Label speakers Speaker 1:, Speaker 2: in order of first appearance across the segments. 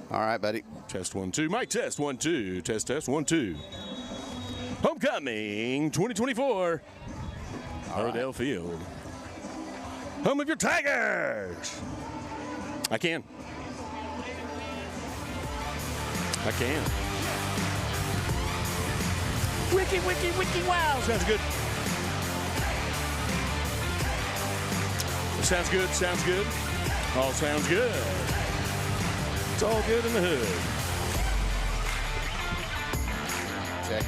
Speaker 1: All right, buddy.
Speaker 2: Test 1 2. Mic test 1 2. Test 1 2. Homecoming 2024. Rodale Field. Home of your Tigers. I can. Wiki, wiki, wiki, wow. Sounds good. Sounds good. All sounds good. It's all good in the hood.
Speaker 1: Check.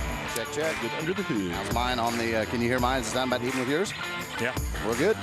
Speaker 2: Good under the hood.
Speaker 1: How's mine on the, can you hear mine? Is it sound about even with yours?
Speaker 2: Yeah.
Speaker 1: We're good.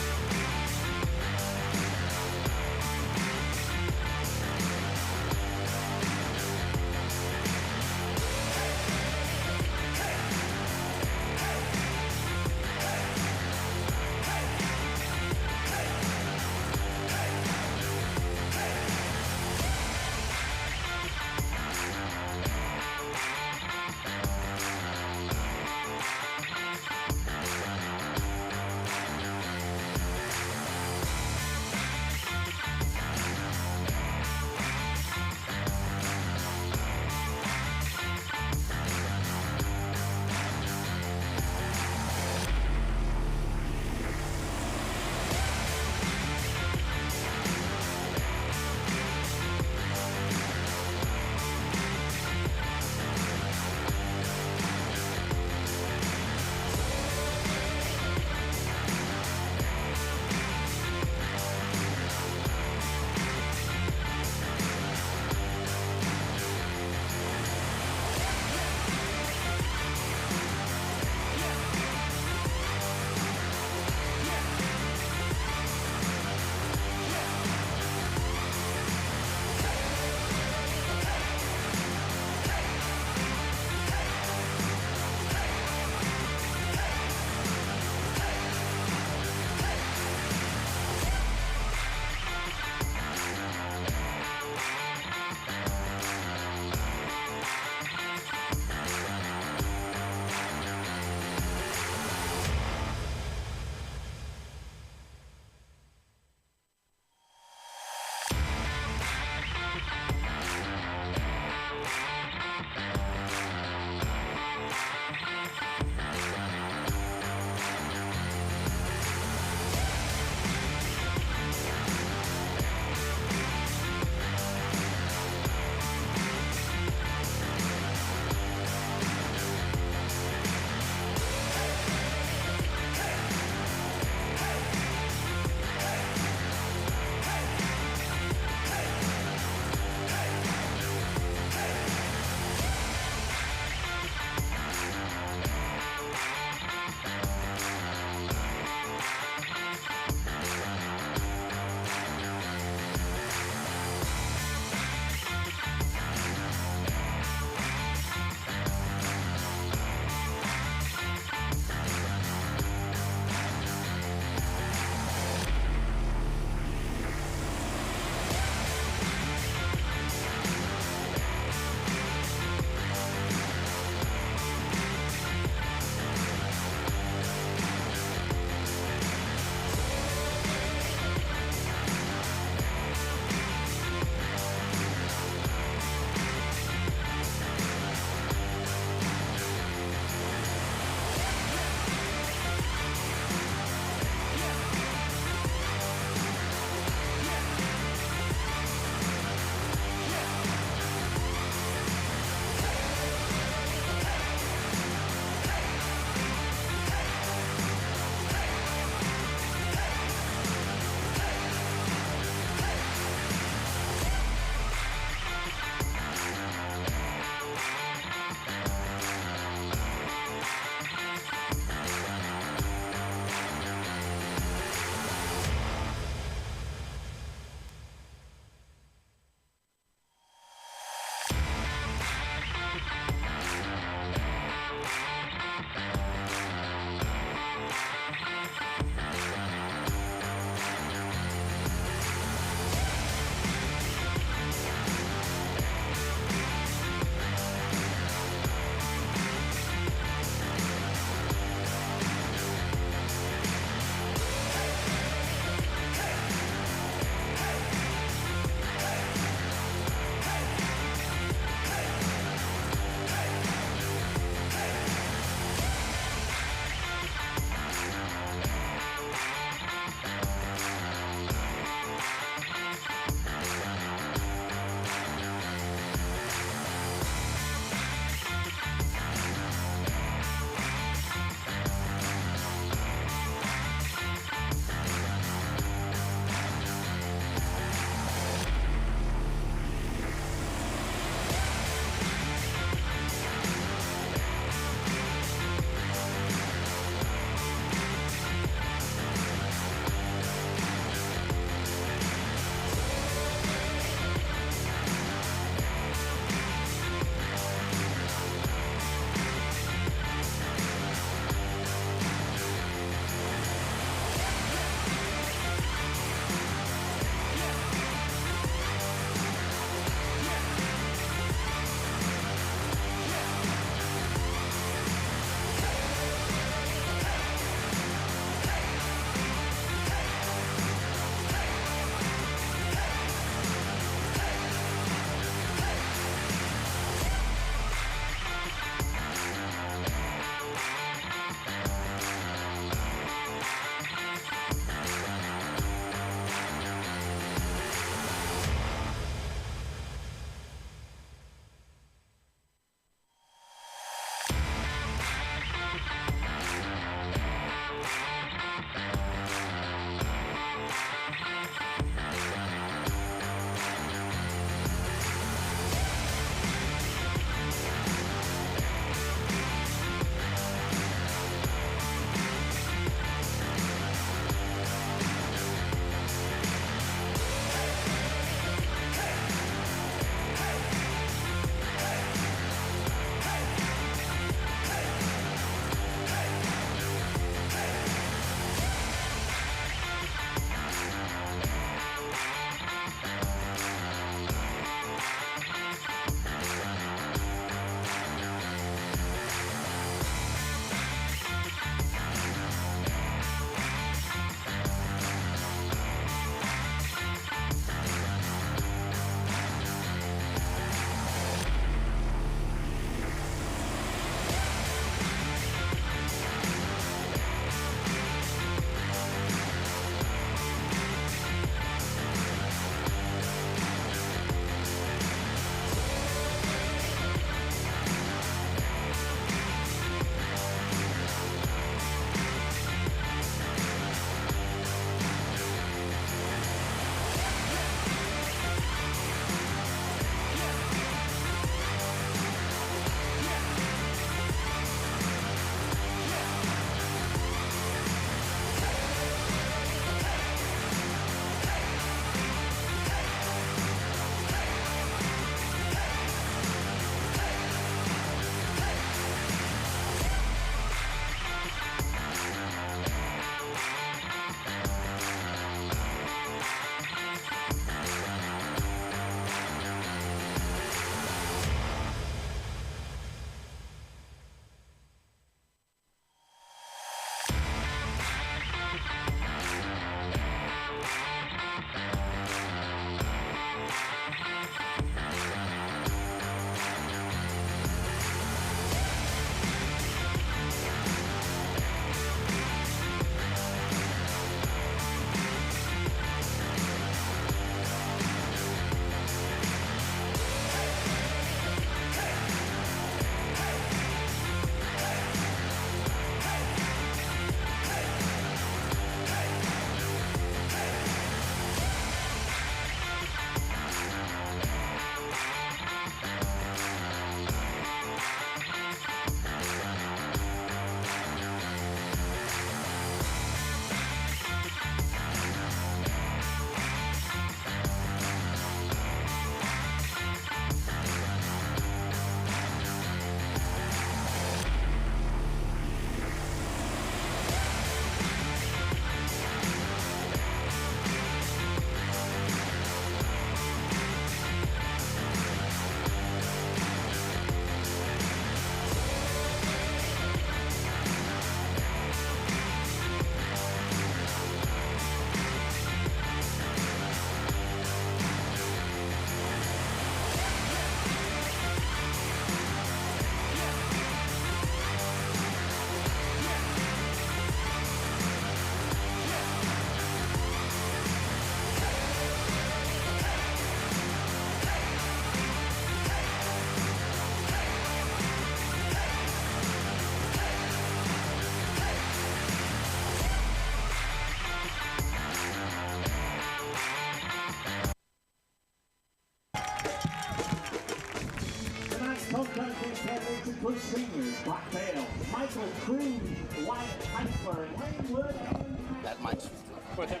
Speaker 3: includes seniors Brock Bales, Michael Cruz, Wyatt Heisler, Wayne Wood, and
Speaker 1: That mic's with him.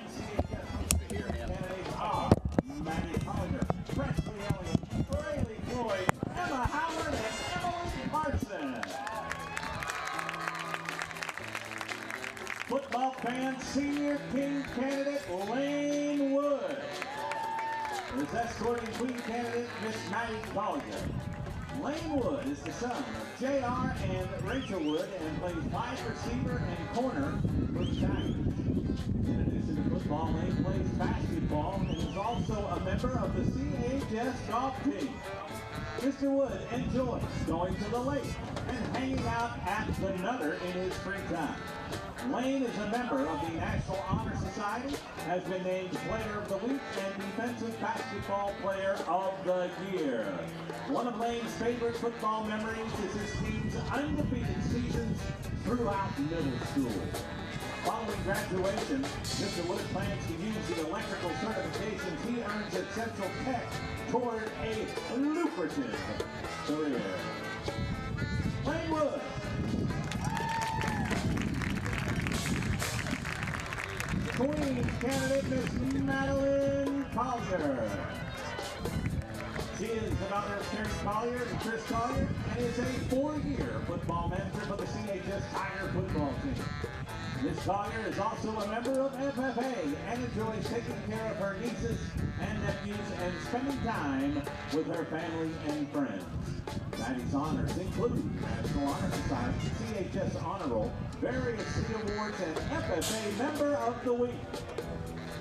Speaker 1: Hear him.
Speaker 3: candidates are Maddie Collier, Presley Elliott, Rayleigh Floyd, Emma Howard, and Emily Marson. Football fan senior king candidate Lane Wood is escorting queen candidate Miss Maddie Collier. Lane Wood is the son of J.R. and Rachel Wood and plays wide receiver and corner for the Tigers. In addition to football, Lane plays basketball and is also a member of the CHS golf team. Mr. Wood enjoys going to the lake and hanging out at the Nutter in his free time. Lane is a member of the National Honor Society, has been named Player of the Week and Defensive Basketball Player of the Year. One of Lane's favorite football memories is his team's undefeated seasons throughout middle school. Following graduation, Mr. Wood plans to use the electrical certifications he earns at Central Tech toward a lucrative career. Lane Wood. Queen candidate Miss Madeline Collier. She is the daughter of Terry Collier and Chris Collier and is a 4-year football manager for the CHS TiGER football team. Miss Collier is also a member of FFA and enjoys taking care of her nieces and nephews and spending time with her family and friends. Maddie's honors include National Honor Society, CHS Honor Roll, various city awards, and FFA Member of the Week.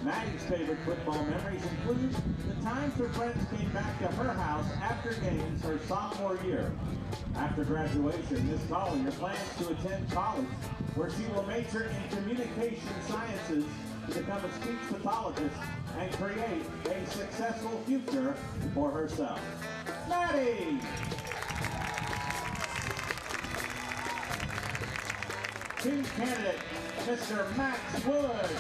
Speaker 3: Maddie's favorite football memories include the times her friends came back to her house after games her sophomore year. After graduation, Miss Collier plans to attend college, where she will major in communication sciences to become a speech pathologist and create a successful future for herself. Maddie! Team candidate Mr. Max Wood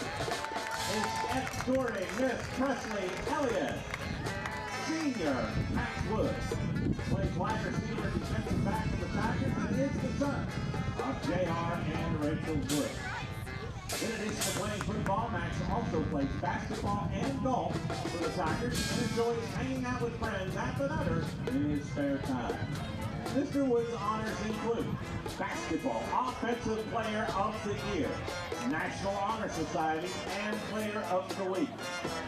Speaker 3: is escorting Miss Presley Elliott. Senior Max Wood plays wide receiver defensive back for the Tigers and is the son of J.R. and Rachel Wood. In addition to playing football, Max also plays basketball and golf for the Tigers and enjoys hanging out with friends at the Nutter in his spare time. Mr. Wood's honors include Basketball Offensive Player of the Year, National Honor Society, and Player of the Week.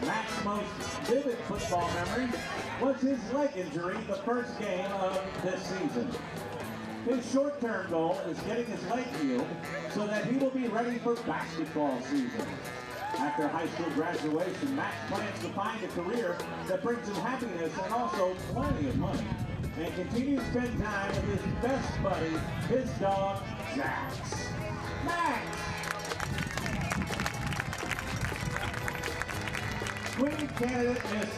Speaker 3: Max's most vivid football memory was his leg injury the first game of this season. His short-term goal is getting his leg healed so that he will be ready for basketball season. After high school graduation, Max plans to find a career that brings him happiness and also plenty of money, and continue to spend time with his best buddy, his dog, Jax. Max! Queen candidate Miss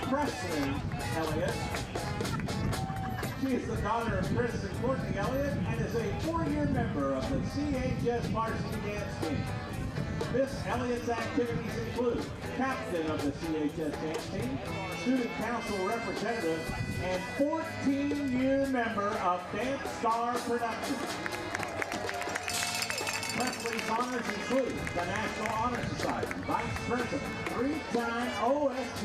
Speaker 3: Presley Elliott. She is the daughter of Chris and Courtney Elliott and is a 4-year member of the CHS varsity dance team. Miss Elliott's activities include captain of the CHS dance team, student council representative, and 14-year member of Dance Star Productions. Presley's honors include the National Honor Society, Vice President, 3-time OST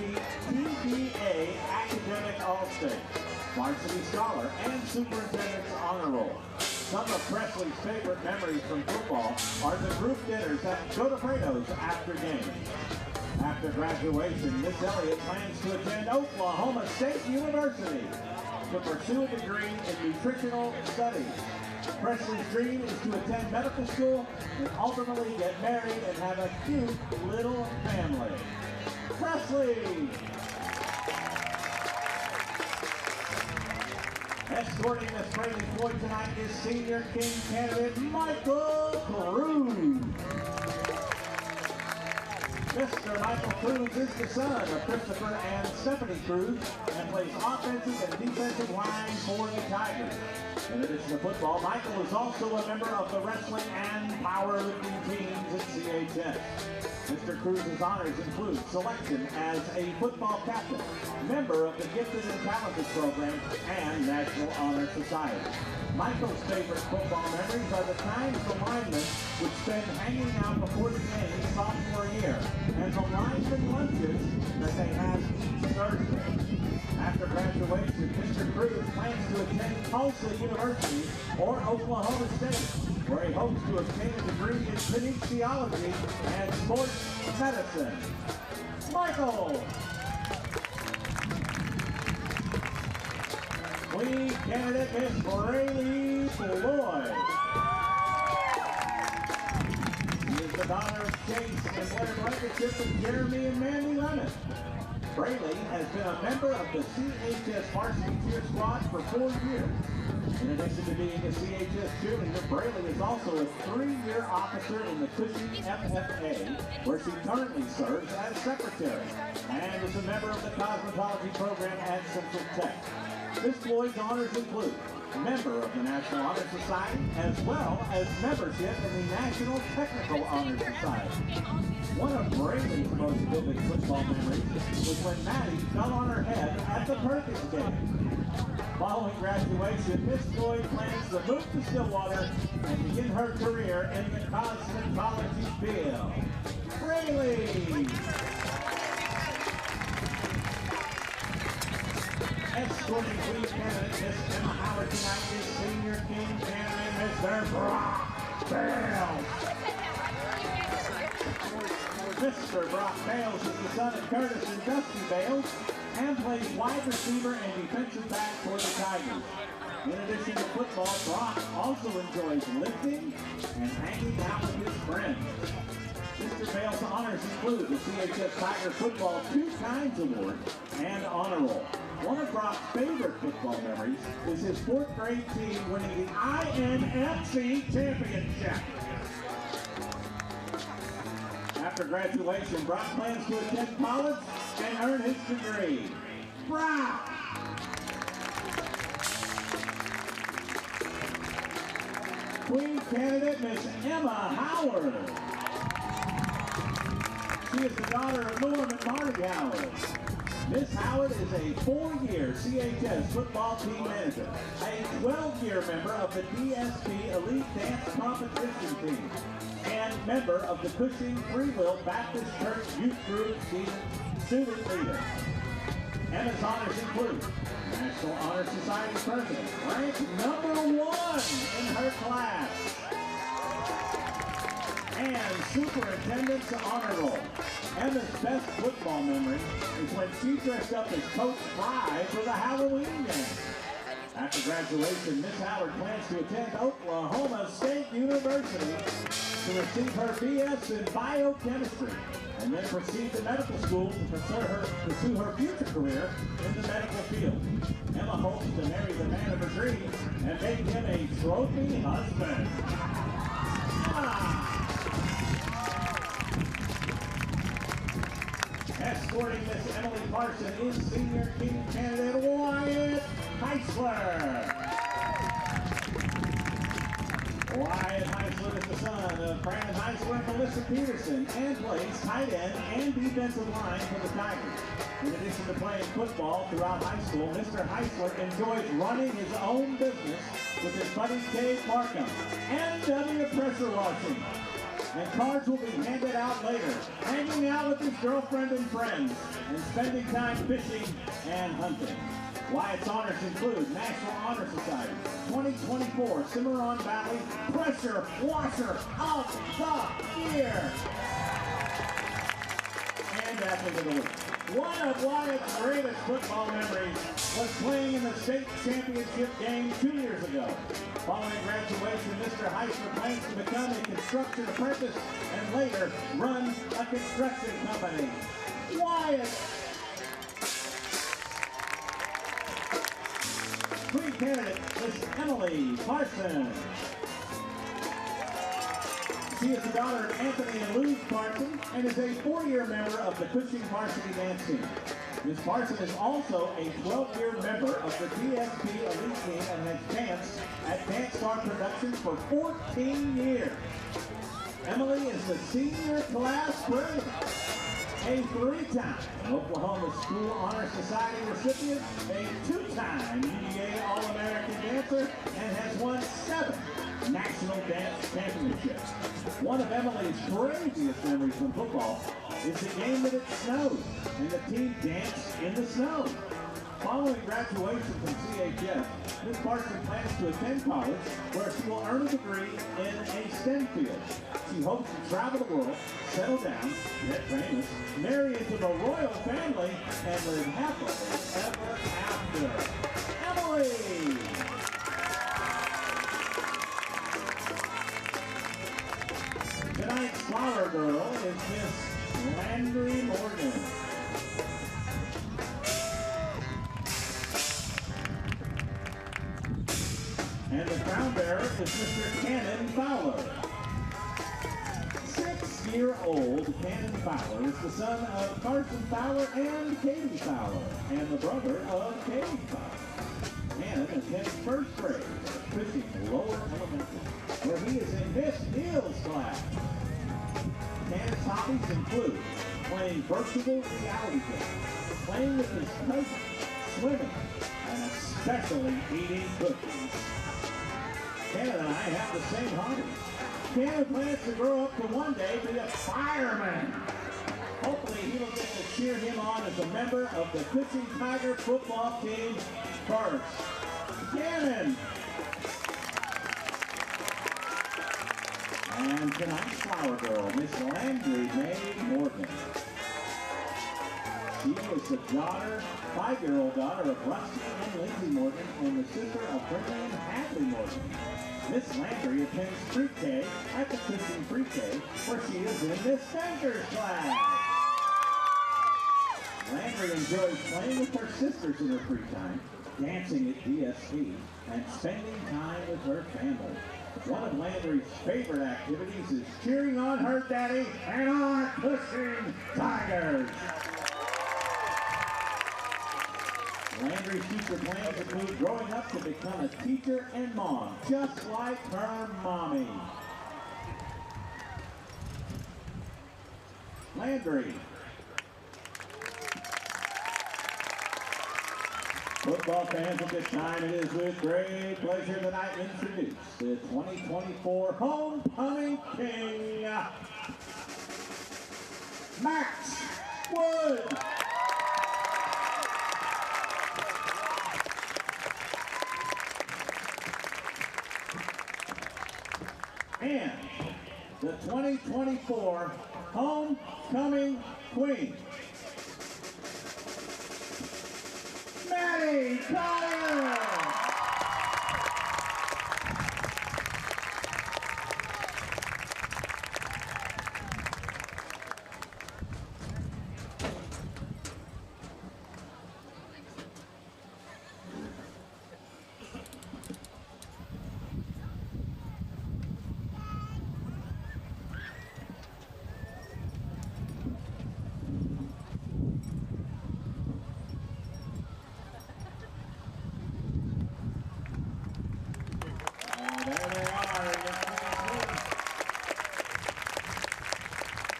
Speaker 3: TBA Academic All-State, Varsity Scholar, and Superintendent's Honor Roll. Some of Presley's favorite memories from football are the group dinners at Godofredo's after games. After graduation, Miss Elliott plans to attend Oklahoma State University to pursue a degree in nutritional studies. Presley's dream is to attend medical school and ultimately get married and have a cute little family. Presley! Escorting Miss Rayleigh Floyd tonight is senior king candidate Michael Cruz. Mr. Michael Cruz is the son of Christopher and Stephanie Cruz and plays offensive and defensive line for the Tigers. In addition to football, Michael is also a member of the wrestling and powerlifting teams at CHS. Mr. Cruz's honors include selection as a football captain, member of the Gifted and Talented Program, and National Honor Society. Michael's favorite football memories are the times the linemen would spend hanging out before the game sophomore year, and the lineman lunches that they had each Thursday. After graduation, Mr. Cruz plans to attend Tulsa University or Oklahoma State, where he hopes to obtain a degree in kinesiology and sports medicine. Michael! Queen candidate Miss Braylee Floyd. She is the daughter of Chase and Blair Blankenship and Jeremy and Mandy Lemon. Braylee has been a member of the CHS varsity cheer squad for 4 years. In addition to being a CHS cheerleader, Braylee is also a 3-year officer in the Cushing FFA, where she currently serves as secretary, and is a member of the cosmetology program at Central Tech. Miss Floyd's honors include member of the National Honor Society, as well as membership in the National Technical Honor Society. One of Braylee's most vivid football memories was when Maddie fell on her head at the Perkins game. Following graduation, Miss Floyd plans to move to Stillwater and begin her career in the cosmetology field. Braylee! Escorting Queen candidate Miss Emma Howard tonight is senior King candidate Mr. Brock Bales. Mr. Brock Bales is the son of Curtis and Dusty Bales and plays wide receiver and defensive back for the Tigers. In addition to football, Brock also enjoys lifting and hanging out with his friends. Mr. Bales' honors include the CHS Tiger Football 2 Kinds Award and Honor Roll. One of Brock's favorite football memories is his 4th grade team winning the INFC championship. After graduation, Brock plans to attend college and earn his degree. Brock! Queen candidate Miss Emma Howard. She is the daughter of Norm and Marty Howard. Miss Howard is a 4-year CHS football team manager, a 12-year member of the DSP Elite Dance Competition Team, and member of the Cushing Free Will Baptist Church Youth Group student leader. Emma's honors include National Honor Society president, ranked #1 in her class, and superintendent's honor roll. Emma's best football memory is when she dressed up as Coach Fry for the Halloween game. After graduation, Miss Howard plans to attend Oklahoma State University to receive her BS in biochemistry, and then proceed to medical school to pursue her future career in the medical field. Emma hopes to marry the man of her dreams and make him a trophy husband. Escorting Miss Emily Parson is senior King candidate Wyatt Heisler. Wyatt Heisler is the son of Brandon Heisler and Melissa Peterson, and plays tight end and defensive line for the Tigers. In addition to playing football throughout high school, Mr. Heisler enjoys running his own business with his buddy Dave Markham and W pressure washing. And cards will be handed out later, hanging out with his girlfriend and friends, and spending time fishing and hunting. Wyatt's honors include National Honor Society 2024 Cimarron Valley Pressure Washer of the Year, and Athlete of the Week. One of Wyatt's greatest football memories was playing in the state championship game 2 years ago. Following graduation, Mr. Heisler plans to become a construction apprentice and later run a construction company. Wyatt! Queen candidate is Emily Parson. She is the daughter of Anthony and Luz Parson and is a 4-year member of the Cushing varsity dance team. Miss Parson is also a 12-year member of the DSP Elite Team and has danced at Dance Star Productions for 14 years. Emily is the senior class president, a 3-time Oklahoma School Honor Society recipient, a 2-time UVA All-American dancer, and has won 7 national dance championships. One of Emily's craziest memories from football is the game that it snowed, and the team danced in the snow. Following graduation from CHS, Ms. Parson plans to attend college, where she will earn a degree in a STEM field. She hopes to travel the world, settle down, get famous, marry into the royal family, and live happily ever after. Emily! Tonight's flower girl is Miss Landry Morgan. And the crown bearer is Mr. Cannon Fowler. 6-year-old Cannon Fowler is the son of Carson Fowler and Katie Fowler, and the brother of Katie Fowler. Cannon attends first grade at Cushing Lower Elementary, where he is in Miss Neal's class. Cannon's hobbies include playing virtual reality games, playing with his cousins, swimming, and especially eating cookies. Cannon and I have the same hobbies. Cannon plans to grow up to one day be a fireman. Hopefully he will get to cheer him on as a member of the Cushing TiGER football team first. Cannon! And tonight's flower girl, Miss Landry May Morgan. She is the daughter, 5-year-old daughter of Rusty and Lindsay Morgan, and the sister of Pregame Hadley Morgan. Miss Landry attends pre-K at the Cushing Pre-K, where she is in Miss Banker's class. Landry enjoys playing with her sisters in her free time, dancing at DSP, and spending time with her family. One of Landry's favorite activities is cheering on her daddy and our Cushing Tigers. Landry's future plans include growing up to become a teacher and mom, just like her mommy. Landry. Football fans, at this time, it is with great pleasure that I introduce the 2024 Homecoming King, Max Wood. And the 2024 Homecoming Queen, Maddie Collier.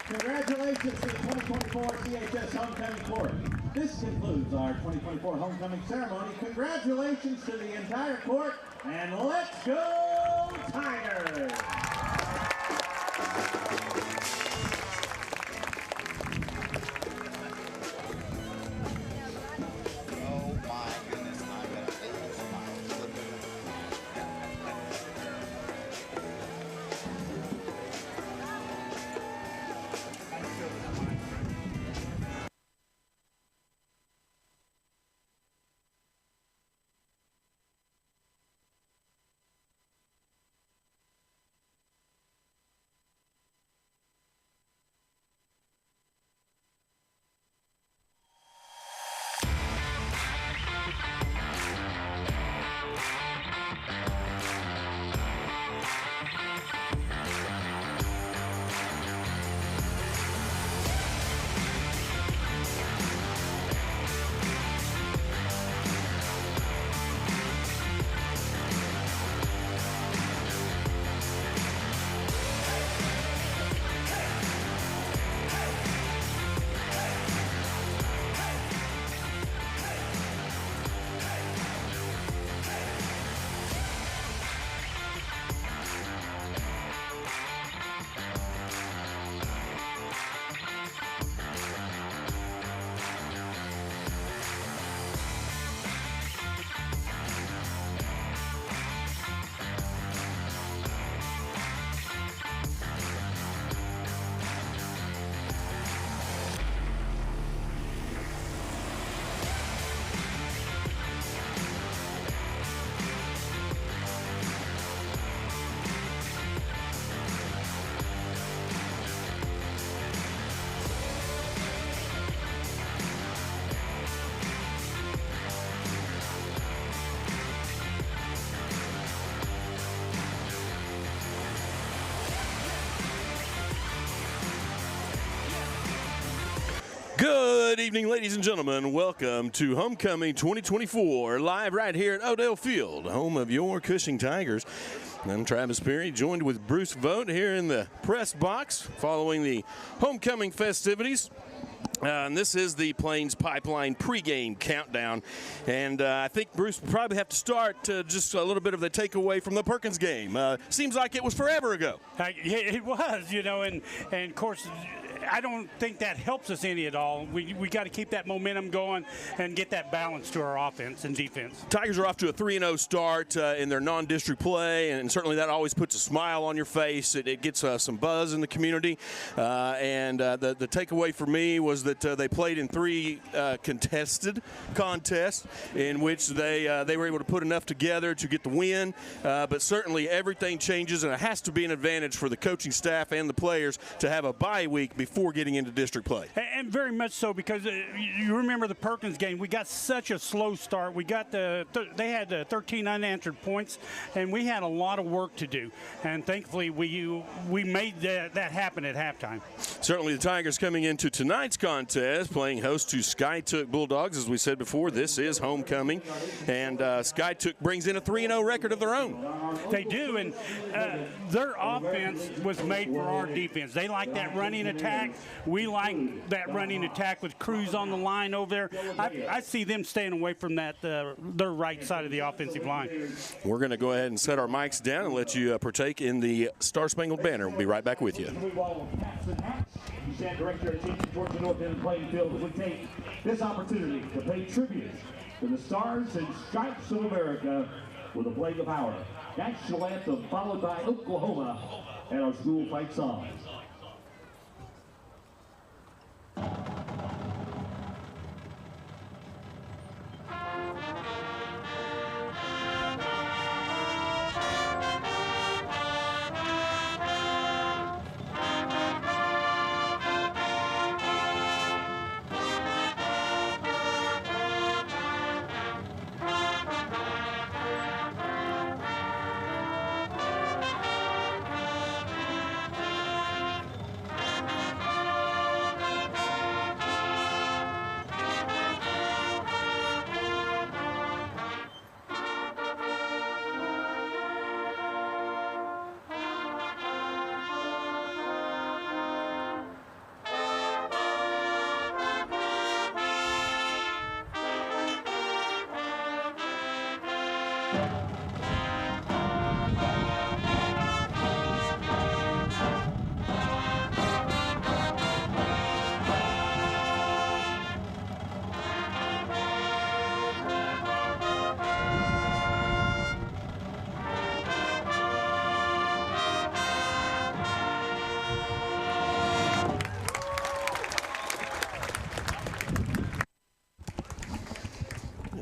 Speaker 3: Congratulations to the 2024 CHS Homecoming Court. This concludes our 2024 Homecoming Ceremony. Congratulations to the entire court, and let's go Tigers!
Speaker 2: Good evening, ladies and gentlemen. Welcome to Homecoming 2024, live right here at Odell Field, home of your Cushing Tigers. I'm Travis Perry, joined with Bruce Vogt here in the press box following the homecoming festivities. And this is the Plains Pipeline pregame countdown. And I think Bruce will probably have to start just a little bit of the takeaway from the Perkins game. Seems like it was forever ago.
Speaker 4: It was, you know, and of course, I don't think that helps us any at all. We got to keep that momentum going and get that balance to our offense and defense.
Speaker 2: Tigers are off to a 3-0 start in their non-district play, and certainly that always puts a smile on your face. It gets some buzz in the community. The takeaway for me was that they played in 3 contested contests in which they were able to put enough together to get the win. But certainly everything changes, and it has to be an advantage for the coaching staff and the players to have a bye week before getting into district play.
Speaker 4: And very much so, because you remember the Perkins game, we got such a slow start. We got they had 13 unanswered points, and we had a lot of work to do. And thankfully, we made that happen at halftime.
Speaker 2: Certainly the Tigers coming into tonight's contest, playing host to Skytook Bulldogs. As we said before, this is homecoming, and Skytook brings in a 3-0 record of their own.
Speaker 4: They do, and their offense was made for our defense. They like that running attack. We like that running attack with Cruz on the line over there. I see them staying away from that their right side of the offensive line.
Speaker 2: We're going to go ahead and set our mics down and let you partake in the Star Spangled Banner. We'll be right back with you.
Speaker 3: You stand direct your attention towards the north end of the playing field as we take this opportunity to pay tribute to the Stars and Stripes of America with a flag of power. National anthem followed by Oklahoma and our school fight songs.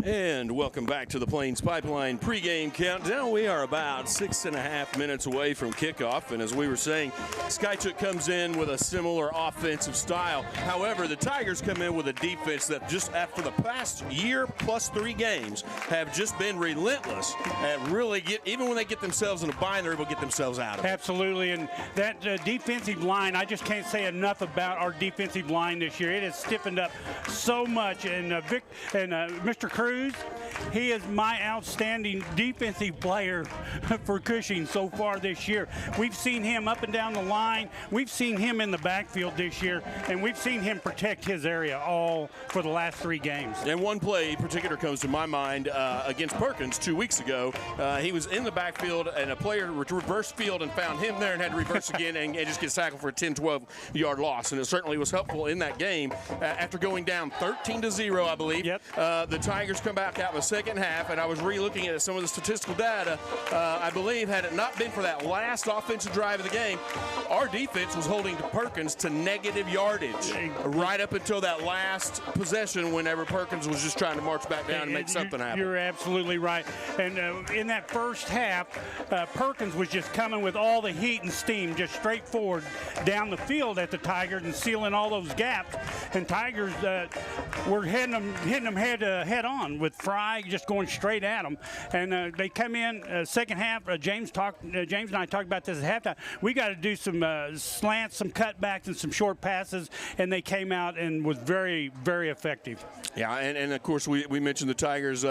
Speaker 2: And welcome back to the Plains Pipeline pregame countdown. We are about 6.5 minutes away from kickoff, and as we were saying, Skytook comes in with a similar offensive style. However, the Tigers come in with a defense that just after the past year plus 3 games have just been relentless and really even when they get themselves in a bind, they're able to get themselves out of it.
Speaker 4: Absolutely, and that defensive line, I just can't say enough about our defensive line this year. It has stiffened up so much, and Mr. Cruz, he is my outstanding defensive player for Cushing so far this year. We've seen him up and down the line. We've seen him in the backfield this year, and we've seen him protect his area all for the last 3 games.
Speaker 2: And one play in particular comes to my mind against Perkins 2 weeks ago. He was in the backfield, and a player reversed field and found him there and had to reverse again and just get tackled for a 10, 12-yard loss. And it certainly was helpful in that game. After going down 13-0, I believe,
Speaker 4: yep.
Speaker 2: The Tigers come back out in the second half, and I was re-looking at some of the statistical data. I believe had it not been for that last offensive drive of the game, our defense was holding Perkins to negative yardage right up until that last possession whenever Perkins was just trying to march back down and make something happen.
Speaker 4: You're absolutely right. And in that first half, Perkins was just coming with all the heat and steam, just straight forward down the field at the Tigers and sealing all those gaps. And Tigers were hitting them head on. down with Fry just going straight at them. And they come in second half. James and I talked about this at halftime. We got to do some slants, some cutbacks, and some short passes, and they came out and was very, very effective.
Speaker 2: Yeah, and of course we mentioned the Tigers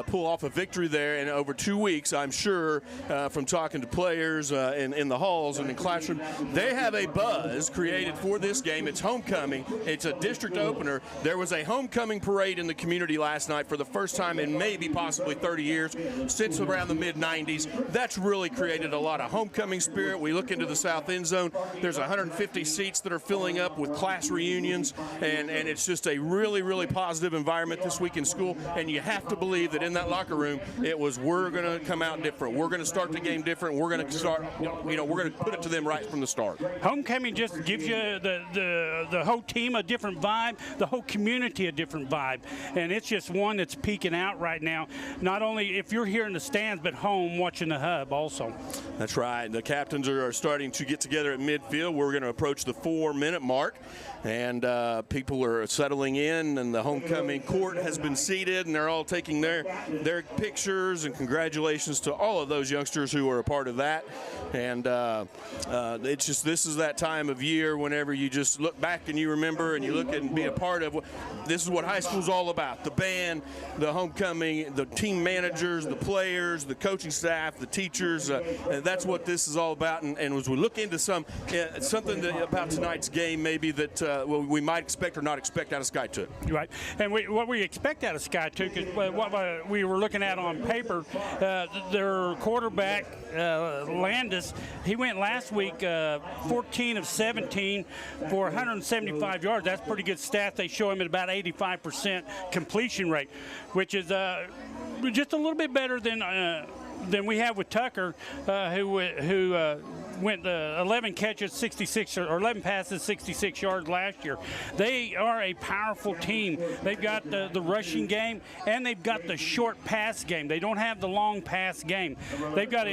Speaker 2: pull off a victory there, and over 2 weeks, I'm sure from talking to players in the halls and in classroom, they have a buzz created for this game. It's homecoming. It's a district opener. There was a homecoming parade in the community last night for the first time in maybe possibly 30 years, since around the mid-90s. That's really created a lot of homecoming spirit. We look into the south end zone. There's 150 seats that are filling up with class reunions, and it's just a really, really positive environment this week in school. And you have to believe that in that locker room, it was, we're going to come out different. We're going to start the game different. We're going to start, we're going to put it to them right from the start.
Speaker 4: Homecoming just gives you the whole team a different vibe, the whole community a different vibe, and it's just one that's peaking out right now. Not only if you're here in the stands, but home watching the hub also.
Speaker 2: That's right. The captains are starting to get together at midfield. We're going to approach the 4-minute mark, and people are settling in, and the homecoming court has been seated, and they're all taking their pictures, and congratulations to all of those youngsters who are a part of that. And it's just, this is that time of year whenever you just look back and you remember and you look and be a part of this is what high school's all about. The band, the homecoming, the team managers, the players, the coaching staff, the teachers. That's what this is all about. And as we look into something about tonight's game maybe that we might expect or not expect out of Skiatook.
Speaker 4: Right. And what we expect out of Skiatook is what we were looking at on paper. Their quarterback, Landis, he went last week 14 of 17 for 175 yards. That's pretty good stat. They show him at about 85% completion rate, which is just a little bit better than we have with Tucker, who went 11 catches, 66 or 11 passes, 66 yards last year. They are a powerful team. They've got the rushing game, and they've got the short pass game. They don't have the long pass game. They've got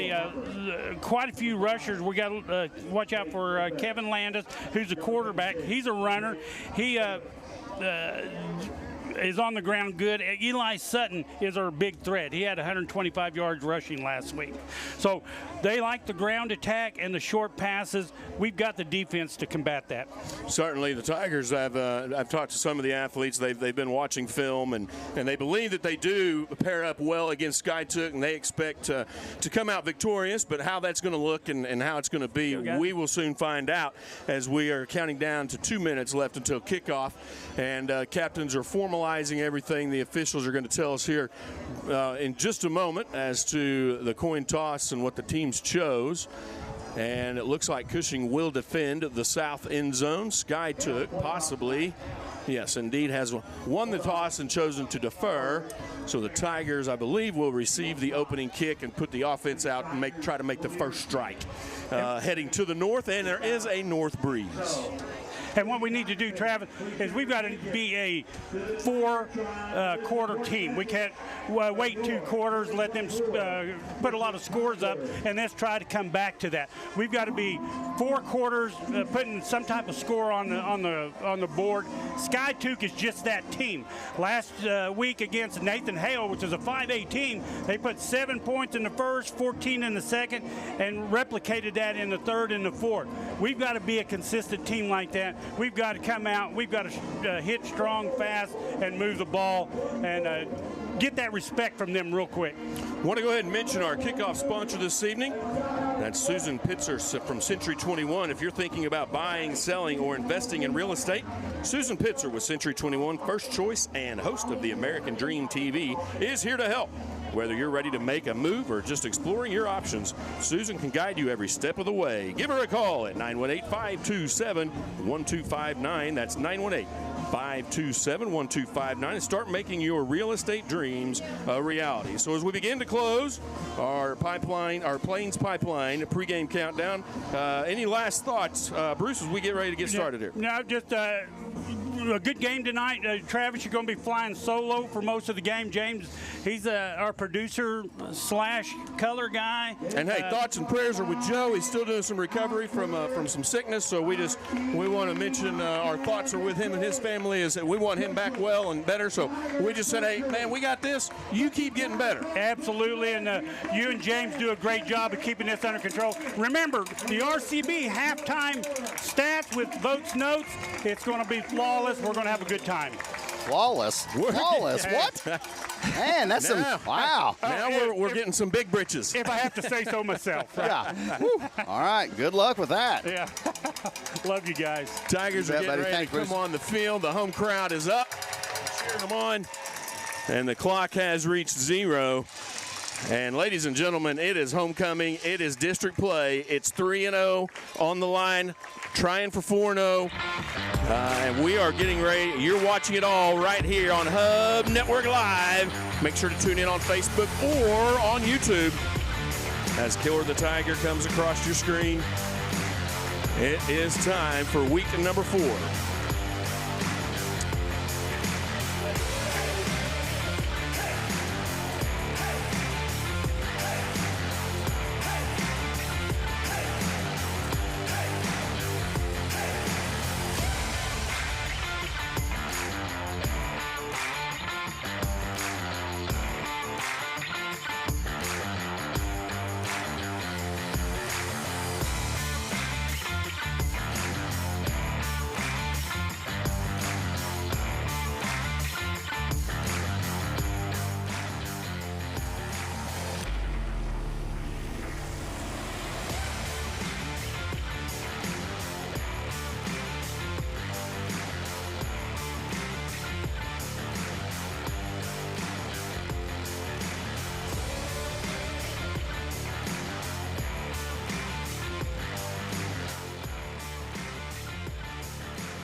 Speaker 4: quite a few rushers. We got to watch out for Kevin Landis, who's a quarterback. He's a runner. He is on the ground good. Eli Sutton is our big threat. He had 125 yards rushing last week. So they like the ground attack and the short passes. We've got the defense to combat that. Certainly,
Speaker 2: the Tigers, I've talked to some of the athletes. They've been watching film, and they believe that they do pair up well against Skiatook, and they expect to come out victorious. But how that's going to look and how it's going to be, we will soon find out as we are counting down to 2 minutes left until kickoff. And captains are formalizing everything. The officials are going to tell us here in just a moment as to the coin toss and what the teams chose. And it looks like Cushing will defend the south end zone. Skiatook possibly, yes, indeed, has won the toss and chosen to defer. So the Tigers, I believe, will receive the opening kick and put the offense out and try to make the first strike. Heading to the north, and there is a north breeze.
Speaker 4: And what we need to do, Travis, is we've got to be a four-quarter team. We can't wait 2 quarters, let them put a lot of scores up, and let's try to come back to that. We've got to be 4 quarters, putting some type of score on the board. Skiatook is just that team. Last week against Nathan Hale, which is a 5A team, they put 7 points in the first, 14 in the second, and replicated that in the third and the fourth. We've got to be a consistent team like that. We've got to come out, we've got to hit strong, fast, and move the ball, and get that respect from them real quick.
Speaker 2: I want to go ahead and mention our kickoff sponsor this evening. That's Susan Pitzer from Century 21. If you're thinking about buying, selling, or investing in real estate, Susan Pitzer with Century 21, first choice and host of the American Dream TV, is here to help. Whether you're ready to make a move or just exploring your options, Susan can guide you every step of the way. Give her a call at 918-527-1259. That's 918-527-1259, and start making your real estate dreams a reality. So as we begin to close our Plains Pipeline pregame countdown, any last thoughts, Bruce, as we get ready to get started here?
Speaker 4: No, just a good game tonight. Travis, you're going to be flying solo for most of the game. James, he's our producer / color guy.
Speaker 2: And hey, thoughts and prayers are with Joe. He's still doing some recovery from some sickness, so we want to mention our thoughts are with him and his family. Is that we want him back well and better. So we just said, hey, man, we got this. You keep getting better.
Speaker 4: Absolutely, and you and James do a great job of keeping this under control. Remember, the RCB halftime stats with votes notes. It's going to be flawless. We're going to have a good time.
Speaker 5: Flawless? Flawless? What? Man, that's some, wow.
Speaker 2: Now we're getting some big britches.
Speaker 4: If I have to say so myself.
Speaker 5: Yeah. Woo. All right, good luck with that.
Speaker 4: Yeah. Love you guys.
Speaker 2: Tigers are getting ready to come on the field. The home crowd is up, cheering them on, and the clock has reached 0. And ladies and gentlemen, it is homecoming. It is district play. It's 3-0 on the line, trying for 4-0. And we are getting ready. You're watching it all right here on Hub Network Live. Make sure to tune in on Facebook or on YouTube as Killer the Tiger comes across your screen. It is time for week number 4.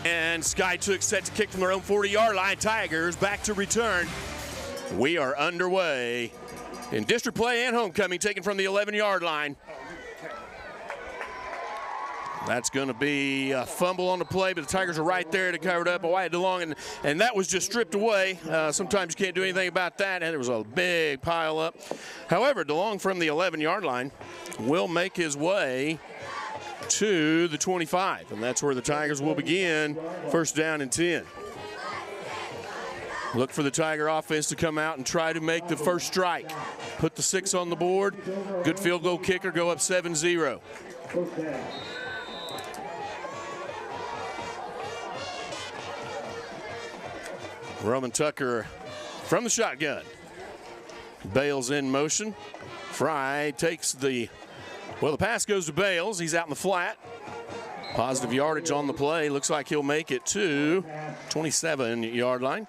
Speaker 2: And Sky took set to kick from their own 40-yard line. Tigers back to return. We are underway in district play and homecoming, taken from the 11-yard line. That's going to be a fumble on the play, but the Tigers are right there to cover it up. Wyatt DeLong, and that was just stripped away. Sometimes you can't do anything about that, and there was a big pile up. However, DeLong from the 11-yard line will make his way to the 25, and that's where the Tigers will begin. First down and 10. Look for the Tiger offense to come out and try to make the first strike. Put the 6 on the board. Good field goal kicker, go up 7-0. Roman Tucker from the shotgun. Bales in motion. Fry takes the pass goes to Bales. He's out in the flat. Positive yardage on the play. Looks like he'll make it to 27-yard line.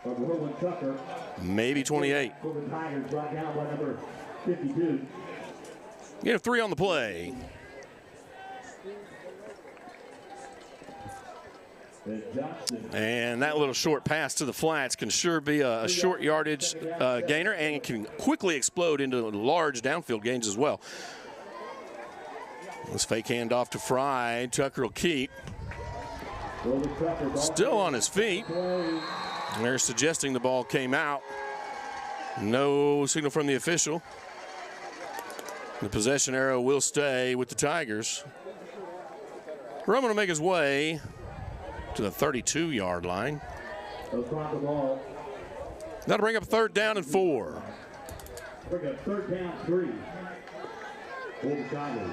Speaker 2: Maybe 28. You have 3 on the play. And that little short pass to the flats can sure be a short yardage gainer, and it can quickly explode into large downfield gains as well. This fake handoff to Fry. Tucker will keep. Still on his feet. They're suggesting the ball came out. No signal from the official. The possession arrow will stay with the Tigers. Roman will make his way to the 32-yard line. That'll bring up 3rd down and 4.
Speaker 3: Bring up 3rd down 3. For the Tigers.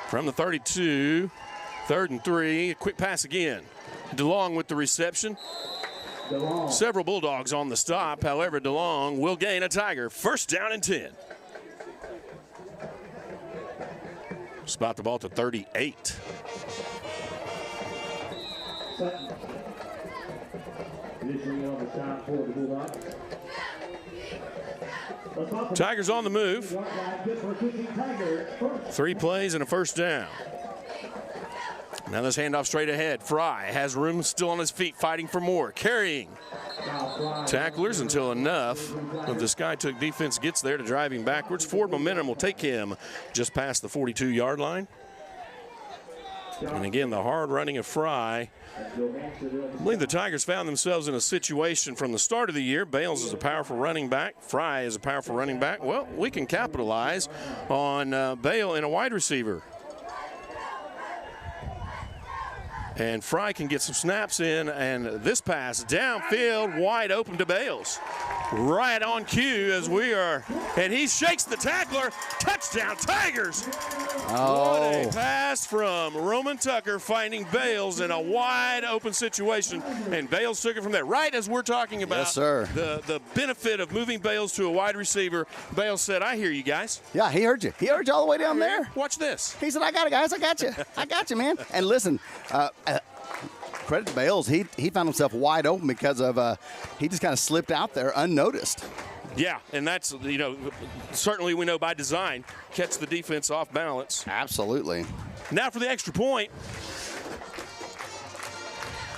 Speaker 2: From the 32, 3rd and 3. A quick pass again. DeLong with the reception. Several Bulldogs on the stop. However, DeLong will gain a Tiger. 1st down and 10. Spot the ball to 38. Tigers on the move. 3 plays and a 1st down. Now this handoff straight ahead. Fry has room, still on his feet, fighting for more. Carrying tacklers until enough of the Skytook defense gets there to drive him backwards. Forward momentum will take him just past the 42-yard line. And again, the hard running of Fry. I believe the Tigers found themselves in a situation from the start of the year. Bales is a powerful running back. Fry is a powerful running back. Well, we can capitalize on Bale in a wide receiver. And Fry can get some snaps in, and this pass downfield, wide open to Bales. Right on cue as we are, and he shakes the tackler. Touchdown, Tigers!
Speaker 5: Oh.
Speaker 2: What a pass from Roman Tucker finding Bales in a wide open situation, and Bales took it from there. Right as we're talking about the benefit of moving Bales to a wide receiver, Bales said, I hear you guys.
Speaker 5: Yeah, he heard you. He heard you all the way down there.
Speaker 2: Watch this.
Speaker 5: He said, I got it, guys. I got you. I got you, man. And listen, credit to Bales. He found himself wide open because of he just kind of slipped out there unnoticed.
Speaker 2: Yeah, and that's, you know, certainly we know by design, catch the defense off balance.
Speaker 5: Absolutely.
Speaker 2: Now for the extra point.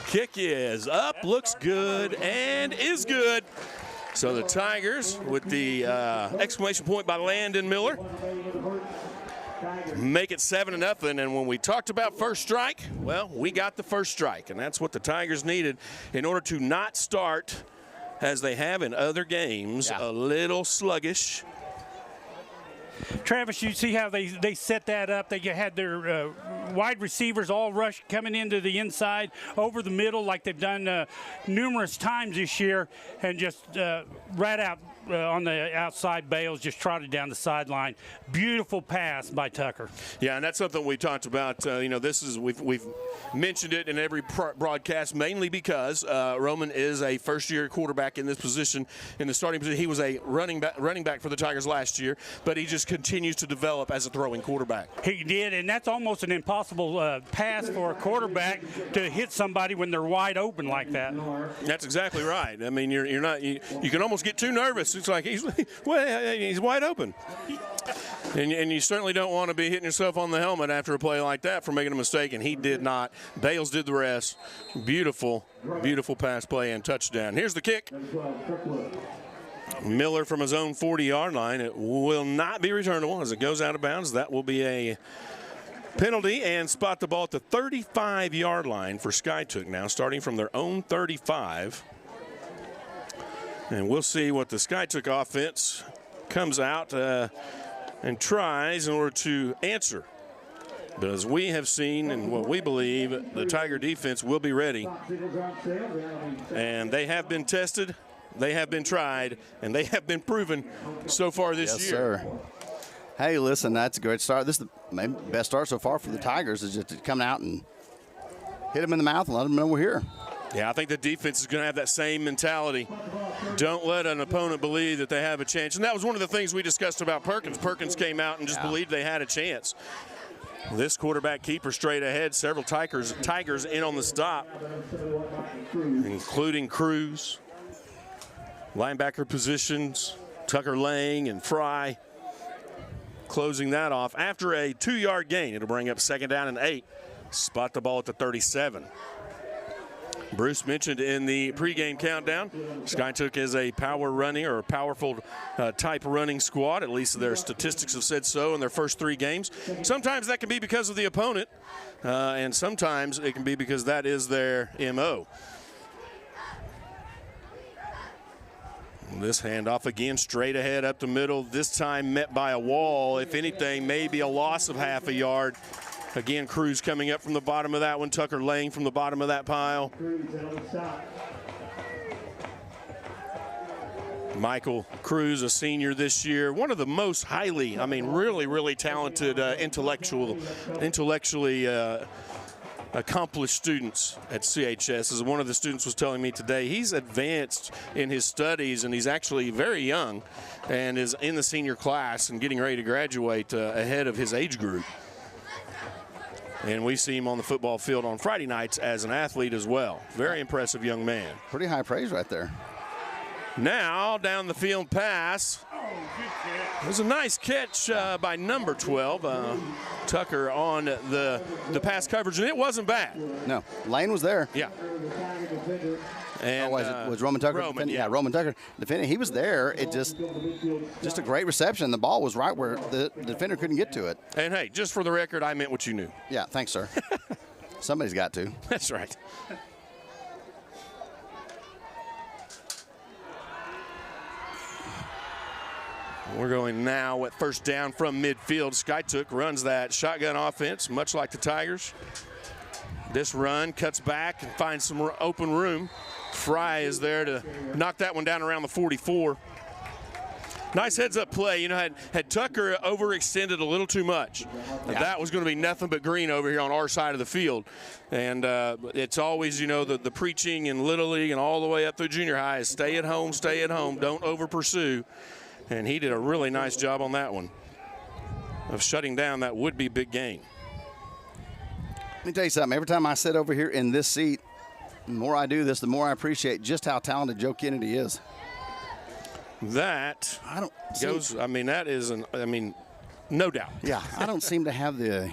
Speaker 2: Kick is up, looks good, and is good. So the Tigers with the exclamation point by Landon Miller make it 7-0, and when we talked about first strike, well, we got the first strike, and that's what the Tigers needed in order to not start, as they have in other games, a little sluggish.
Speaker 4: Travis, you see how they set that up. They had their wide receivers all rush coming into the inside, over the middle, like they've done numerous times this year, and just right out on the outside. Bales just trotted down the sideline. Beautiful pass by Tucker.
Speaker 2: Yeah, and that's something we talked about. You know, this is we've mentioned it in every broadcast, mainly because Roman is a first-year quarterback in this position, in the starting position. He was a running back for the Tigers last year, but he just continues to develop as a throwing quarterback.
Speaker 4: He did, and that's almost an impossible pass for a quarterback to hit somebody when they're wide open like that.
Speaker 2: That's exactly right. I mean, you're not you can almost get too nervous. It's like he's wide open. And you certainly don't want to be hitting yourself on the helmet after a play like that for making a mistake, and he did not. Bales did the rest. Beautiful, beautiful pass play and touchdown. Here's the kick. Miller from his own 40-yard line. It will not be returnable as it goes out of bounds. That will be a penalty, and spot the ball at the 35-yard line for SkyTook now, starting from their own 35. And we'll see what the SkyTook offense comes out and tries in order to answer. But as we have seen and what we believe, the Tiger defense will be ready. And they have been tested, they have been tried, and they have been proven so far this year.
Speaker 5: Yes, sir. Hey, listen, that's a great start. This is the best start so far for the Tigers, is just to come out and hit them in the mouth and let them know we're here.
Speaker 2: Yeah, I think the defense is going to have that same mentality. Don't let an opponent believe that they have a chance. And that was one of the things we discussed about Perkins. Perkins came out and just believed they had a chance. This quarterback keeper straight ahead. Several Tigers in on the stop, including Cruz. Linebacker positions, Tucker Lang and Fry. Closing that off after a 2-yard gain. It'll bring up 2nd down and 8. Spot the ball at the 37. Bruce mentioned in the pregame countdown, SkyTook is a power running or a powerful type running squad. At least their statistics have said so in their first 3 games. Sometimes that can be because of the opponent, and sometimes it can be because that is their MO. This handoff again straight ahead up the middle, this time met by a wall. If anything, maybe a loss of half a yard. Again, Cruz coming up from the bottom of that one. Tucker Lang from the bottom of that pile. Michael Cruz, a senior this year. One of the most highly, really, really talented, intellectually accomplished students at CHS. As one of the students was telling me today, he's advanced in his studies, and he's actually very young and is in the senior class and getting ready to graduate ahead of his age group. And we see him on the football field on Friday nights as an athlete as well. Very impressive young man.
Speaker 5: Pretty high praise right there.
Speaker 2: Now down the field pass. It was a nice catch by number 12, Tucker, on the pass coverage, and it wasn't bad.
Speaker 5: No, Lane was there.
Speaker 2: Yeah. And
Speaker 5: Was Roman Tucker?
Speaker 2: Roman,
Speaker 5: yeah, Roman Tucker defending. He was there. It just a great reception. The ball was right where the defender couldn't get to it.
Speaker 2: And hey, just for the record, I meant what you knew.
Speaker 5: Yeah, thanks, sir. Somebody's got to.
Speaker 2: That's right. We're going now at first down from midfield. Skytook runs that shotgun offense, much like the Tigers. This run cuts back and finds some open room. Fry is there to knock that one down around the 44. Nice heads-up play. You know, had Tucker overextended a little too much, that was going to be nothing but green over here on our side of the field. And it's always, you know, the preaching in Little League and all the way up through junior high is stay at home, don't over-pursue. And he did a really nice job on that one of shutting down that would-be big game.
Speaker 5: Let me tell you something. Every time I sit over here in this seat, the more I do this, the more I appreciate just how talented Joe Kennedy is.
Speaker 2: That goes, I mean, that is, no doubt.
Speaker 5: Yeah, I don't seem to have the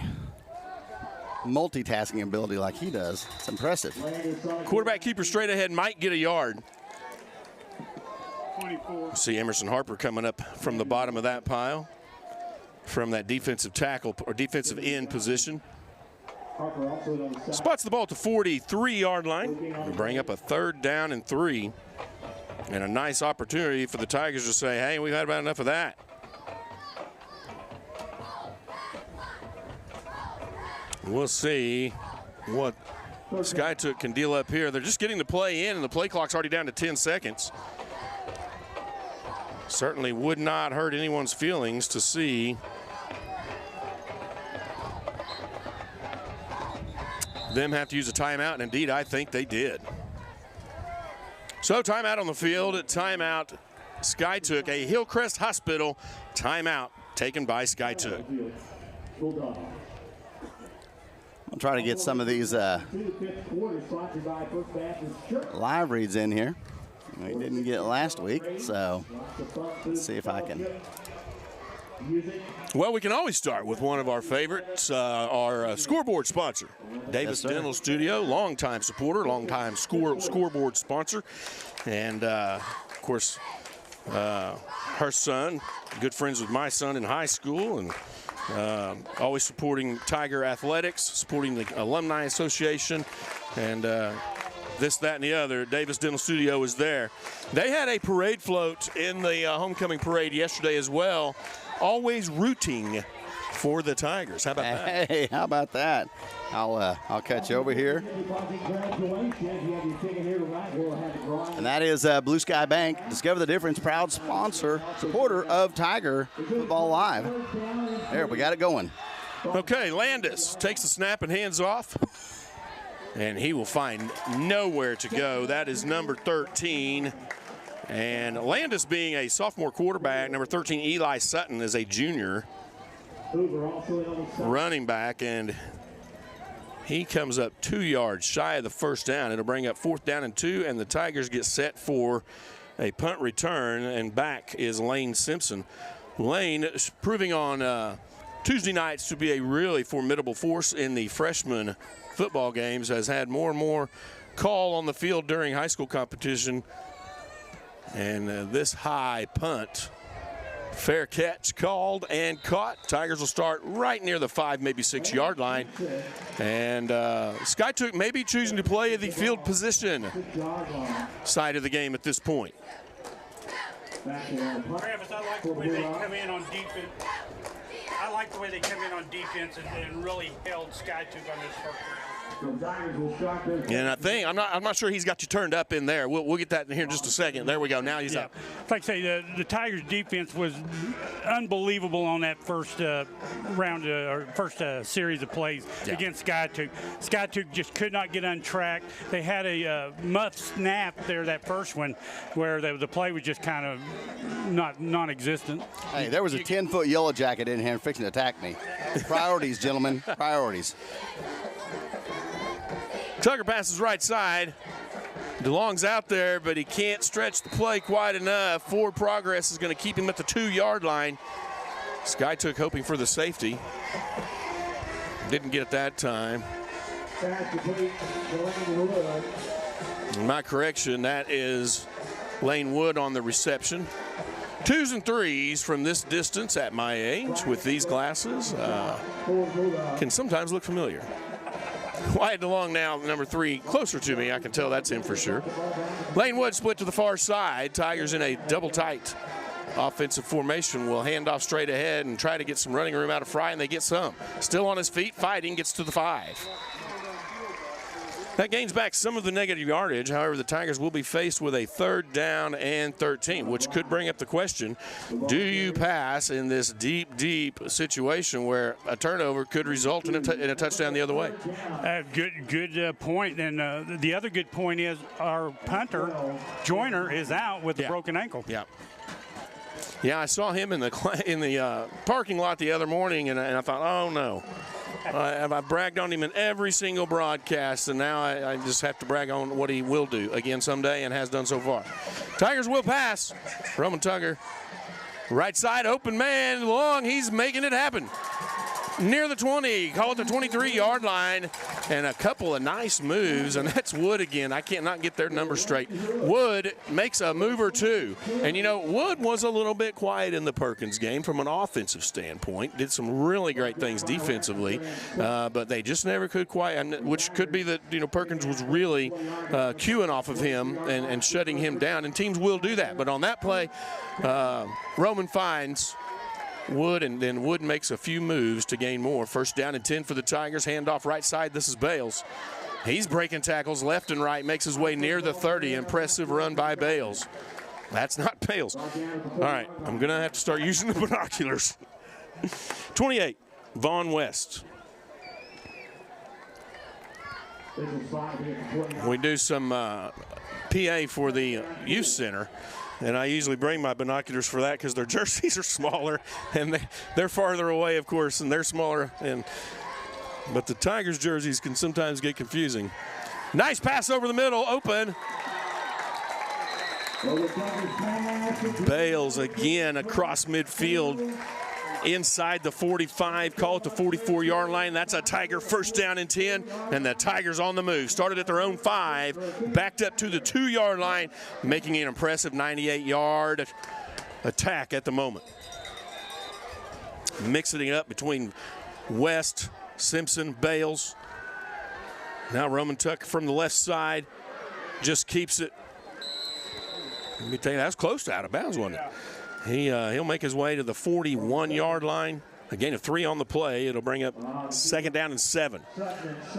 Speaker 5: multitasking ability like he does. It's impressive.
Speaker 2: Quarterback keeper straight ahead might get a yard.
Speaker 4: 24.
Speaker 2: See Emerson Harper coming up from the bottom of that pile from that defensive tackle or defensive end position. Spots the ball at the 43-yard line. We bring up a 3rd down and 3. And a nice opportunity for the Tigers to say, hey, we've had about enough of that. We'll see what Skytook can deal up here. They're just getting the play in, and the play clock's already down to 10 seconds. Certainly would not hurt anyone's feelings to see them have to use a timeout, and indeed I think they did. So timeout on the field, timeout Skytook, a Hillcrest Hospital timeout taken by Skytook.
Speaker 5: I'll try to get some of these live reads in here. We didn't get it last week, so let's see if I can.
Speaker 2: Well, we can always start with one of our favorites, our scoreboard sponsor, Davis Dental Studio, longtime supporter, longtime scoreboard sponsor. And, of course, her son, good friends with my son in high school, and always supporting TiGER athletics, supporting the Alumni Association, and this, that, and the other. Davis Dental Studio is there. They had a parade float in the homecoming parade yesterday as well, always rooting for the Tigers. How about that?
Speaker 5: Hey, how about that? I'll catch you over here. And that is Blue Sky Bank. Discover the difference. Proud supporter of TiGER Football Live. There, we got it going.
Speaker 2: Okay, Landis takes the snap and hands off. And he will find nowhere to go. That is number 13. And Landis being a sophomore quarterback, number 13, Eli Sutton, is a junior running back, and he comes up 2 yards shy of the first down. It'll bring up 4th down and 2, and the Tigers get set for a punt return, and back is Lane Simpson. Lane proving on Tuesday nights to be a really formidable force in the freshman football games, has had more and more call on the field during high school competition. And this high punt, fair catch called and caught. Tigers will start right near the 5, maybe 6-yard line. And Skytook may be choosing to play the field position side of the game at this point.
Speaker 4: Travis, I like the way they come in on defense. I like the way they come in on defense and really held Skytook on this first round.
Speaker 2: And I think I'm not sure he's got you turned up in there. We'll get that in here in just a second. There we go. Now he's up.
Speaker 4: Like I say, the Tigers' defense was unbelievable on that first round or first series of plays against Skytook. Skytook just could not get untracked. They had a muff snap there, that first one, where the play was just kind of non-existent.
Speaker 5: Hey, there was a 10-foot yellow jacket in here fixing to attack me. Priorities, gentlemen, priorities.
Speaker 2: Tucker passes right side. DeLong's out there, but he can't stretch the play quite enough. Forward progress is going to keep him at the 2-yard line. Sky took hoping for the safety. Didn't get it that time. My correction, that is Lane Wood on the reception. 2s and 3s from this distance at my age with these glasses can sometimes look familiar. Wyatt DeLong now, number 3, closer to me. I can tell that's him for sure. Lane Wood split to the far side. Tigers in a double tight offensive formation will hand off straight ahead and try to get some running room out of Fry, and they get some. Still on his feet, fighting, gets to the 5. That gains back some of the negative yardage. However, the Tigers will be faced with a 3rd down and 13, which could bring up the question, do you pass in this deep, deep situation where a turnover could result in a touchdown the other way?
Speaker 4: Good point. And the other good point is our punter, Joyner, is out with a broken ankle.
Speaker 2: Yeah. Yeah, I saw him in the parking lot the other morning, and I thought, oh, no. I've bragged on him in every single broadcast, and now I just have to brag on what he will do again someday and has done so far. Tigers will pass. Roman Tugger, right side, open man, long. He's making it happen. Near the 20, call it the 23-yard line, and a couple of nice moves, and that's Wood again. I can't not get their numbers straight. Wood makes a move or two, and, you know, Wood was a little bit quiet in the Perkins game from an offensive standpoint, did some really great things defensively, but they just never could quite, which could be that, you know, Perkins was really cueing off of him and shutting him down, and teams will do that. But on that play, Roman finds Wood, and then Wood makes a few moves to gain more. 1st down and 10 for the Tigers. Handoff right side. This is Bales. He's breaking tackles left and right, makes his way near the 30. Impressive run by Bales. That's not Bales. All right, I'm going to have to start using the binoculars. 28, Vaughn West. We do some PA for the youth center. And I usually bring my binoculars for that because their jerseys are smaller and they're farther away, of course, and they're smaller. But the Tigers jerseys can sometimes get confusing. Nice pass over the middle, open. Bales again across midfield. Inside the 45, call it the 44-yard line. That's a Tiger 1st down and 10, and the Tigers on the move. Started at their own 5, backed up to the 2-yard line, making an impressive 98-yard attack at the moment. Mixing it up between West, Simpson, Bales. Now Roman Tuck from the left side just keeps it. Let me tell you, that was close to out of bounds, wasn't it? He'll make his way to the 41-yard line. A gain of 3 on the play. It'll bring up 2nd down and 7.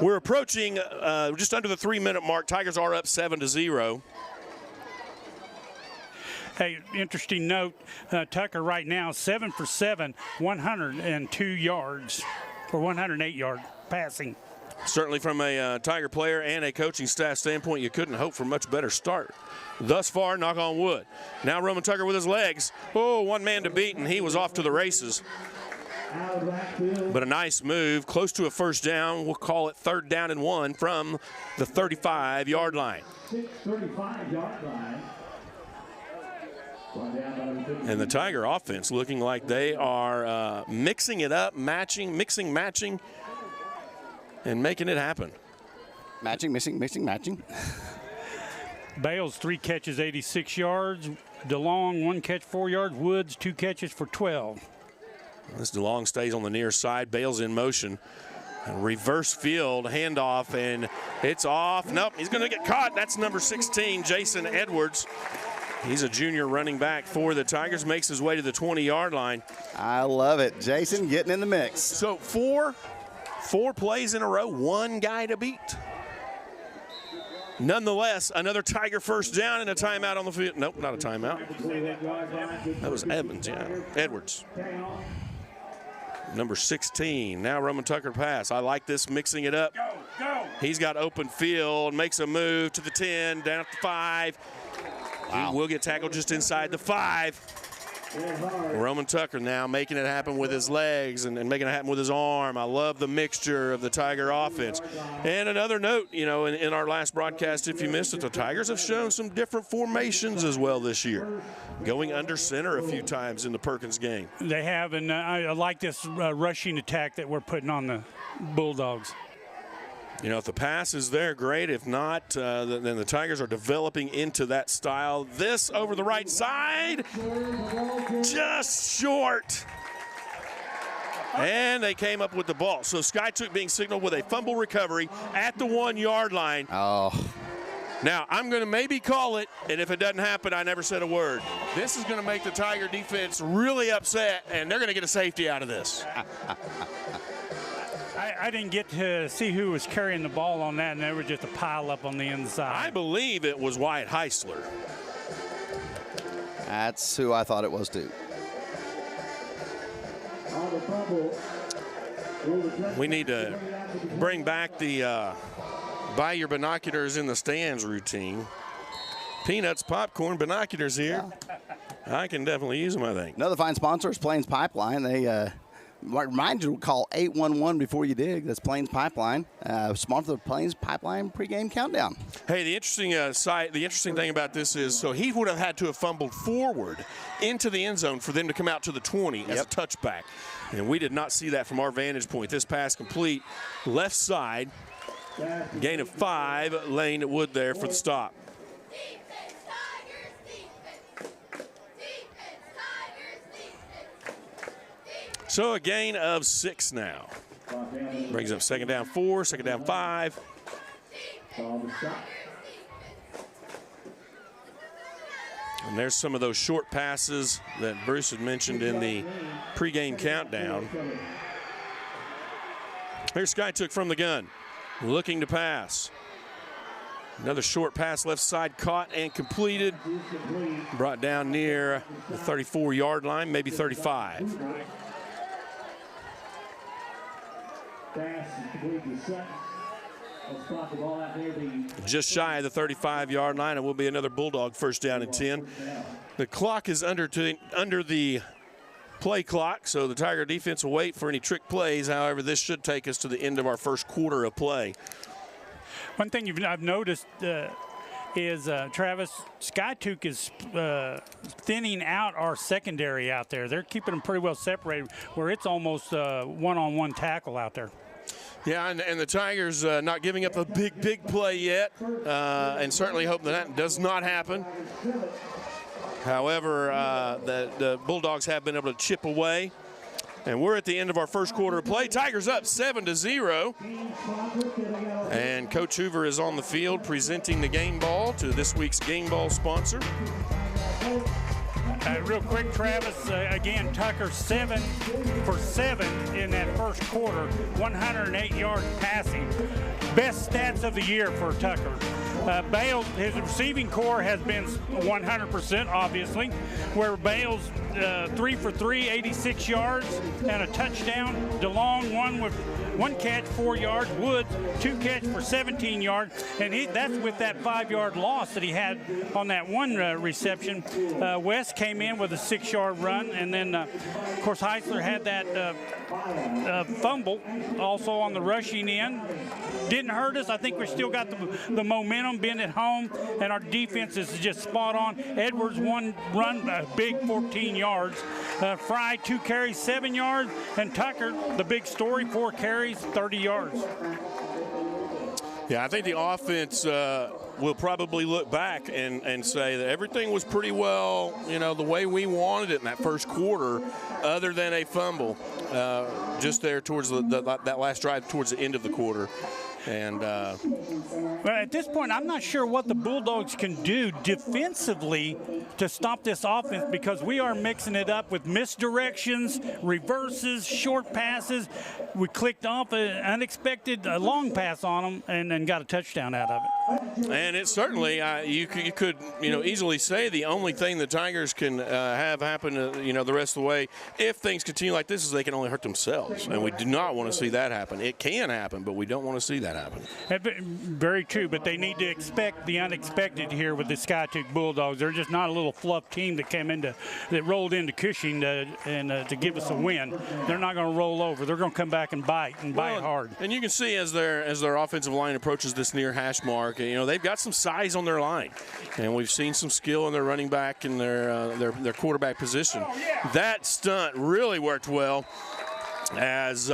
Speaker 2: We're approaching just under the 3-minute mark. Tigers are up 7-0.
Speaker 4: Hey, interesting note, Tucker right now 7 for 7, 102 yards, or 108 yard passing.
Speaker 2: Certainly from a Tiger player and a coaching staff standpoint, you couldn't hope for a much better start. Thus far, knock on wood. Now Roman Tucker with his legs. Oh, one man to beat, and he was off to the races. But a nice move, close to a 1st down. We'll call it 3rd down and 1 from the 35-yard line.
Speaker 3: 35-yard line.
Speaker 2: And the Tiger offense looking like they are mixing it up, matching, and making it happen.
Speaker 5: Mixing, matching.
Speaker 4: Bales 3 catches, 86 yards. DeLong 1 catch, 4 yards. Woods 2 catches for 12.
Speaker 2: This DeLong stays on the near side. Bales in motion. Reverse field handoff, and it's off. Nope, he's going to get caught. That's number 16, Jason Edwards. He's a junior running back for the Tigers. Makes his way to the 20-yard line.
Speaker 5: I love it. Jason getting in the mix.
Speaker 2: So four plays in a row, 1 guy to beat. Nonetheless, another Tiger 1st down and a timeout on the field. Nope, not a timeout. That was Evans, yeah. Edwards. Number 16. Now Roman Tucker pass. I like this, mixing it up.
Speaker 4: Go.
Speaker 2: He's got open field, makes a move to the 10, down at the 5. Wow. He will get tackled just inside the 5. Roman Tucker now making it happen with his legs and making it happen with his arm. I love the mixture of the Tiger offense. And another note, you know, in our last broadcast, if you missed it, the Tigers have shown some different formations as well this year, going under center a few times in the Perkins game.
Speaker 4: They have, and I like this rushing attack that we're putting on the Bulldogs.
Speaker 2: You know, if the pass is there, great. If not, then the Tigers are developing into that style. This over the right side, just short. And they came up with the ball. So Skytook being signaled with a fumble recovery at the 1 yard line.
Speaker 5: Oh.
Speaker 2: Now, I'm going to maybe call it, and if it doesn't happen, I never said a word. This is going to make the Tiger defense really upset, and they're going to get a safety out of this.
Speaker 4: I didn't get to see who was carrying the ball on that, and there was just a pile up on the inside.
Speaker 2: I believe it was Wyatt Heisler.
Speaker 5: That's who I thought it was, too.
Speaker 2: We need to bring back the buy your binoculars in the stands routine. Peanuts, popcorn, binoculars here. I can definitely use them, I think.
Speaker 5: Another fine sponsor is Plains Pipeline. They remind you to call 811 before you dig. That's Plains Pipeline. Sponsor the Plains Pipeline pregame countdown.
Speaker 2: Hey, the interesting thing about this is, so he would have had to have fumbled forward into the end zone for them to come out to the 20 as a touchback. And we did not see that from our vantage point. This pass complete, left side, gain of 5, Lane Wood there for the stop. So a gain of 6 now. Brings up 2nd down 4, 2nd down 5. And there's some of those short passes that Bruce had mentioned in the pregame countdown. Here's Skytook from the gun, looking to pass. Another short pass left side, caught and completed. Brought down near the 34-yard line, maybe 35. Just shy of the 35-yard line. It will be another Bulldog first down and 10. The clock is under the play clock, so the Tiger defense will wait for any trick plays. However, this should take us to the end of our first quarter of play.
Speaker 4: One thing I've noticed is, Travis, Skytook is thinning out our secondary out there. They're keeping them pretty well separated, where it's almost one-on-one tackle out there.
Speaker 2: Yeah, and the Tigers not giving up a big play yet, and certainly hope that does not happen. However, the Bulldogs have been able to chip away. And we're at the end of our first quarter of play. Tigers up 7-0. And Coach Hoover is on the field presenting the game ball to this week's game ball sponsor.
Speaker 4: Real quick, Travis, again, Tucker 7 for 7 in that first quarter, 108-yard passing. Best stats of the year for Tucker. Bales, his receiving core has been 100%, obviously, where Bales 3 for 3, 86 yards and a touchdown. DeLong one catch, 4 yards. Woods 2 catch for 17 yards, and that's with that 5-yard loss that he had on that one reception. West came in with a 6-yard run, and then of course Heisler had that fumble also on the rushing end. Didn't hurt us. I think we still got the momentum being at home, and our defense is just spot on. Edwards one run, a big 14 yards. Fry 2 carries, 7 yards, and Tucker, the big story, 4 carries, 30 yards.
Speaker 2: Yeah, I think the offense will probably look back and say that everything was pretty well, the way we wanted it in that first quarter, other than a fumble just there towards that last drive towards the end of the quarter. And
Speaker 4: well, at this point, I'm not sure what the Bulldogs can do defensively to stop this offense, because we are mixing it up with misdirections, reverses, short passes. we clicked off an unexpected long pass on them and then got a touchdown out of it.
Speaker 2: And it certainly, you could easily say the only thing the Tigers can have happen, the rest of the way, if things continue like this, is they can only hurt themselves. And we do not want to see that happen. It can happen, but we don't want to see that happen.
Speaker 4: Very true, but they need to expect the unexpected here with the Skiatook Bulldogs. They're just not a little fluff team that rolled into Cushing to give us a win. They're not going to roll over. They're going to come back and bite hard. And
Speaker 2: you can see as their offensive line approaches this near hash mark, they've got some size on their line, and we've seen some skill in their running back and their quarterback position. That stunt really worked well as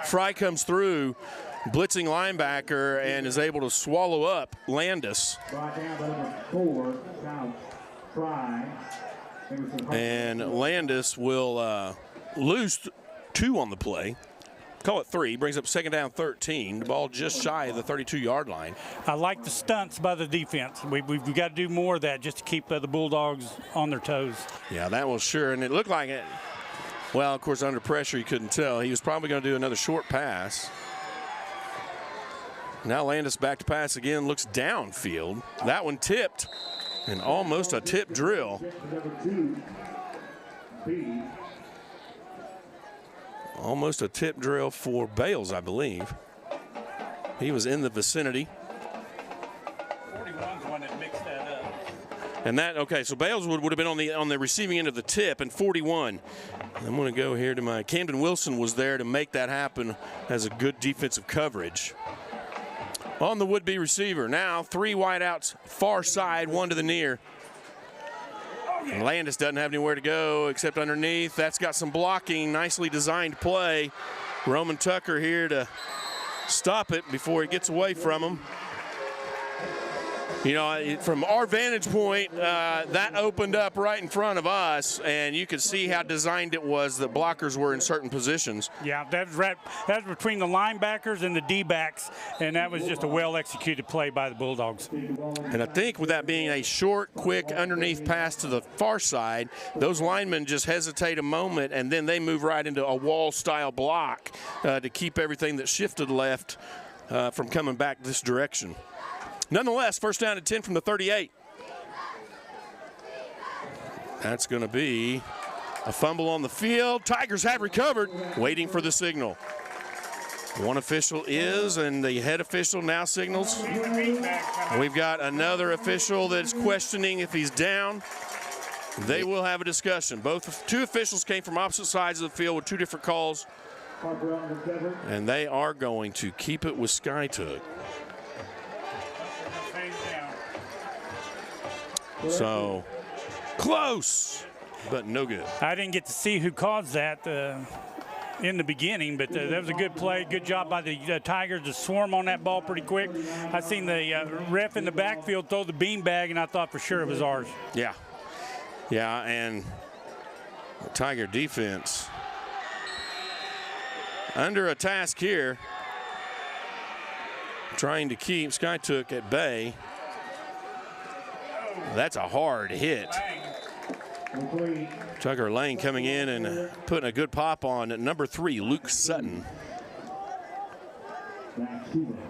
Speaker 2: Fry comes through, blitzing linebacker, and is able to swallow up Landis. And Landis will lose 2 on the play. Call it 3. Brings up second down 13. The ball just shy of the 32-yard line.
Speaker 4: I like the stunts by the defense. We've got to do more of that just to keep the Bulldogs on their toes.
Speaker 2: Yeah, that was sure. And it looked like it. Well, of course, under pressure, you couldn't tell. He was probably going to do another short pass. Now Landis back to pass again. Looks downfield. That one tipped. And almost a tip drill. Almost a tip drill for Bales, I believe. He was in the vicinity.
Speaker 4: 41's one that mixed that up.
Speaker 2: And so Bales would have been on the receiving end of the tip, and 41. I'm going to go here to my Camden Wilson was there to make that happen as a good defensive coverage. On the would-be receiver, now 3 wideouts, far side, 1 to the near. And Landis doesn't have anywhere to go except underneath. That's got some blocking, nicely designed play. Roman Tucker here to stop it before he gets away from him. From our vantage point, that opened up right in front of us, and you could see how designed it was that blockers were in certain positions.
Speaker 4: Yeah, that was between the linebackers and the D-backs, and that was just a well-executed play by the Bulldogs.
Speaker 2: And I think with that being a short, quick, underneath pass to the far side, those linemen just hesitate a moment, and then they move right into a wall-style block to keep everything that shifted left from coming back this direction. Nonetheless, first down and 10 from the 38. That's going to be a fumble on the field. Tigers have recovered, waiting for the signal. One official is, and the head official now signals. We've got another official that's questioning if he's down. They will have a discussion. Two officials came from opposite sides of the field with 2 different calls, and they are going to keep it with Skiatook. So close, but no good.
Speaker 4: I didn't get to see who caused that in the beginning, but that was a good play. Good job by the Tigers to swarm on that ball pretty quick. I seen the ref in the backfield throw the beanbag, and I thought for sure it was ours.
Speaker 2: Yeah, and the Tiger defense under a task here, trying to keep Skiatook at bay. That's a hard hit. Tucker Lane coming in and putting a good pop on number 3, Luke Sutton.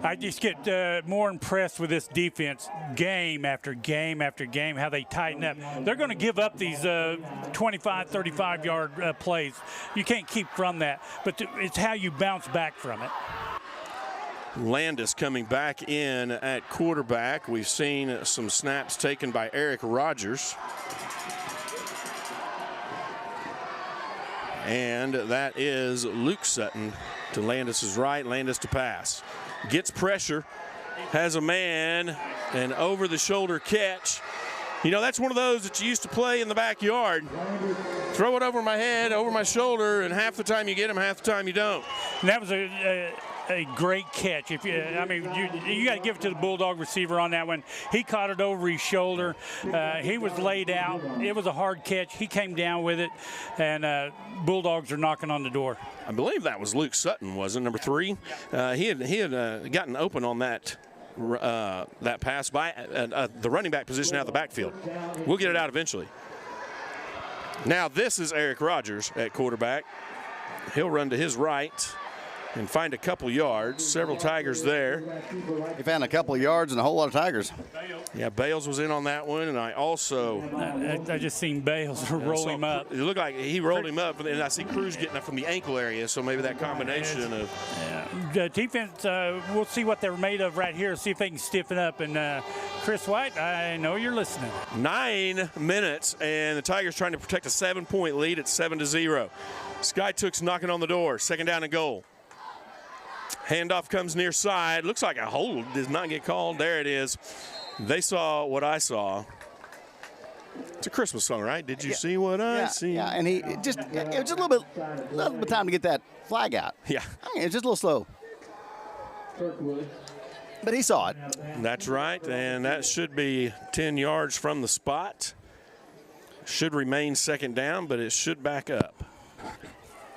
Speaker 4: I just get more impressed with this defense game after game after game, how they tighten up. They're going to give up these 25, 35-yard plays. You can't keep from that, but it's how you bounce back from it.
Speaker 2: Landis coming back in at quarterback. We've seen some snaps taken by Eric Rogers. And that is Luke Sutton to Landis's right. Landis to pass. Gets pressure. Has a man. An over-the-shoulder catch. That's one of those that you used to play in the backyard. Throw it over my head, over my shoulder, and half the time you get them, half the time you don't.
Speaker 4: And that was a great catch. You got to give it to the Bulldog receiver on that one. He caught it over his shoulder. He was laid out. It was a hard catch. He came down with it, and Bulldogs are knocking on the door.
Speaker 2: I believe that was Luke Sutton, wasn't number 3? He had gotten open on that pass by the running back position out of the backfield. We'll get it out eventually. Now this is Eric Rogers at quarterback. He'll run to his right. and find a couple yards. Several Tigers there.
Speaker 5: He found a couple of yards and a whole lot of Tigers.
Speaker 2: Yeah, Bales was in on that one, and I also
Speaker 4: I just seen Bales roll him up.
Speaker 2: It looked like he rolled him up, and I see Cruz getting up from the ankle area, so maybe that combination of.
Speaker 4: The defense, we'll see what they're made of right here, see if they can stiffen up. And Chris White, I know you're listening.
Speaker 2: 9 minutes, and the Tigers trying to protect a 7-point lead at 7-0. Skytook's knocking on the door. 2nd down and goal. Handoff comes near side. Looks like a hold does not get called. There it is. They saw what I saw. It's a Christmas song, right? Did you see what I see?
Speaker 5: Yeah, and it was just a little bit of time to get that flag out.
Speaker 2: Yeah.
Speaker 5: I mean, it's just a little slow. But he saw it.
Speaker 2: That's right, and that should be 10 yards from the spot. Should remain 2nd down, but it should back up.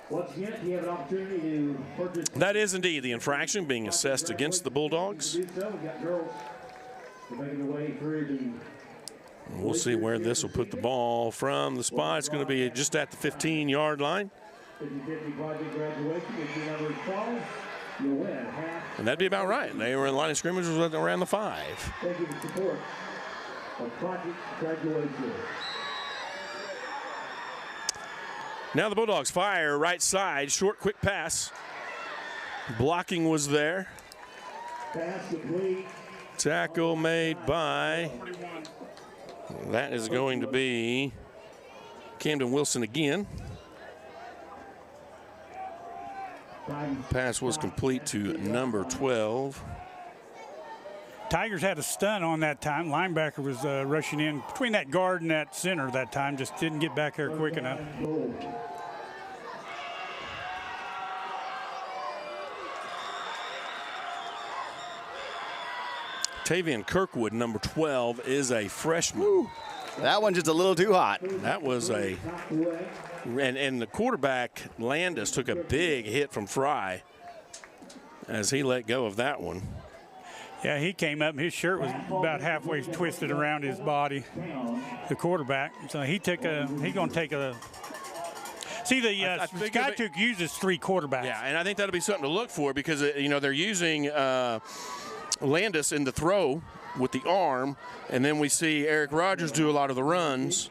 Speaker 3: Once again, you have an opportunity to purchase.
Speaker 2: That is indeed the infraction being assessed against the Bulldogs.
Speaker 3: We've got girls making their way through the.
Speaker 2: We'll see where this will put the ball from the spot. It's going to be just at the 15-yard line.
Speaker 3: 50-50 project graduation. If your number is 12, you'll win half.
Speaker 2: And that'd be about right. They were in line of scrimmage was around the 5.
Speaker 3: Thank you for support of project graduation.
Speaker 2: Now the Bulldogs fire right side. Short, quick pass. Blocking was there.
Speaker 3: Pass complete.
Speaker 2: Tackle made by. That is going to be Camden Wilson again. Pass was complete to number 12.
Speaker 4: Tigers had a stun on that time. Linebacker was rushing in between that guard and that center that time. Just didn't get back there quick enough.
Speaker 2: Tavian Kirkwood, number 12, is a freshman.
Speaker 5: Woo. That one just a little too hot.
Speaker 2: That was a and the quarterback Landis took a big hit from Fry as he let go of that one.
Speaker 4: Yeah, he came up and his shirt was about halfway twisted around his body, the quarterback. So he's going to take a. See, the Skytook uses 3 quarterbacks.
Speaker 2: Yeah, and I think that'll be something to look for because, they're using Landis in the throw with the arm, and then we see Eric Rogers do a lot of the runs.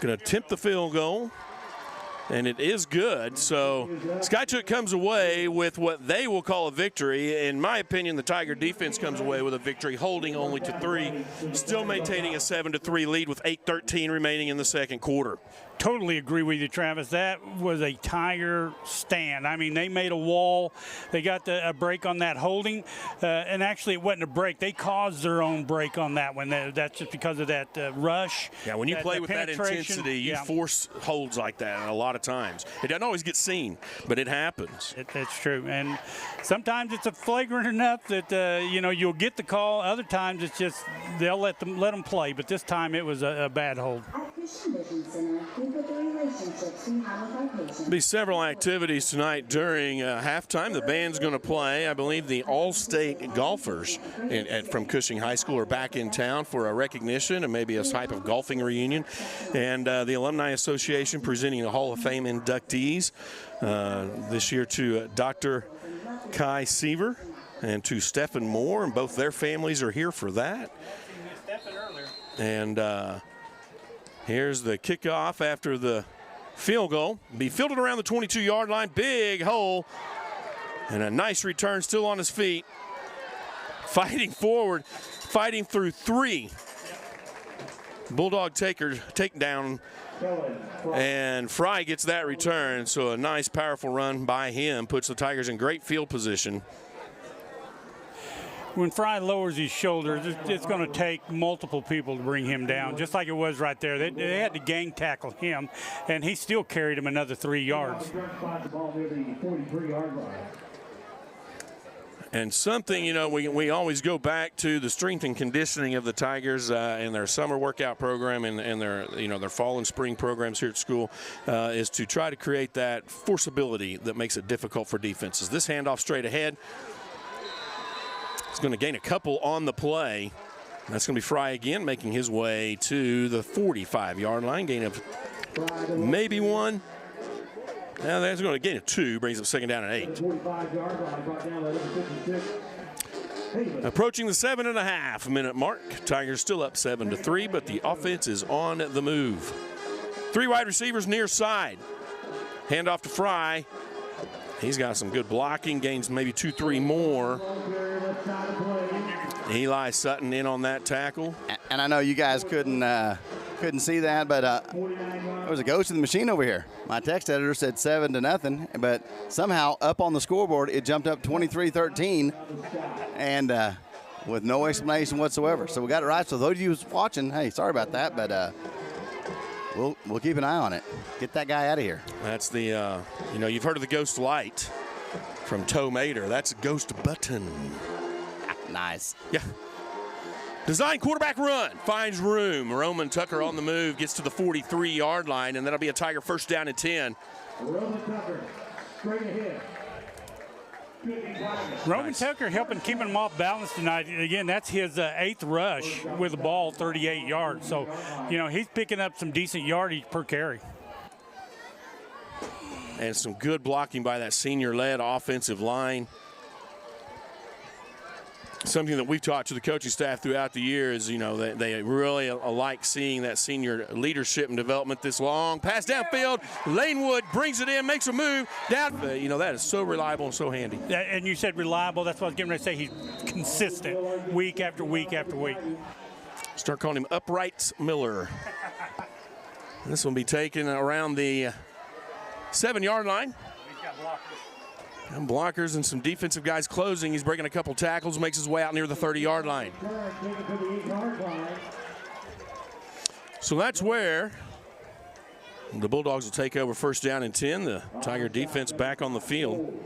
Speaker 2: Going to attempt the field goal, and it is good. So Skytook comes away with what they will call a victory. In my opinion, the Tiger defense comes away with a victory, holding only to 3, still maintaining a 7-3 lead with 8:13 remaining in the 2nd quarter.
Speaker 4: Totally agree with you, Travis. That was a Tiger stand. I mean, they made a wall. They got a break on that holding, and actually it wasn't a break. They caused their own break on that one. That's just because of that rush.
Speaker 2: Yeah, when you play with that intensity, you force holds like that a lot of times. It doesn't always get seen, but it happens.
Speaker 4: It's true, and sometimes it's a flagrant enough that you'll get the call. Other times it's just they'll let them play. But this time it was a bad hold.
Speaker 2: There'll be several activities tonight during halftime. The band's going to play. I believe the All-State golfers from Cushing High School are back in town for a recognition and maybe a type of golfing reunion. And the Alumni Association presenting the Hall of Fame inductees this year to Dr. Kai Seaver and to Stephen Moore, and both their families are here for that. And here's the kickoff after the field goal. Be fielded around the 22-yard line. Big hole. And a nice return, still on his feet. Fighting forward, fighting through 3. Bulldog takedown. And Fry gets that return. So a nice, powerful run by him puts the Tigers in great field position.
Speaker 4: When Fry lowers his shoulders, it's going to take multiple people to bring him down, just like it was right there. They had to gang tackle him, and he still carried him another 3 yards.
Speaker 2: And something, we always go back to the strength and conditioning of the Tigers and their summer workout program and their fall and spring programs here at school is to try to create that forceability that makes it difficult for defenses. This handoff straight ahead. He's going to gain a couple on the play. That's going to be Fry again, making his way to the 45-yard line. Gain of maybe 1. Now that's going to gain a 2, brings up second down and 8.
Speaker 3: 45-yard line, brought down at 56.
Speaker 2: Approaching the 7.5-minute mark. Tigers still up 7-3, but the offense is on the move. 3 wide receivers near side. Handoff to Fry. He's got some good blocking, gains maybe 2-3 more. Eli Sutton in on that tackle.
Speaker 5: And I know you guys couldn't see that, but there was a ghost in the machine over here. My text editor said 7-0, but somehow up on the scoreboard it jumped up 23-13, and with no explanation whatsoever. So we got it right. So those of you watching, hey, sorry about that, but we'll keep an eye on it. Get that guy out of here.
Speaker 2: That's the you've heard of the ghost light from Toe Mater. That's a ghost button.
Speaker 5: Nice.
Speaker 2: Yeah. Design quarterback run, finds room. Roman Tucker on the move, gets to the 43-yard line, and that'll be a Tiger first down and 10.
Speaker 3: Roman Tucker, straight ahead.
Speaker 4: Roman Tucker helping keeping him off balance tonight. Again, that's his 8th rush with the ball, 38 yards. So, he's picking up some decent yardage per carry.
Speaker 2: And some good blocking by that senior-led offensive line. Something that we've taught to the coaching staff throughout the year is, they really like seeing that senior leadership and development. This long pass downfield. Lanewood brings it in, makes a move. Down. That is so reliable and so handy.
Speaker 4: And you said reliable. That's what I was getting ready to say. He's consistent week after week after week.
Speaker 2: Start calling him Upright Miller. This will be taken around the 7-yard line. And blockers and some defensive guys closing. He's breaking a couple tackles, makes his way out near the 30-yard line. So that's where the Bulldogs will take over first down and 10. The Tiger defense back on the field.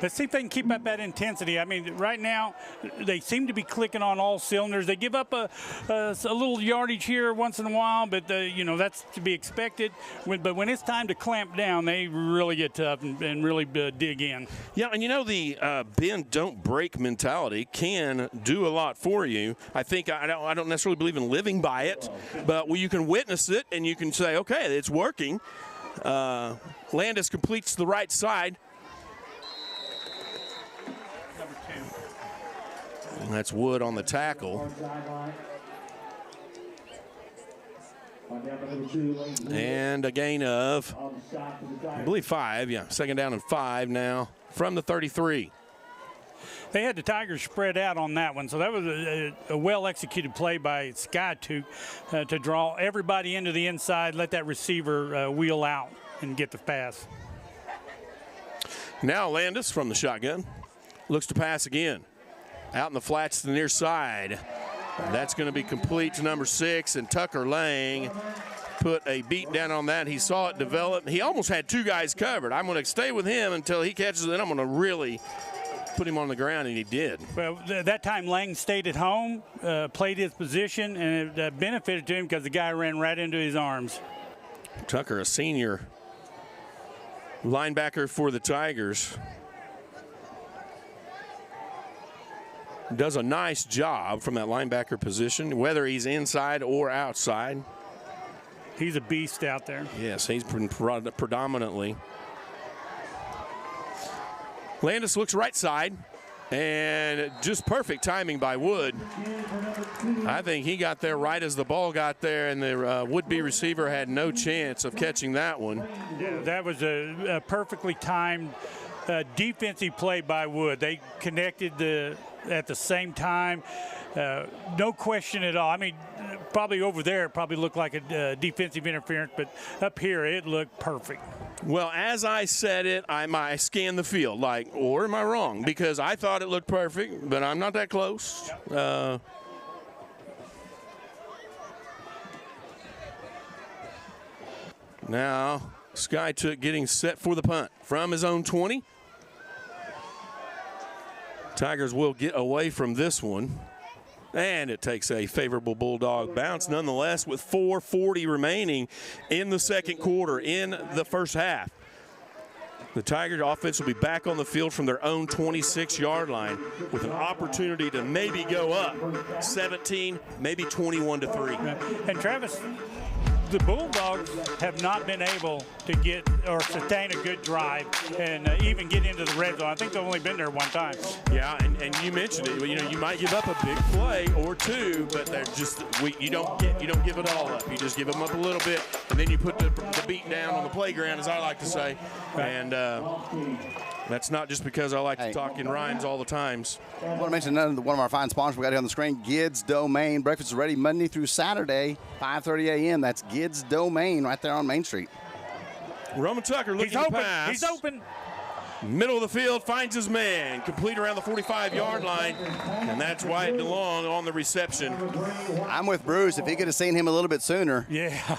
Speaker 4: Let's see if they can keep up that intensity. I mean, right now, they seem to be clicking on all cylinders. They give up a little yardage here once in a while, but, that's to be expected. But when it's time to clamp down, they really get tough and really dig in.
Speaker 2: Yeah, and the bend, don't break mentality can do a lot for you. I think I don't necessarily believe in living by it, but you can witness it and you can say, okay, it's working. Landis completes the right side. And that's Wood on the tackle. And a gain of, I believe, 5. Yeah, second down and 5 now from the 33.
Speaker 4: They had the Tigers spread out on that one, so that was a well-executed play by Sky to draw everybody into the inside, let that receiver wheel out and get the pass.
Speaker 2: Now Landis from the shotgun looks to pass again. Out in the flats to the near side. That's going to be complete to number 6, and Tucker Lang put a beat down on that. He saw it develop. He almost had 2 guys covered. I'm going to stay with him until he catches it, then I'm going to really put him on the ground, and he did.
Speaker 4: Well, that time Lang stayed at home, played his position, and it benefited to him because the guy ran right into his arms.
Speaker 2: Tucker, a senior linebacker for the Tigers, does a nice job from that linebacker position, whether he's inside or outside.
Speaker 4: He's a beast out there.
Speaker 2: Yes, he's predominantly. Landis looks right side, and just perfect timing by Wood. I think he got there right as the ball got there, and the would-be receiver had no chance of catching that one.
Speaker 4: Yeah, that was a perfectly timed defensive play by Wood. They connected at the same time. No question at all. I mean, probably over there it probably looked like a defensive interference, but up here it looked perfect.
Speaker 2: Well, as I said it, I scanned the field, or am I wrong? Because I thought it looked perfect, but I'm not that close. Now, Sky Took getting set for the punt from his own 20. Tigers will get away from this one. And it takes a favorable Bulldog bounce nonetheless with 4:40 remaining in the second quarter in the first half. The Tiger offense will be back on the field from their own 26-yard line with an opportunity to maybe go up 17, maybe 21-3.
Speaker 4: And Travis, the Bulldogs have not been able to get or sustain a good drive and even get into the red zone. I think they've only been there one time.
Speaker 2: Yeah, and you mentioned it. You know, you might give up a big play or two, but they're just you don't give it all up. You just give them up a little bit, and then you put the beat down on the playground, as I like to say. And that's not just because I like to talk in rhymes all the times.
Speaker 5: I want to mention one of our fine sponsors we got here on the screen, Gids Domain. Breakfast is ready Monday through Saturday, 5:30 a.m. That's Gids Domain right there on Main Street.
Speaker 2: Roman Tucker looking to pass.
Speaker 4: He's open.
Speaker 2: Middle of the field, finds his man. Complete around the 45-yard line, and that's Wyatt DeLong on the reception.
Speaker 5: I'm with Bruce. If he could have seen him a little bit sooner.
Speaker 4: Yeah.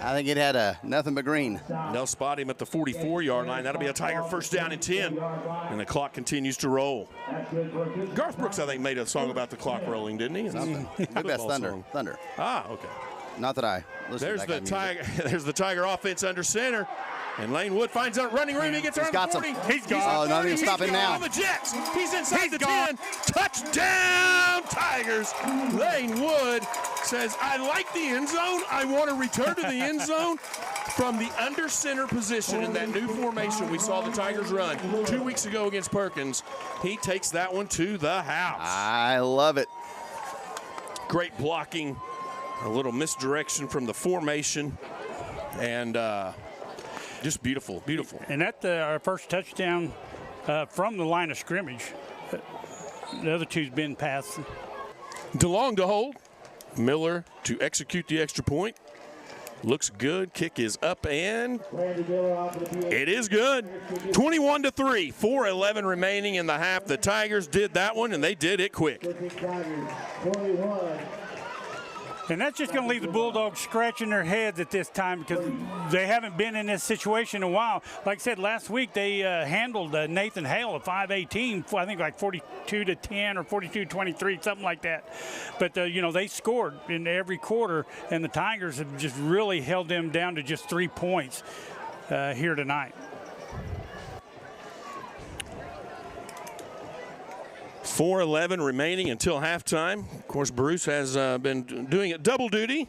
Speaker 5: I think it had nothing but green.
Speaker 2: They'll spot him at the 44-yard line. That'll be a Tiger first down and 10. And the clock continues to roll. Garth Brooks, I think, made a song about the clock rolling, didn't he?
Speaker 5: Maybe that's Thunder.
Speaker 2: Song.
Speaker 5: Thunder.
Speaker 2: Ah, okay.
Speaker 5: Not that I listen
Speaker 2: There's
Speaker 5: to that
Speaker 2: the
Speaker 5: kind of music.
Speaker 2: There's the Tiger offense under center. And Lane Wood finds out running room. He gets around the 40.
Speaker 4: He's gone.
Speaker 5: Oh, no, he's stopping now.
Speaker 2: On the Jets. He's inside the 10. Touchdown, Tigers. Lane Wood says, I like the end zone. I want to return to the end zone. From the under center position in that new formation we saw the Tigers run 2 weeks ago against Perkins, he takes that one to the house.
Speaker 5: I love it.
Speaker 2: Great blocking, a little misdirection from the formation, and just beautiful, beautiful.
Speaker 4: And that's our first touchdown from the line of scrimmage. The other two's been passed.
Speaker 2: DeLong to hold. Miller to execute the extra point. Looks good. Kick is up, and it is good. 21-3, 4:11 remaining in the half. The Tigers did that one, and they did it quick.
Speaker 4: And that's just going to leave the Bulldogs scratching their heads at this time because they haven't been in this situation in a while. Like I said, last week they handled Nathan Hale, a 5'18", I think like 42-10 or 42-23, something like that. But, you know, they scored in every quarter, and the Tigers have just really held them down to just 3 points here tonight.
Speaker 2: 4:11 remaining until halftime. Of course, Bruce has been doing it double duty,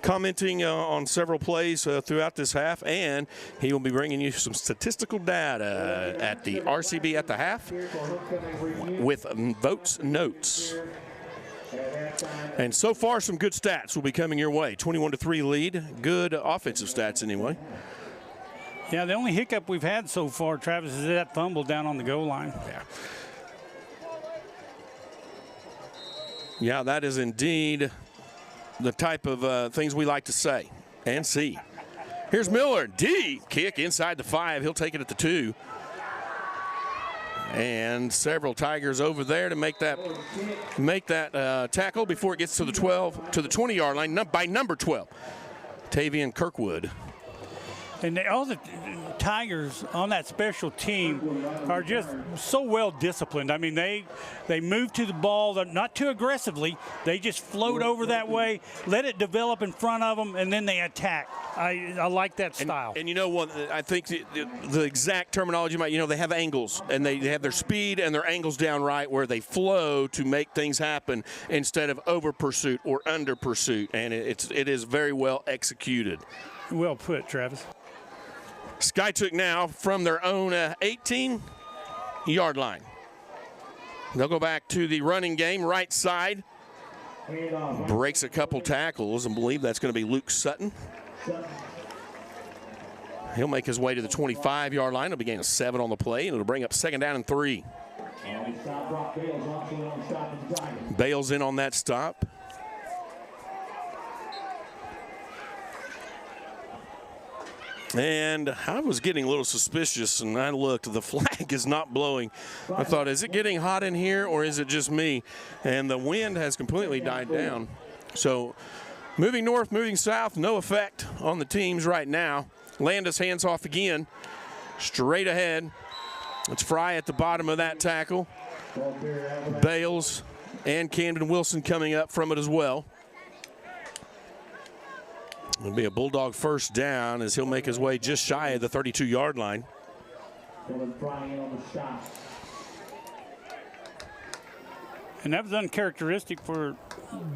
Speaker 2: commenting on several plays throughout this half, and he will be bringing you some statistical data at the RCB at the half with votes notes. And so far, some good stats will be coming your way. 21-3 lead. Good offensive stats anyway.
Speaker 4: Yeah, the only hiccup we've had so far, Travis, is that fumble down on the goal line.
Speaker 2: Yeah. Yeah, that is indeed the type of things we like to say and see. Here's Miller, deep kick inside the 5. He'll take it at the 2. And several Tigers over there to make that tackle before it gets to the 20-yard line by number 12, Tavian Kirkwood.
Speaker 4: And all the Tigers on that special team are just so well disciplined. I mean, they move to the ball, not too aggressively. They just float over that way, let it develop in front of them, and then they attack. I like that style.
Speaker 2: And you know what? I think the exact terminology might, they have angles, and they have their speed and their angles down right where they flow to make things happen instead of over pursuit or under pursuit, and it is very well executed.
Speaker 4: Well put, Travis.
Speaker 2: Skytook now from their own 18-yard line. They'll go back to the running game, right side. Breaks a couple tackles, and believe that's going to be Luke Sutton. He'll make his way to the 25-yard line. He'll be gaining 7 on the play, and it'll bring up 2nd down and 3. Bales in on that stop. And I was getting a little suspicious, and I looked. The flag is not blowing. I thought, is it getting hot in here, or is it just me? And the wind has completely died down. So moving north, moving south, no effect on the teams right now. Landis hands off again, straight ahead. It's Fry at the bottom of that tackle. Bales and Camden Wilson coming up from it as well. It'll be a Bulldog first down as he'll make his way just shy of the 32-yard line.
Speaker 4: And that was uncharacteristic for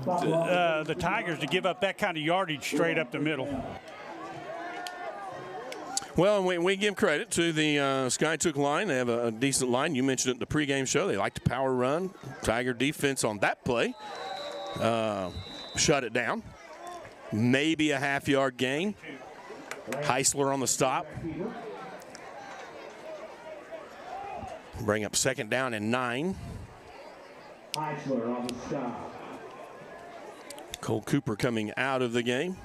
Speaker 4: the Tigers to give up that kind of yardage straight up the middle.
Speaker 2: Well, and we give credit to the SkyTook line. They have a decent line. You mentioned it in the pregame show. They like to power run. Tiger defense on that play shut it down. Maybe a half-yard gain. Heisler on the stop. Bring up 2nd down and 9.
Speaker 3: Heisler on the stop.
Speaker 2: Cole Cooper coming out of the game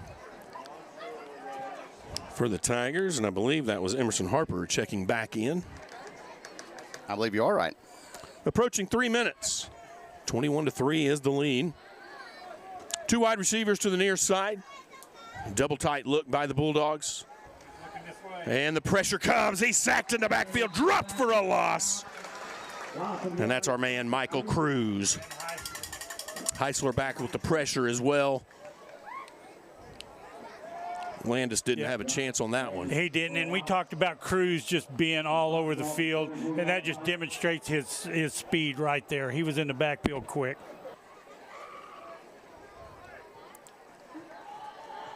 Speaker 2: for the Tigers, and I believe that was Emerson Harper checking back in.
Speaker 5: I believe you are right.
Speaker 2: Approaching 3 minutes. 21-3 is the lead. 2 wide receivers to the near side. Double tight look by the Bulldogs. And the pressure comes. He's sacked in the backfield, dropped for a loss. And that's our man, Michael Cruz. Heisler back with the pressure as well. Landis didn't have a chance on that one.
Speaker 4: He didn't, and we talked about Cruz just being all over the field, and that just demonstrates his speed right there. He was in the backfield quick.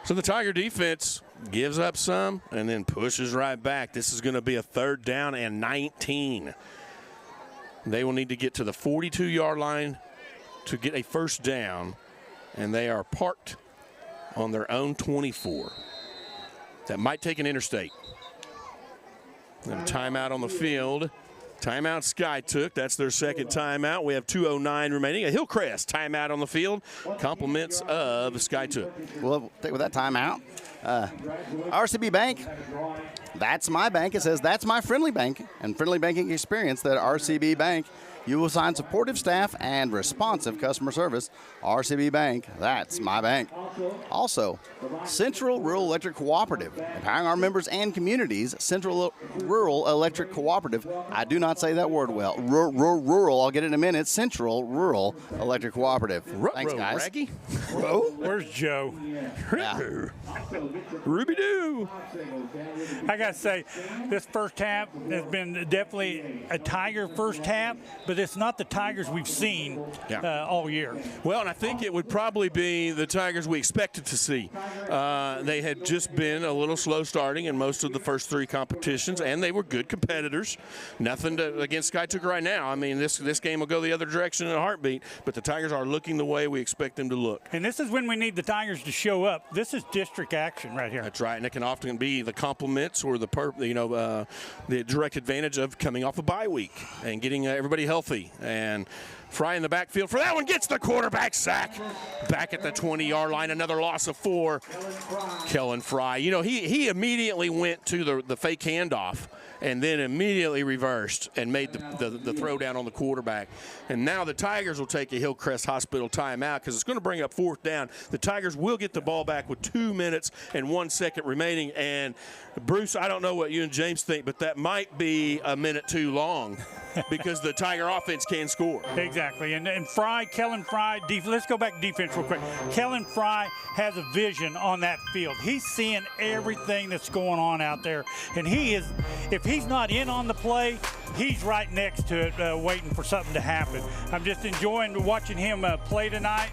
Speaker 2: So the Tiger defense gives up some and then pushes right back. This is going to be a 3rd down and 19. They will need to get to the 42-yard line to get a 1st down, and they are parked on their own 24. That might take an interstate. And a timeout on the field. Timeout SkyTook. That's their 2nd timeout. We have 2:09 remaining. A Hillcrest timeout on the field. Compliments of SkyTook.
Speaker 5: We'll take with that timeout. RCB Bank, that's my bank. It says that's my friendly bank and friendly banking experience. That RCB Bank, you will find supportive staff and responsive customer service. RCB Bank, that's my bank. Also, Central Rural Electric Cooperative, empowering our members and communities. Central Rural Electric Cooperative. I do not say that word well. Rural, I'll get it in a minute. Central Rural Electric Cooperative. Thanks, guys.
Speaker 2: Raggy.
Speaker 4: Where's Joe?
Speaker 5: Yeah.
Speaker 2: Ruby-doo.
Speaker 4: I got to say, this first half has been definitely a Tiger first half, but it's not the Tigers we've seen all year.
Speaker 2: Well, and I think it would probably be the Tigers we expected to see. They had just been a little slow starting in most of the first 3 competitions, and they were good competitors. Nothing against SkyTook right now. I mean, this game will go the other direction in a heartbeat, but the Tigers are looking the way we expect them to look.
Speaker 4: And this is when we need the Tigers to show up. This is district action right here.
Speaker 2: That's right, and it can often be the compliments or the direct advantage of coming off a bye week and getting everybody healthy. And Fry in the backfield for that one, gets the quarterback sack. Back at the 20-yard line, another loss of 4. Kellen Fry. You know, he immediately went to the fake handoff and then immediately reversed and made the throw down on the quarterback. And now the Tigers will take a Hillcrest Hospital timeout because it's going to bring up 4th down. The Tigers will get the ball back with 2 minutes and 1 second remaining. And, Bruce, I don't know what you and James think, but that might be a minute too long because the Tiger offense can score.
Speaker 4: Exactly. And Fry, Kellen Fry, let's go back to defense real quick. Kellen Fry has a vision on that field. He's seeing everything that's going on out there. And if he's not in on the play, he's right next to it waiting for something to happen. I'm just enjoying watching him play tonight.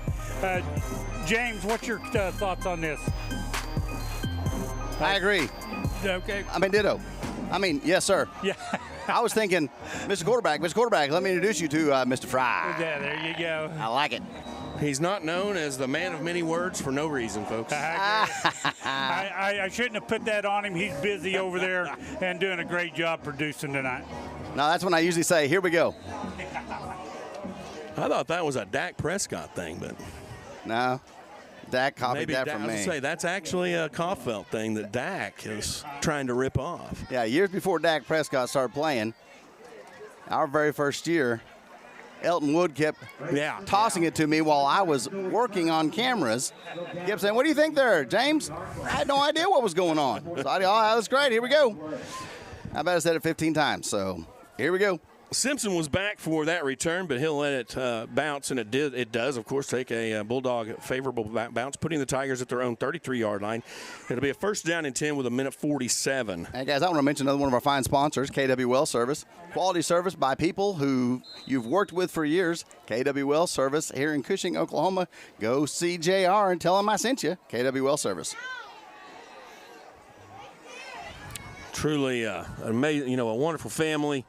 Speaker 4: James, what's your thoughts on this?
Speaker 5: I agree.
Speaker 4: Okay.
Speaker 5: I mean, ditto. I mean, yes, sir.
Speaker 4: Yeah.
Speaker 5: I was thinking, Mr. Quarterback, let me introduce you to Mr. Fry.
Speaker 4: Yeah, there you go.
Speaker 5: I like it.
Speaker 2: He's not known as the man of many words for no reason, folks.
Speaker 4: I shouldn't have put that on him. He's busy over there and doing a great job producing tonight.
Speaker 5: No, that's when I usually say, here we go.
Speaker 2: I thought that was a Dak Prescott thing, but
Speaker 5: No, Dak copied that from
Speaker 2: I was
Speaker 5: me.
Speaker 2: say that's actually a Kaufeld thing that Dak is trying to rip off.
Speaker 5: Yeah, years before Dak Prescott started playing, our very first year, Elton Wood kept tossing it to me while I was working on cameras. He kept saying, what do you think there, James? I had no idea what was going on. So I thought, oh, that's great. Here we go. I bet I said it 15 times, so here we go.
Speaker 2: Simpson was back for that return, but he'll let it bounce, and it does, of course, take a Bulldog favorable bounce, putting the Tigers at their own 33-yard line. It'll be a first down and 10 with 1:47.
Speaker 5: Hey, guys, I want to mention another one of our fine sponsors, KWL Service. Quality service by people who you've worked with for years. KWL Service here in Cushing, Oklahoma. Go see JR and tell him I sent you. KWL Service.
Speaker 2: Truly amazing, a wonderful family.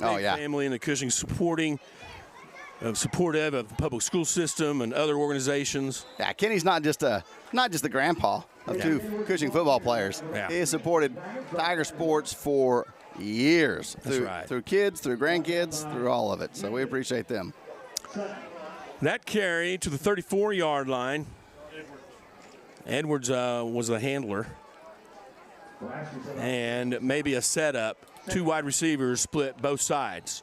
Speaker 5: Oh, yeah.
Speaker 2: Family in the Cushing supportive of the public school system and other organizations.
Speaker 5: Yeah, Kenny's not just the grandpa of two Cushing football players.
Speaker 2: Yeah.
Speaker 5: He has supported Tiger sports for years.
Speaker 2: That's right.
Speaker 5: Through kids, through grandkids, through all of it. So we appreciate them.
Speaker 2: That carry to the 34-yard line. Edwards was the handler. And maybe a setup. Two wide receivers split both sides.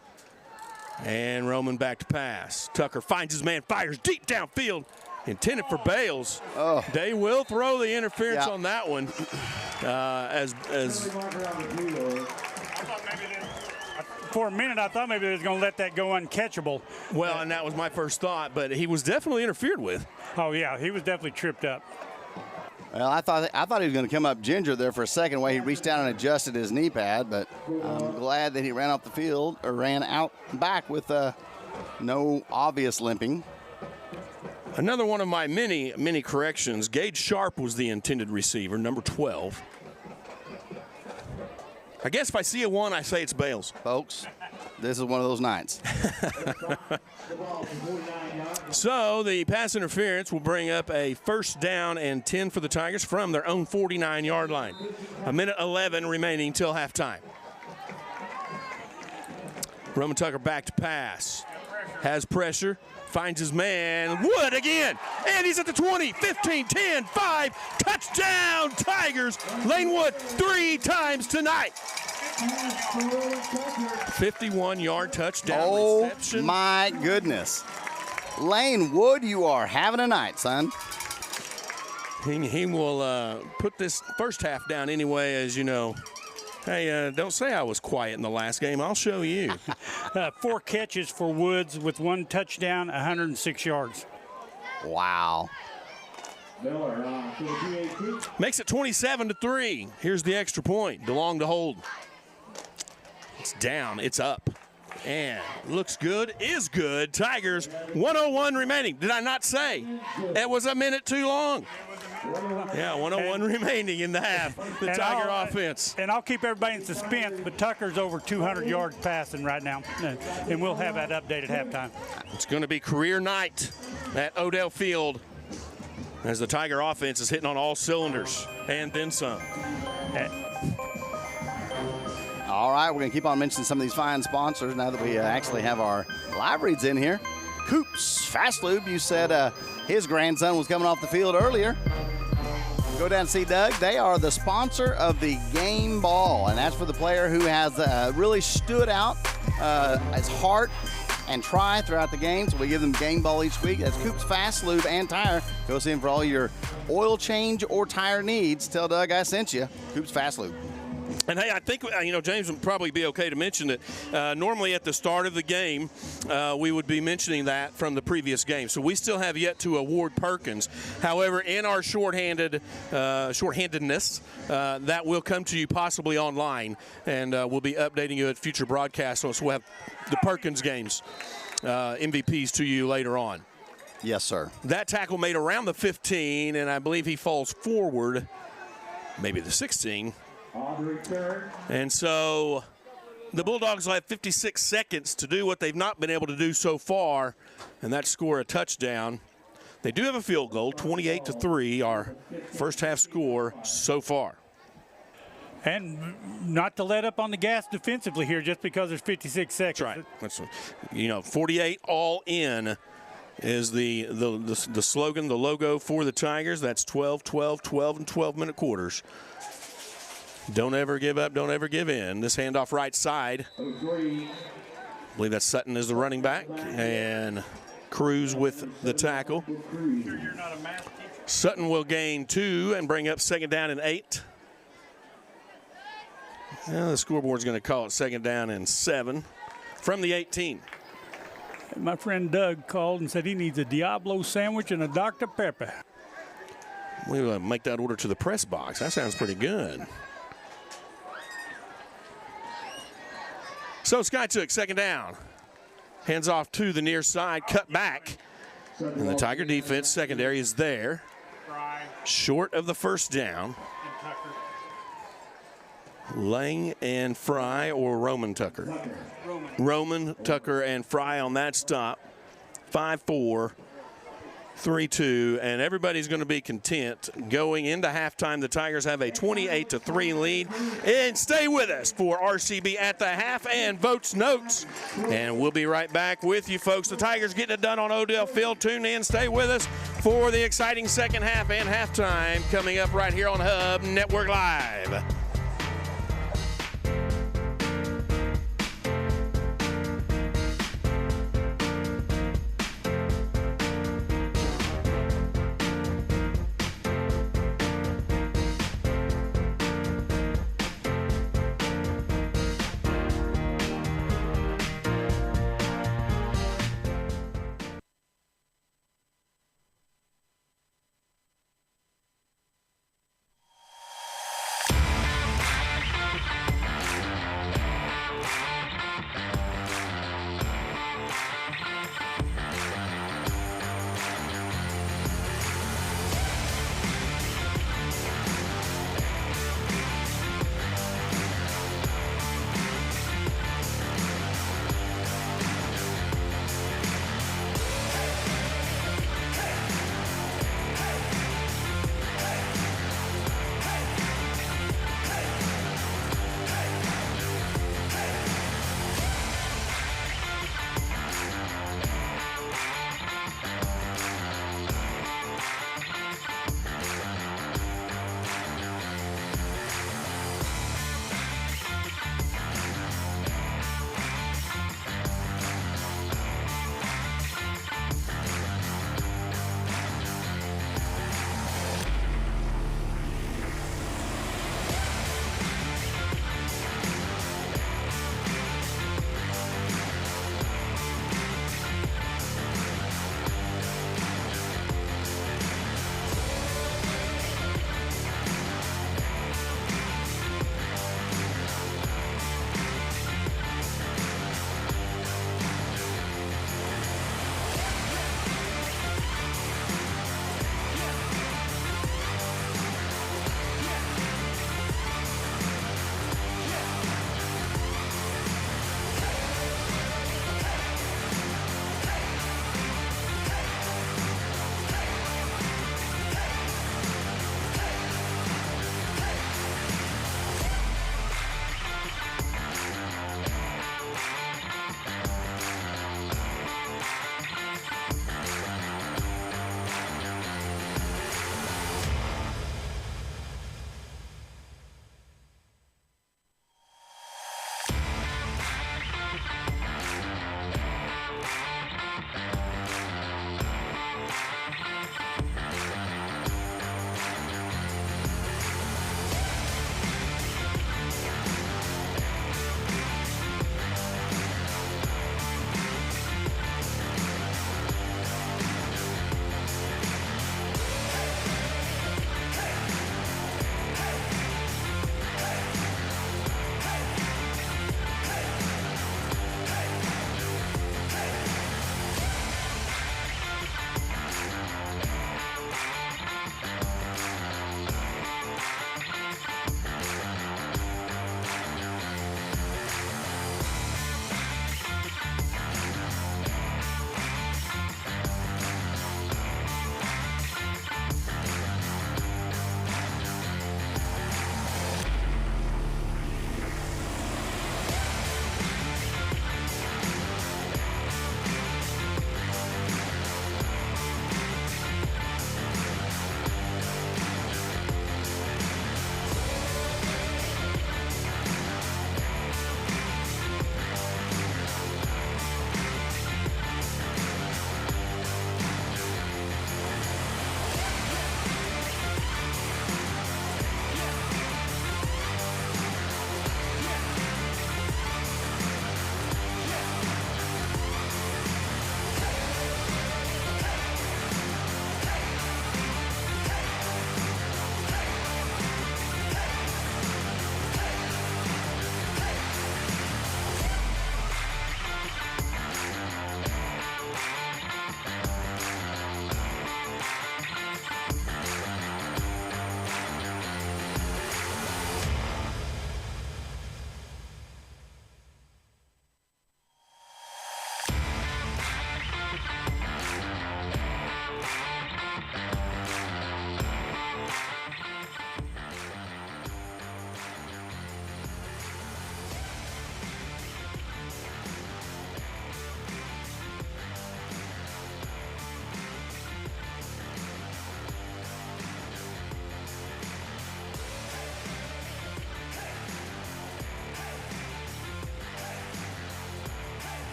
Speaker 2: And Roman back to pass. Tucker finds his man, fires deep downfield. Intended for Bales.
Speaker 5: Oh.
Speaker 2: They will throw the interference on that one.
Speaker 4: For a minute, I thought maybe they was going to let that go uncatchable.
Speaker 2: Well, and that was my first thought, but he was definitely interfered with.
Speaker 4: Oh, yeah, he was definitely tripped up.
Speaker 5: Well, I thought he was going to come up ginger there for a second while he reached down and adjusted his knee pad, but I'm glad that he ran off the field or ran out back with no obvious limping.
Speaker 2: Another one of my many corrections. Gage Sharp was the intended receiver, number 12. I guess if I see a 1, I say it's Bales.
Speaker 5: Folks, this is one of those nights.
Speaker 2: So the pass interference will bring up a first down and 10 for the Tigers from their own 49-yard line. 1:11 remaining till halftime. Roman Tucker back to pass. Has pressure. Finds his man. Wood again. And he's at the 20, 15, 10, 5. Touchdown, Tigers. Lane Wood 3 times tonight. 51-yard touchdown reception.
Speaker 5: Oh, my goodness. Lane Wood, you are having a night, son.
Speaker 2: He will put this first half down anyway, as you know. Hey, don't say I was quiet in the last game. I'll show you.
Speaker 4: 4 catches for Woods with 1 touchdown, 106 yards.
Speaker 5: Wow.
Speaker 2: Makes it 27-3. Here's the extra point. DeLong to hold. It's down. It's up. And looks good. Is good. Tigers, 1:01 remaining. Did I not say? It was a minute too long. Yeah, 1:01 remaining in the half. The Tiger offense.
Speaker 4: And I'll keep everybody in suspense, but Tucker's over 200 yards passing right now. And we'll have that update at halftime.
Speaker 2: It's going to be career night at Odell Field as the Tiger offense is hitting on all cylinders and then some.
Speaker 5: All right, we're going to keep on mentioning some of these fine sponsors now that we actually have our live reads in here. Coops Fast Lube, you said his grandson was coming off the field earlier. Go down and see Doug. They are the sponsor of the game ball, and that's for the player who has really stood out as heart and try throughout the game. So we give them game ball each week. That's Coops Fast Lube and Tire. Go see him for all your oil change or tire needs. Tell Doug I sent you. Coops Fast Lube.
Speaker 2: And, hey, I think, James would probably be okay to mention that normally at the start of the game, we would be mentioning that from the previous game. So we still have yet to award Perkins. However, in our shorthandedness, that will come to you possibly online, and we'll be updating you at future broadcasts. So we'll have the Perkins games MVPs to you later on.
Speaker 5: Yes, sir.
Speaker 2: That tackle made around the 15, and I believe he falls forward, maybe the 16. And so the Bulldogs will have 56 seconds to do what they've not been able to do so far, and that's score a touchdown. They do have a field goal, 28-3, our first half score so far.
Speaker 4: And not to let up on the gas defensively here just because there's 56 seconds.
Speaker 2: That's right. That's, 48 all in is the slogan, the logo for the Tigers. That's 12, 12, 12, and 12-minute quarters. Don't ever give up, don't ever give in. This handoff right side. I believe that's Sutton is the running back. And Cruz with the tackle. Sutton will gain 2 and bring up second down and 8. The scoreboard's going to call it second down and 7. from the 18.
Speaker 4: My friend Doug called and said he needs a Diablo sandwich and a Dr. Pepper.
Speaker 2: We'll make that order to the press box. That sounds pretty good. So Skytook, second down. Hands off to the near side, cut back. And the Tiger defense secondary is there. Short of the first down. Lang and Fry or Roman Tucker? Roman, Tucker, and Fry on that stop. 5-4, 3-2, and everybody's going to be content. Going into halftime, the Tigers have a 28-3 lead. And stay with us for RCB at the half and votes notes. And we'll be right back with you folks. The Tigers getting it done on Odell Field. Tune in, stay with us for the exciting second half and halftime coming up right here on Hub Network Live.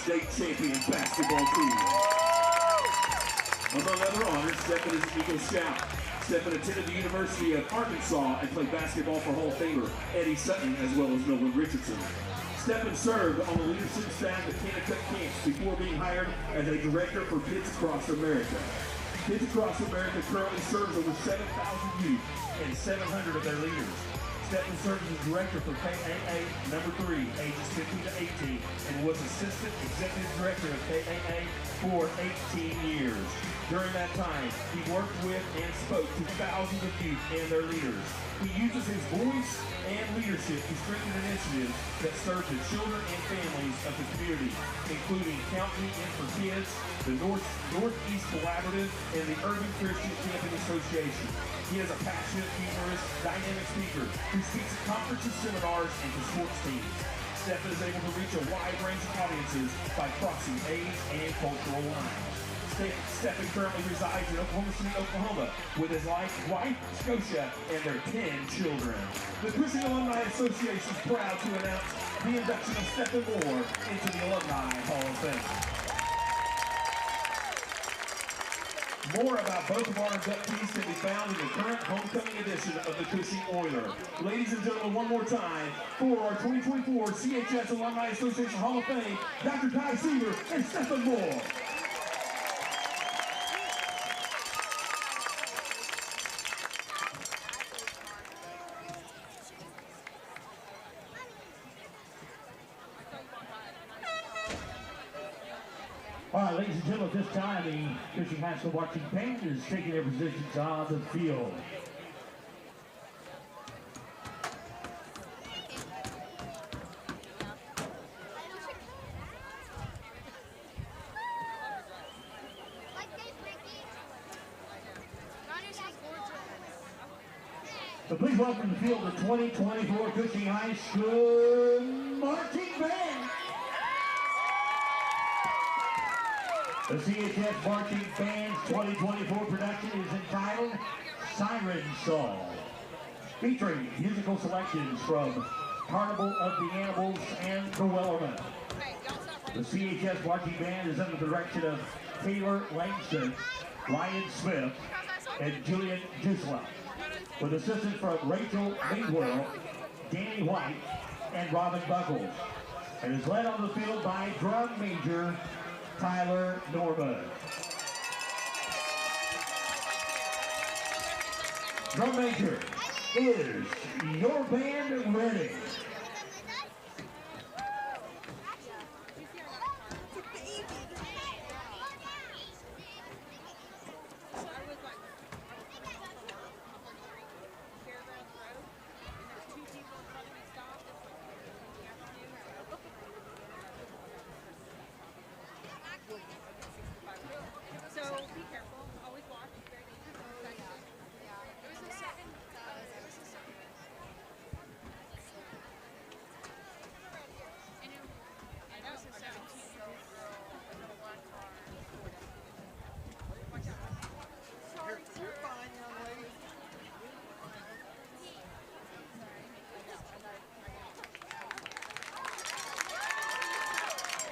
Speaker 3: state champion basketball team. Among other honors, Stephen is an Eagle Scout. Stephen attended the University of Arkansas and played basketball for Hall of Famer Eddie Sutton as well as Nolan Richardson. Stephen served on the leadership staff at Kennebec Camps before being hired as a director for Kids Across America. Kids Across America currently serves over 7,000 youth and 700 of their leaders. Stephen served as director for KAA number 3, ages 15 to 18, and was assistant executive director of KAA for 18 years. During that time, he worked with and spoke to thousands of youth and their leaders. He uses his voice and leadership to strengthen initiatives that serve the children and families of the community, including Counseling In for Kids, the Northeast Collaborative, and the Urban Christian Camping Association. He is a passionate, humorous, dynamic speaker who speaks at conferences, seminars, and to sports teams. Stephen is able to reach a wide range of audiences by crossing age and cultural lines. Stephen currently resides in Oklahoma City, Oklahoma, with his wife, Scotia, and their 10 children. The Cushing Alumni Association is proud to announce the induction of Stephen Moore into the Alumni Hall of Fame. More about both of our inductees can be found in the current homecoming edition of the Cushing Oiler. Ladies and gentlemen, one more time, for our 2024 CHS Alumni Association Hall of Fame, Dr. Ty Seaver and Stephen Moore.
Speaker 6: All right, ladies and gentlemen, at this time, the Cushing High School marching band is taking their positions on the field. So please welcome to the field the 2024 Cushing High School marching band. The CHS Marching Band's 2024 production is entitled Siren Song, featuring musical selections from Carnival of the Animals and The Wellerman. The CHS Marching Band is under the direction of Taylor Langston, Ryan Smith, and Julian Jusla, with assistance from Rachel Meadwell, Danny White, and Robin Buckles, and is led on the field by drum major Tyler Norman. Drum major, is your band ready?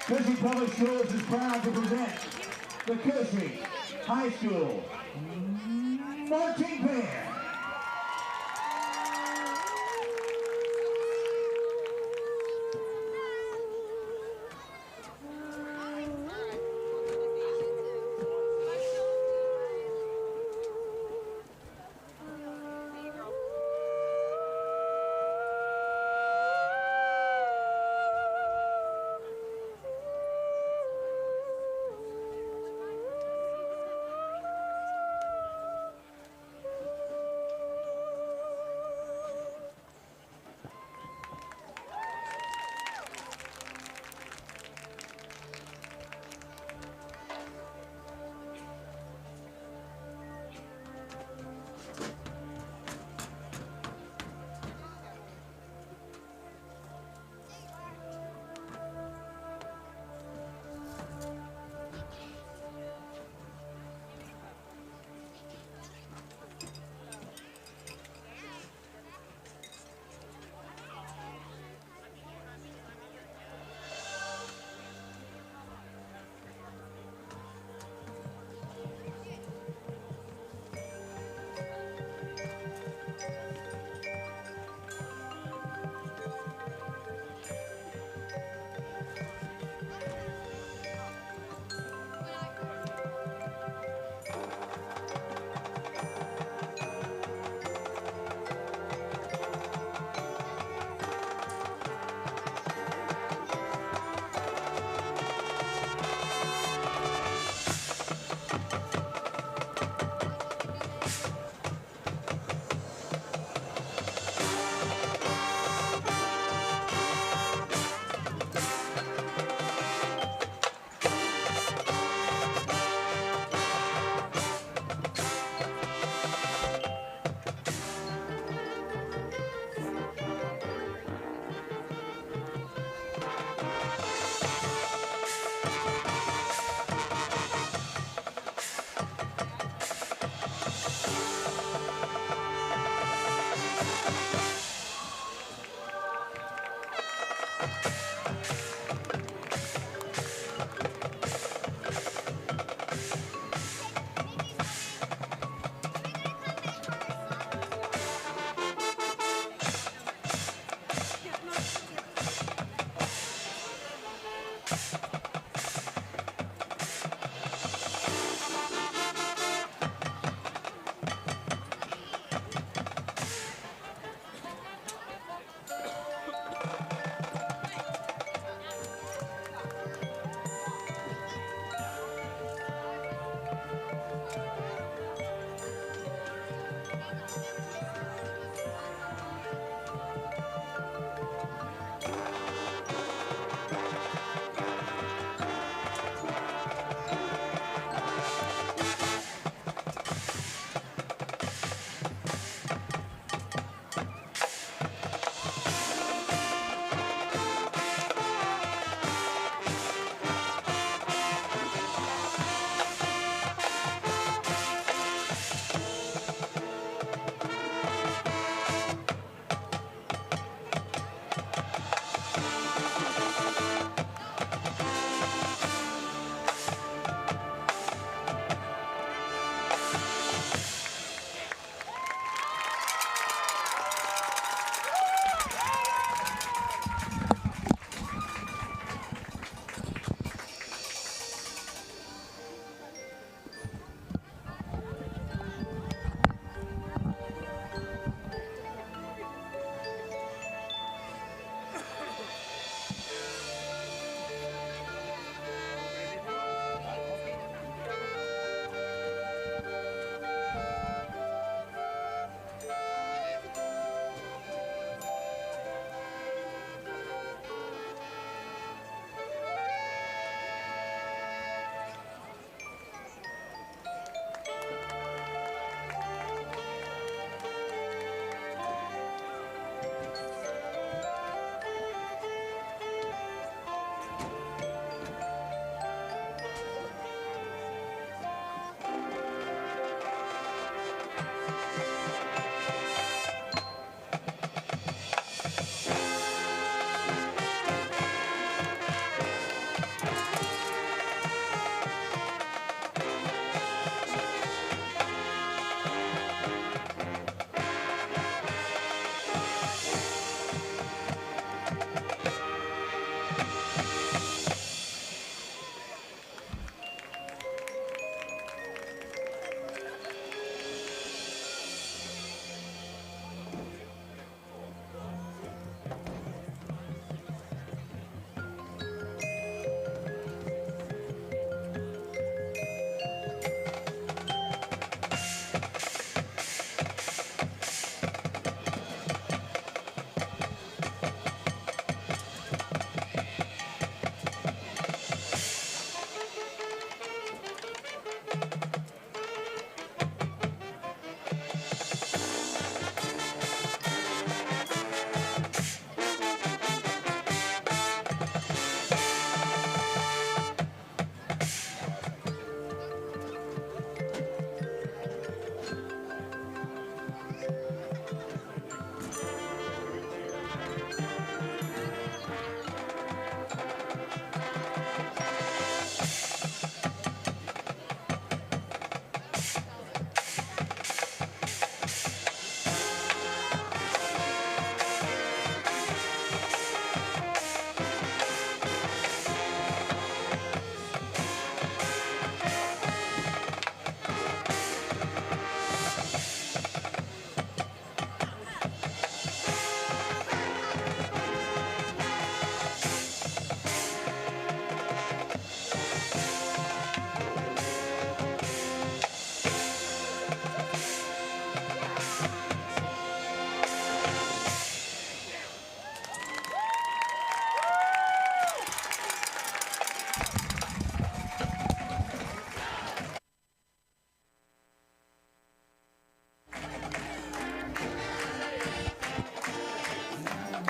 Speaker 6: Cushing Public Schools is proud to present the Cushing High School Marching Band.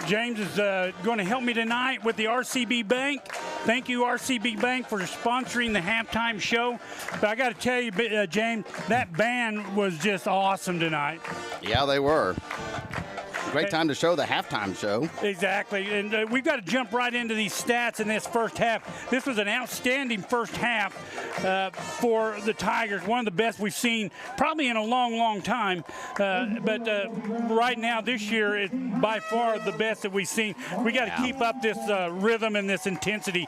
Speaker 4: James is going to help me tonight with the RCB Bank. Thank you, RCB Bank, for sponsoring the halftime show. But I got to tell you, James, that band was just awesome tonight.
Speaker 5: Yeah, they were. Great time to show the halftime show.
Speaker 4: Exactly, and we've got to jump right into these stats in this first half. This was an outstanding first half for the Tigers, one of the best we've seen probably in a long, long time. But right now, this year, it's by far the best that we've seen. We got to keep up this rhythm and this intensity.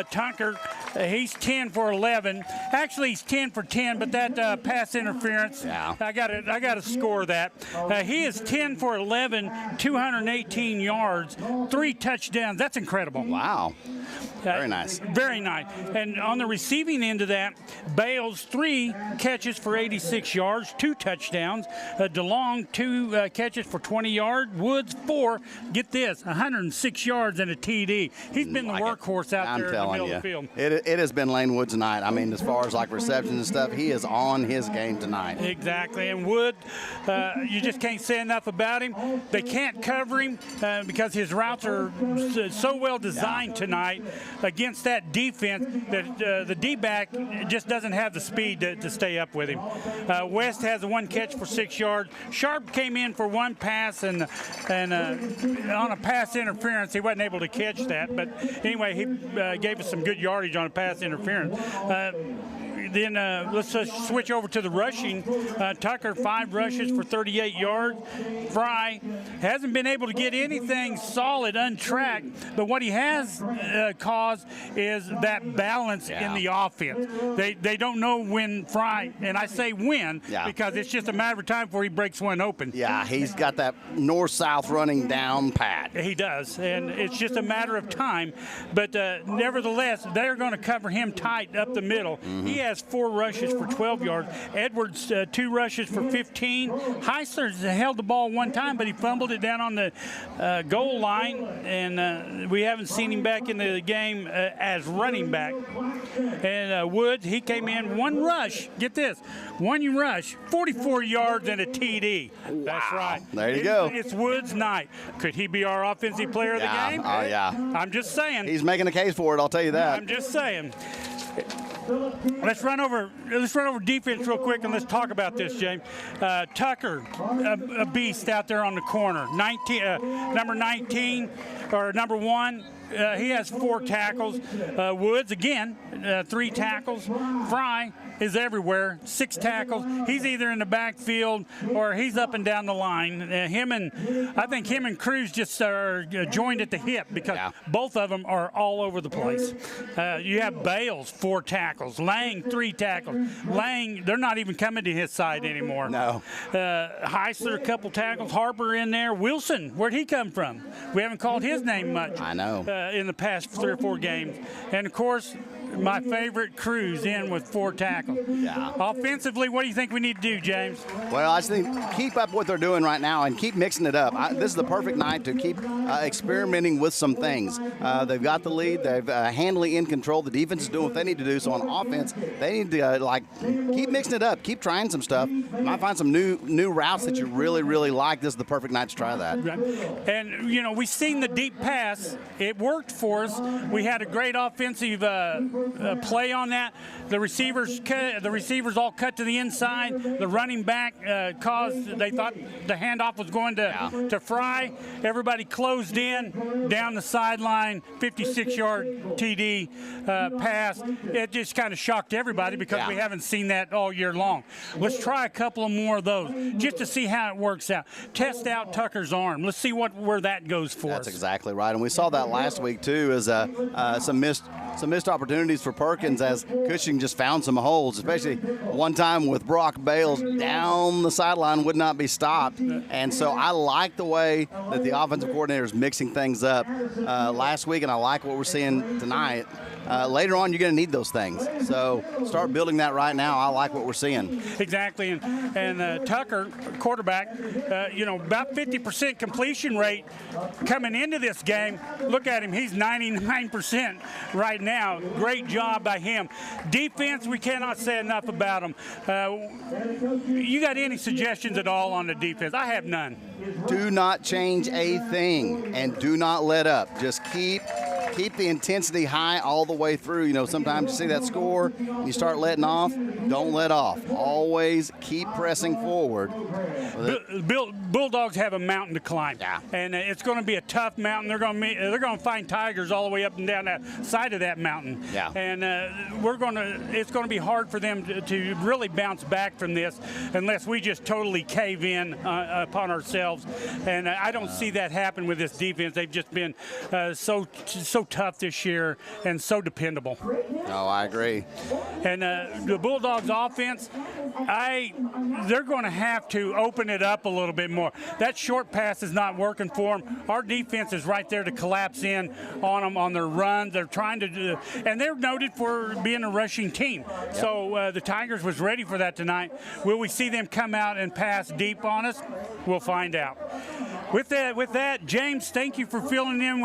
Speaker 4: Tucker, he's 10 for 11. Actually, he's 10 for 10, but that pass interference, I got to score that. He is 10 for 11. 218 yards, 3 touchdowns. That's incredible.
Speaker 5: Wow. Very nice.
Speaker 4: Very nice. And on the receiving end of that, Bales, 3 catches for 86 yards, 2 touchdowns. DeLong, 2 catches for 20 yards. Woods, 4. Get this, 106 yards and a TD. He's been the workhorse out there in the middle of the field.
Speaker 5: It has been Lane Wood's night. I mean, as far as like receptions and stuff, he is on his game tonight.
Speaker 4: Exactly. And Wood, you just can't say enough about him. They can't cover him because his routes are so well designed tonight against that defense that the D-back just doesn't have the speed to stay up with him. West has a 1 catch for 6 yards. Sharp came in for 1 pass and on a pass interference, he wasn't able to catch that. But anyway, he gave us some good yardage on a pass interference. Then let's switch over to the rushing. Tucker, 5 rushes for 38 yards. Fry hasn't been able to get anything solid untracked, but what he has caused is that balance in the offense. They don't know when Fry, and I say when because it's just a matter of time before he breaks one open.
Speaker 5: Yeah, he's got that north-south running down pat.
Speaker 4: He does, and it's just a matter of time. But nevertheless, they're going to cover him tight up the middle. He has 4 rushes for 12 yards. Edwards, 2 rushes for 15. Heisler's held the ball 1 time, but he fumbled it down on the goal line, and we haven't seen him back in the game as running back. And Woods, he came in 1 rush. Get this, 1 rush, 44 yards and a TD. Wow. That's right.
Speaker 5: There you go.
Speaker 4: It's Woods' night. Could he be our offensive player of the game?
Speaker 5: Oh, yeah.
Speaker 4: I'm just saying.
Speaker 5: He's making a case for it, I'll tell you that.
Speaker 4: I'm just saying. Let's run over defense real quick and let's talk about this, James. Tucker, a beast out there on the corner. Number 19 or number 1. He has 4 tackles. Woods, again, 3 tackles. Fry is everywhere, 6 tackles. He's either in the backfield or he's up and down the line. I think him and Cruz just are joined at the hip because both of them are all over the place. You have Bales, 4 tackles. Lang, 3 tackles. Lang, they're not even coming to his side anymore.
Speaker 5: No.
Speaker 4: Heisler, a couple tackles. Harper in there. Wilson, where'd he come from? We haven't called his name much.
Speaker 5: I know.
Speaker 4: In the past 3 or 4 games. And, of course, my favorite, Cruz, in with 4 tackles.
Speaker 5: Yeah.
Speaker 4: Offensively, what do you think we need to do, James?
Speaker 5: Well, I just think keep up what they're doing right now and keep mixing it up. This is the perfect night to keep experimenting with some things. They've got the lead. They've handily in control. The defense is doing what they need to do. So on offense, they need to keep mixing it up. Keep trying some stuff. You might find some new routes that you really, really like. This is the perfect night to try that.
Speaker 4: And, you know, we've seen the deep pass. It worked for us. We had a great offensive play on that. The receivers all cut to the inside. The running back they thought the handoff was going to Fry. Everybody closed in down the sideline, 56-yard TD pass. It just kind of shocked everybody because we haven't seen that all year long. Let's try a couple of more of those just to see how it works out. Test out Tucker's arm. Let's see where that goes for us.
Speaker 5: That's exactly right, and we saw that last week too, as some missed opportunities for Perkins as Cushing just found some holes, especially one time with Brock Bales down the sideline, would not be stopped. And so I like the way that the offensive coordinator is mixing things up last week, and I like what we're seeing tonight. later on you're going to need those things. So start building that right now. I like what we're seeing.
Speaker 4: Exactly, and Tucker, quarterback, about 50% completion rate coming into this game. Look at him; he's 99% right now. Great job by him. Defense, we cannot say enough about them. You got any suggestions at all on the defense? I have none.
Speaker 5: Do not change a thing, and do not let up. Just keep the intensity high all the way through. You know, sometimes you see that score, you start letting off. Don't let off. Always keep pressing forward.
Speaker 4: Bulldogs have a mountain to climb,
Speaker 5: yeah,
Speaker 4: and it's going to be a tough mountain. They're going to find Tigers all the way up and down that side of that mountain.
Speaker 5: Yeah.
Speaker 4: And it's going to be hard for them to really bounce back from this unless we just totally cave in upon ourselves. And I don't see that happen with this defense. They've just been so tough this year and so dependable.
Speaker 5: Oh, I agree.
Speaker 4: And the Bulldogs offense, they're going to have to open it up a little bit more. That short pass is not working for them. Our defense is right there to collapse in on them on their runs. They're trying to do, and they're noted for being a rushing team. Yep. So the Tigers was ready for that tonight. Will we see them come out and pass deep on us? We'll find out. With that, James, thank you for filling in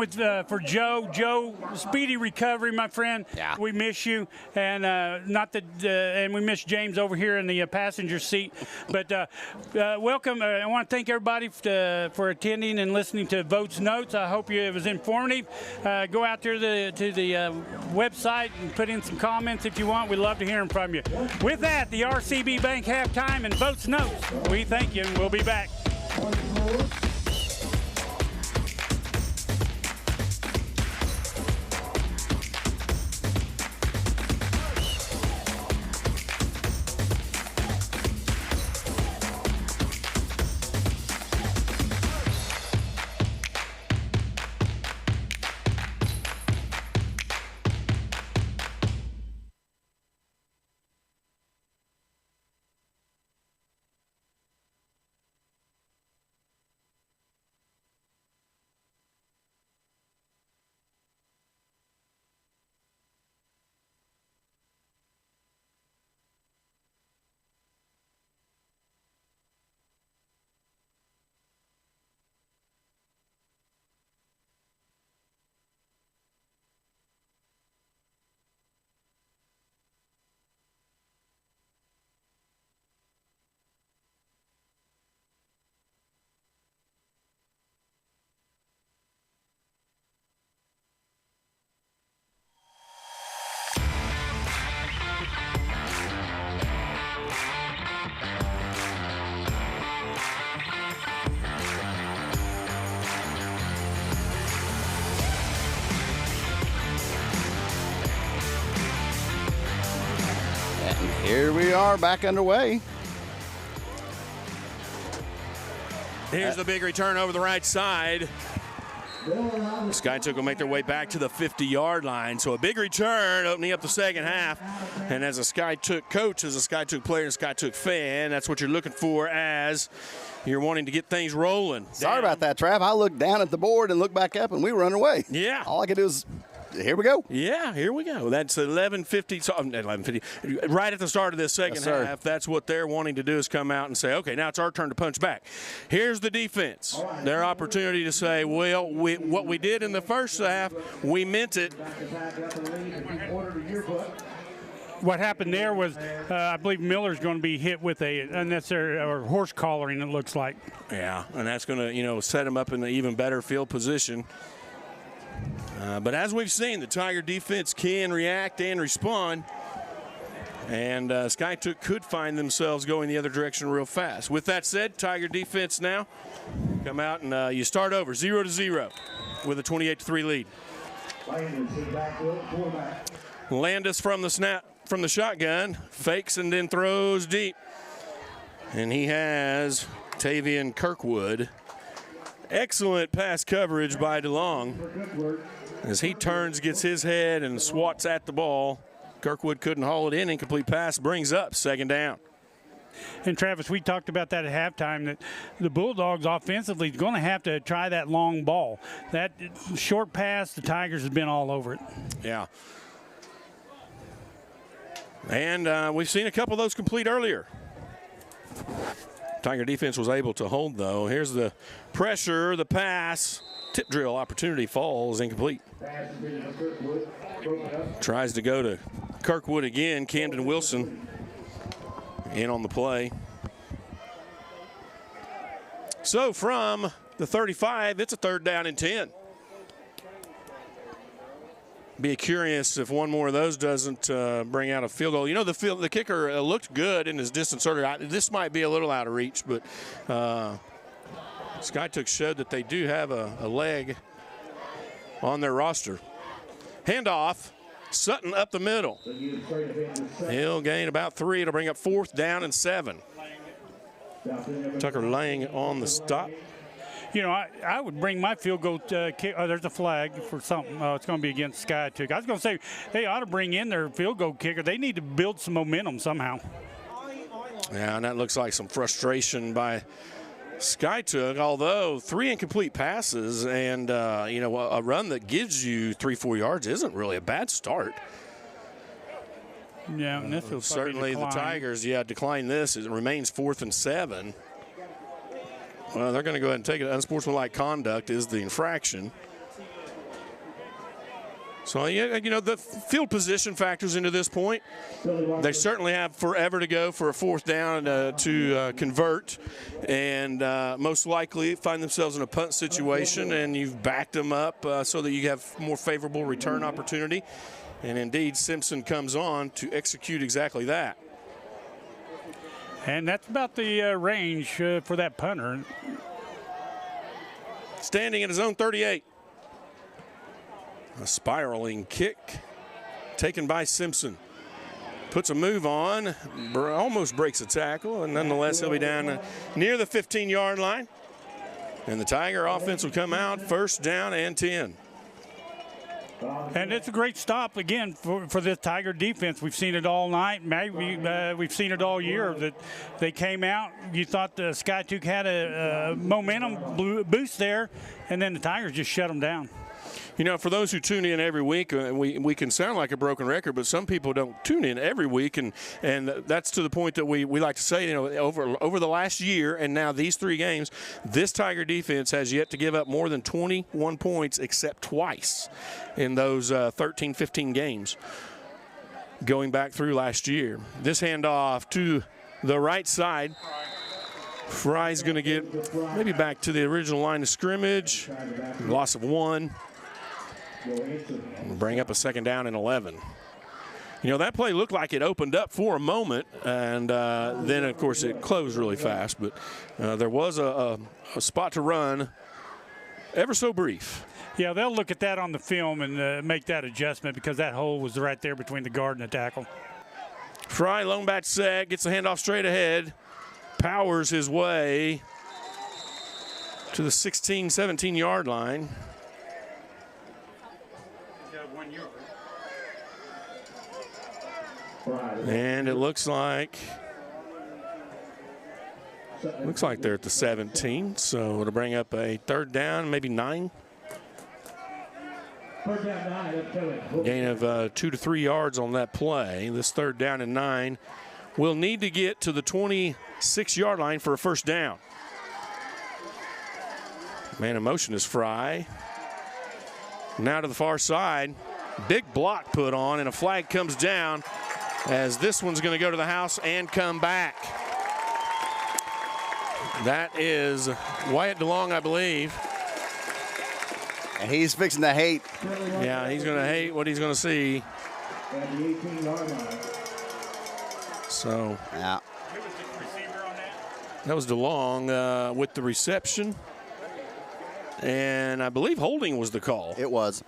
Speaker 4: for Joe. Joe, speedy recovery, my friend.
Speaker 5: Yeah.
Speaker 4: We miss you, and and we miss James over here in the passenger seat. But welcome. I want to thank everybody for attending and listening to Votes Notes. I hope it was informative. Go out there to the website and put in some comments if you want. We'd love to hear them from you. With that, the RCB Bank halftime and Votes Notes. We thank you, and we'll be back.
Speaker 5: Here we are back underway.
Speaker 2: Here's the big return over the right side. The Skytook will make their way back to the 50-yard line. So a big return opening up the second half. And as a Skytook coach, as a Skytook player and Skytook fan, that's what you're looking for as you're wanting to get things rolling.
Speaker 5: Sorry about that, Trav. I looked down at the board and looked back up, and we were underway.
Speaker 2: Yeah.
Speaker 5: All I could do is, here we go.
Speaker 2: Yeah, here we go. That's 11:50. So 11:50. Right at the start of this second half, that's what they're wanting to do is come out and say, okay, now it's our turn to punch back. Here's the defense. Their opportunity to say, well, what we did in the first half, we meant it.
Speaker 4: What happened there was, I believe Miller's going to be hit with a unnecessary or horse collaring, it looks like.
Speaker 2: Yeah, and that's going to, set him up in an even better field position. But as we've seen, the Tiger defense can react and respond. And Skytook could find themselves going the other direction real fast. With that said, Tiger defense now come out and you start over 0-0 with a 28-3 lead. Landis from the snap from the shotgun, fakes and then throws deep. And he has Tavian Kirkwood. Excellent pass coverage by DeLong. As he turns, gets his head and swats at the ball. Kirkwood couldn't haul it in. Incomplete pass brings up second down.
Speaker 4: And Travis, we talked about that at halftime, that the Bulldogs offensively is going to have to try that long ball. That short pass, the Tigers have been all over it.
Speaker 2: Yeah. And we've seen a couple of those complete earlier. Tiger defense was able to hold, though. Here's the pressure, the pass. Tip drill opportunity falls incomplete. Tries to go to Kirkwood again. Camden Wilson in on the play. So from the 35, it's a 3rd down and 10. Be curious if one more of those doesn't bring out a field goal. You know, the kicker looked good in his distance earlier. This might be a little out of reach, but SkyTook showed that they do have a leg on their roster. Handoff, Sutton up the middle. He'll gain about 3. It'll bring up 4th down and 7. Tucker Lang on the stop.
Speaker 4: You know, I would bring my field goal kick. Oh, there's a flag for something. Oh, it's going to be against SkyTook. I was going to say they ought to bring in their field goal kicker. They need to build some momentum somehow.
Speaker 2: Yeah, and that looks like some frustration by SkyTook, although 3 incomplete passes and, you know, a run that gives you 3-4 yards isn't really a bad start.
Speaker 4: Yeah, and this will
Speaker 2: certainly the Tigers, decline this. It remains 4th and 7. Well, they're going to go ahead and take it. Unsportsmanlike conduct is the infraction. So, yeah, you know, the field position factors into this point. They certainly have forever to go for a 4th down to convert, and most likely find themselves in a punt situation, and you've backed them up so that you have more favorable return opportunity. And indeed, Simpson comes on to execute exactly that.
Speaker 4: And that's about the range for that punter.
Speaker 2: Standing in his own 38. A spiraling kick taken by Simpson. Puts a move on, almost breaks a tackle, and nonetheless he'll be down near the 15-yard line. And the Tiger offense will come out 1st down and 10.
Speaker 4: And it's a great stop, again, for this Tiger defense. We've seen it all night. Maybe we've seen it all year that they came out. You thought the SkyTook had a momentum boost there, and then the Tigers just shut them down.
Speaker 2: You know, for those who tune in every week, we can sound like a broken record, but some people don't tune in every week, and that's to the point that we like to say, you know, over the last year and now these 3 games, this Tiger defense has yet to give up more than 21 points except twice in those 13, 15 games going back through last year. This handoff to the right side. Fry's going to get maybe back to the original line of scrimmage. Loss of 1. We'll bring up a 2nd down and 11. You know, that play looked like it opened up for a moment, and then, of course, it closed really fast. But there was a spot to run, ever so brief.
Speaker 4: Yeah, they'll look at that on the film and make that adjustment because that hole was right there between the guard and the tackle.
Speaker 2: Fry, lone back set, gets the handoff straight ahead, powers his way to the 16, 17-yard line. And it looks like they're at the 17, so it'll bring up a 3rd down, maybe 9. Gain of 2 to 3 yards on that play. This 3rd down and 9 will need to get to the 26-yard line for a 1st down. Man in motion is Fry. Now to the far side. Big block put on, and a flag comes down as this one's going to go to the house and come back. That is Wyatt DeLong, I believe.
Speaker 5: And he's fixing to hate.
Speaker 2: Yeah, he's going to hate what he's going to see. So,
Speaker 5: yeah.
Speaker 2: That was DeLong with the reception. And I believe holding was the call.
Speaker 5: It was.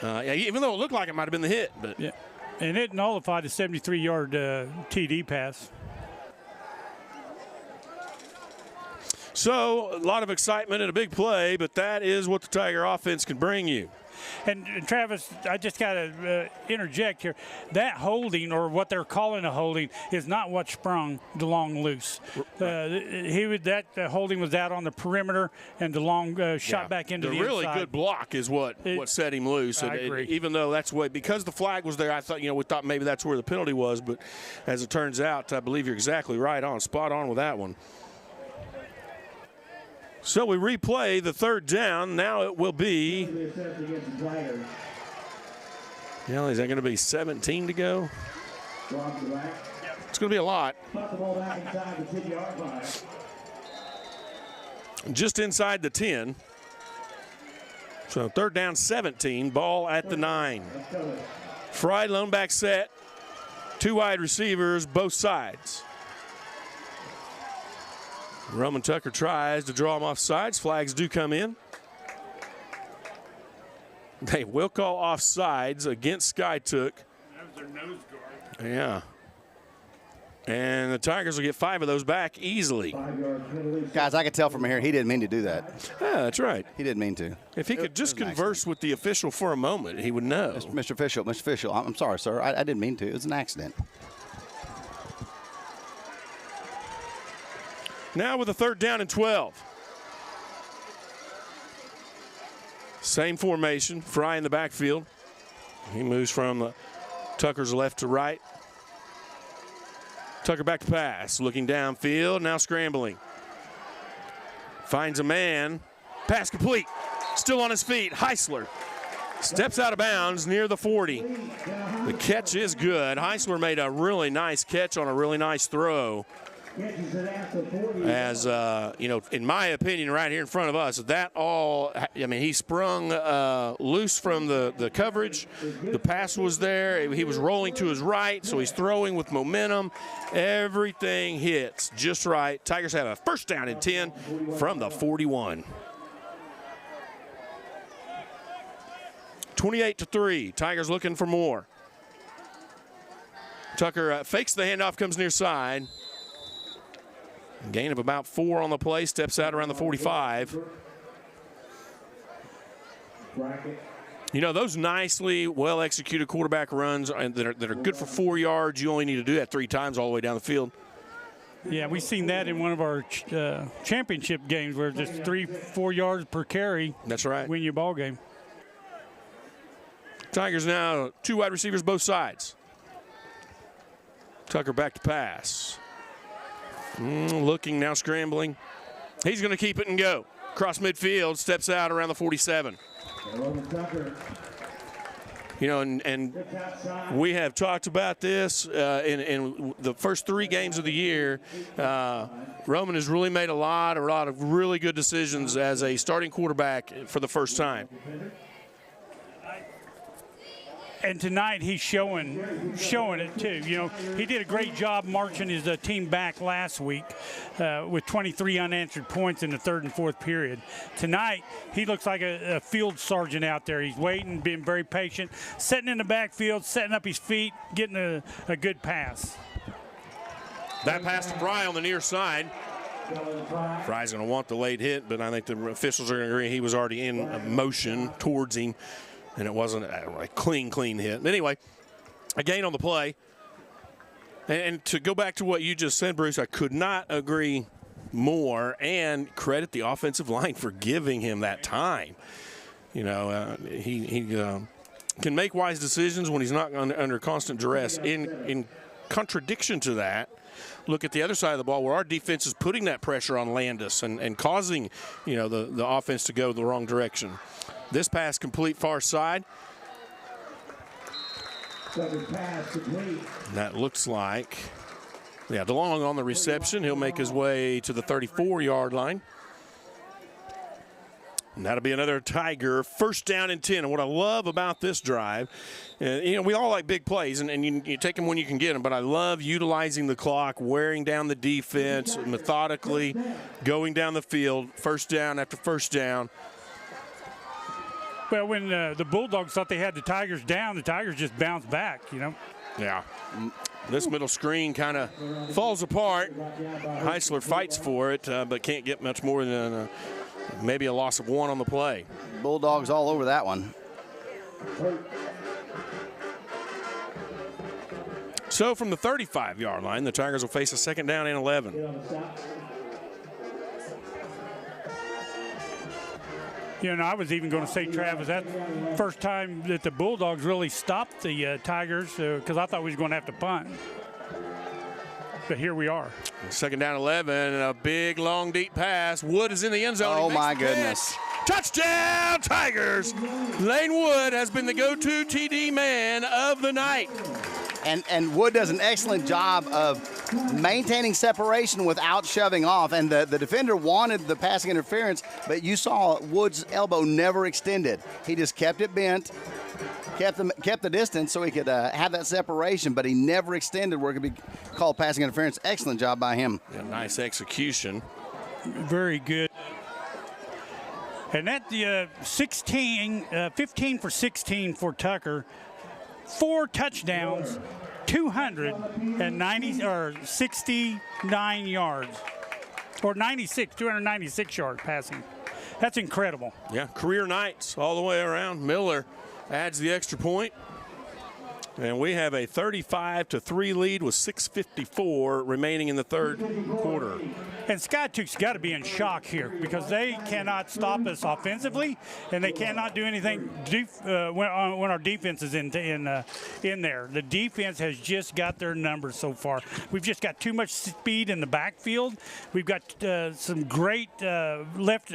Speaker 2: Yeah, even though it looked like it might have been the hit. But
Speaker 4: yeah. And it nullified a 73-yard TD pass.
Speaker 2: So, a lot of excitement and a big play, but that is what the Tiger offense can bring you.
Speaker 4: And Travis, I just got to interject here. That holding, or what they're calling a holding, is not what sprung DeLong loose. That holding was out on the perimeter, and DeLong shot back into the inside.
Speaker 2: The really good block is what set him loose.
Speaker 4: I agree.
Speaker 2: Even though that's what, because the flag was there, I thought, we thought maybe that's where the penalty was, but as it turns out, I believe you're exactly right on, spot on with that one. So we replay the third down. Now it will be, is that going to be 17 to go? It's going to be a lot. Just inside the 10. So third down 17, ball at the 9. Fry lone back set, 2 wide receivers, both sides. Roman Tucker tries to draw him off sides. Flags do come in. They will call off sides against Skytook.
Speaker 4: That was their nose guard.
Speaker 2: Yeah. And the Tigers will get 5 of those back easily.
Speaker 5: Guys, I could tell from here he didn't mean to do that.
Speaker 2: Yeah, that's right.
Speaker 5: He didn't mean to.
Speaker 2: If he could just converse with the official for a moment, he would know.
Speaker 5: Mr. Official, I'm sorry, sir. I didn't mean to. It was an accident.
Speaker 2: Now with a third down and 12. Same formation, Fry in the backfield. He moves from Tucker's left to right. Tucker back to pass, looking downfield, now scrambling. Finds a man, pass complete, still on his feet. Heisler steps out of bounds near the 40. The catch is good. Heisler made a really nice catch on a really nice throw. As, in my opinion, right here in front of us, he sprung loose from the coverage. The pass was there. He was rolling to his right, so he's throwing with momentum. Everything hits just right. Tigers have a first down and 10 from the 41. 28-3. Tigers looking for more. Tucker fakes the handoff, comes near side. Gain of about 4 on the play, steps out around the 45. Those nicely well-executed quarterback runs that are good for 4 yards, you only need to do that 3 times all the way down the field.
Speaker 4: Yeah, we've seen that in one of our championship games where just 3-4 yards per carry.
Speaker 2: That's right.
Speaker 4: Win your ball game.
Speaker 2: Tigers now 2 wide receivers both sides. Tucker back to pass. Looking, now scrambling. He's going to keep it and go. Cross midfield, steps out around the 47. And we have talked about this in the first 3 games of the year. Roman has really made a lot of really good decisions as a starting quarterback for the first time.
Speaker 4: And tonight he's showing it too. He did a great job marching his team back last week with 23 unanswered points in the 3rd and 4th period. Tonight he looks like a field sergeant out there. He's waiting, being very patient, sitting in the backfield, setting up his feet, getting a good pass.
Speaker 2: That pass to Fry on the near side. Fry's going to want the late hit, but I think the officials are going to agree he was already in motion towards him. And it wasn't a clean hit. But anyway, a gain on the play. And to go back to what you just said, Bruce, I could not agree more, and credit the offensive line for giving him that time. He can make wise decisions when he's not under constant duress. In contradiction to that, look at the other side of the ball where our defense is putting that pressure on Landis and causing, the offense to go the wrong direction. This pass complete far side. That looks like, DeLong on the reception. He'll make his way to the 34-yard line. And that'll be another Tiger first down and 10. And what I love about this drive, we all like big plays, and you take them when you can get them, but I love utilizing the clock, wearing down the defense, methodically going down the field, first down after first down.
Speaker 4: Well, when the Bulldogs thought they had the Tigers down, the Tigers just bounced back,
Speaker 2: Yeah. This middle screen kind of falls apart. Heisler fights for it, but can't get much more than maybe a loss of 1 on the play.
Speaker 5: Bulldogs all over that one.
Speaker 2: So from the 35-yard line, the Tigers will face a 2nd down and 11.
Speaker 4: You know, I was even going to say, Travis, that first time that the Bulldogs really stopped the Tigers, because I thought we was going to have to punt. But here we are.
Speaker 2: 2nd down 11, and a big, long, deep pass. Wood is in the end zone.
Speaker 5: Oh, my goodness.
Speaker 2: Touchdown, Tigers! Lane Wood has been the go-to TD man of the night.
Speaker 5: And Wood does an excellent job of maintaining separation without shoving off. And the defender wanted the passing interference, but you saw Wood's elbow never extended. He just kept it bent, kept the distance so he could have that separation, but he never extended where it could be called passing interference. Excellent job by him.
Speaker 2: Yeah, nice execution.
Speaker 4: Very good. And that 15 for 16 for Tucker. 4 touchdowns, 269 yards, or 296 yards passing. That's incredible.
Speaker 2: Yeah, career nights all the way around. Miller adds the extra point. And we have a 35-3 lead with 6:54 remaining in the 3rd quarter.
Speaker 4: And Skytook's got to be in shock here because they cannot stop us offensively, and they cannot do anything when our defense is in there. The defense has just got their numbers so far. We've just got too much speed in the backfield. We've got some great left,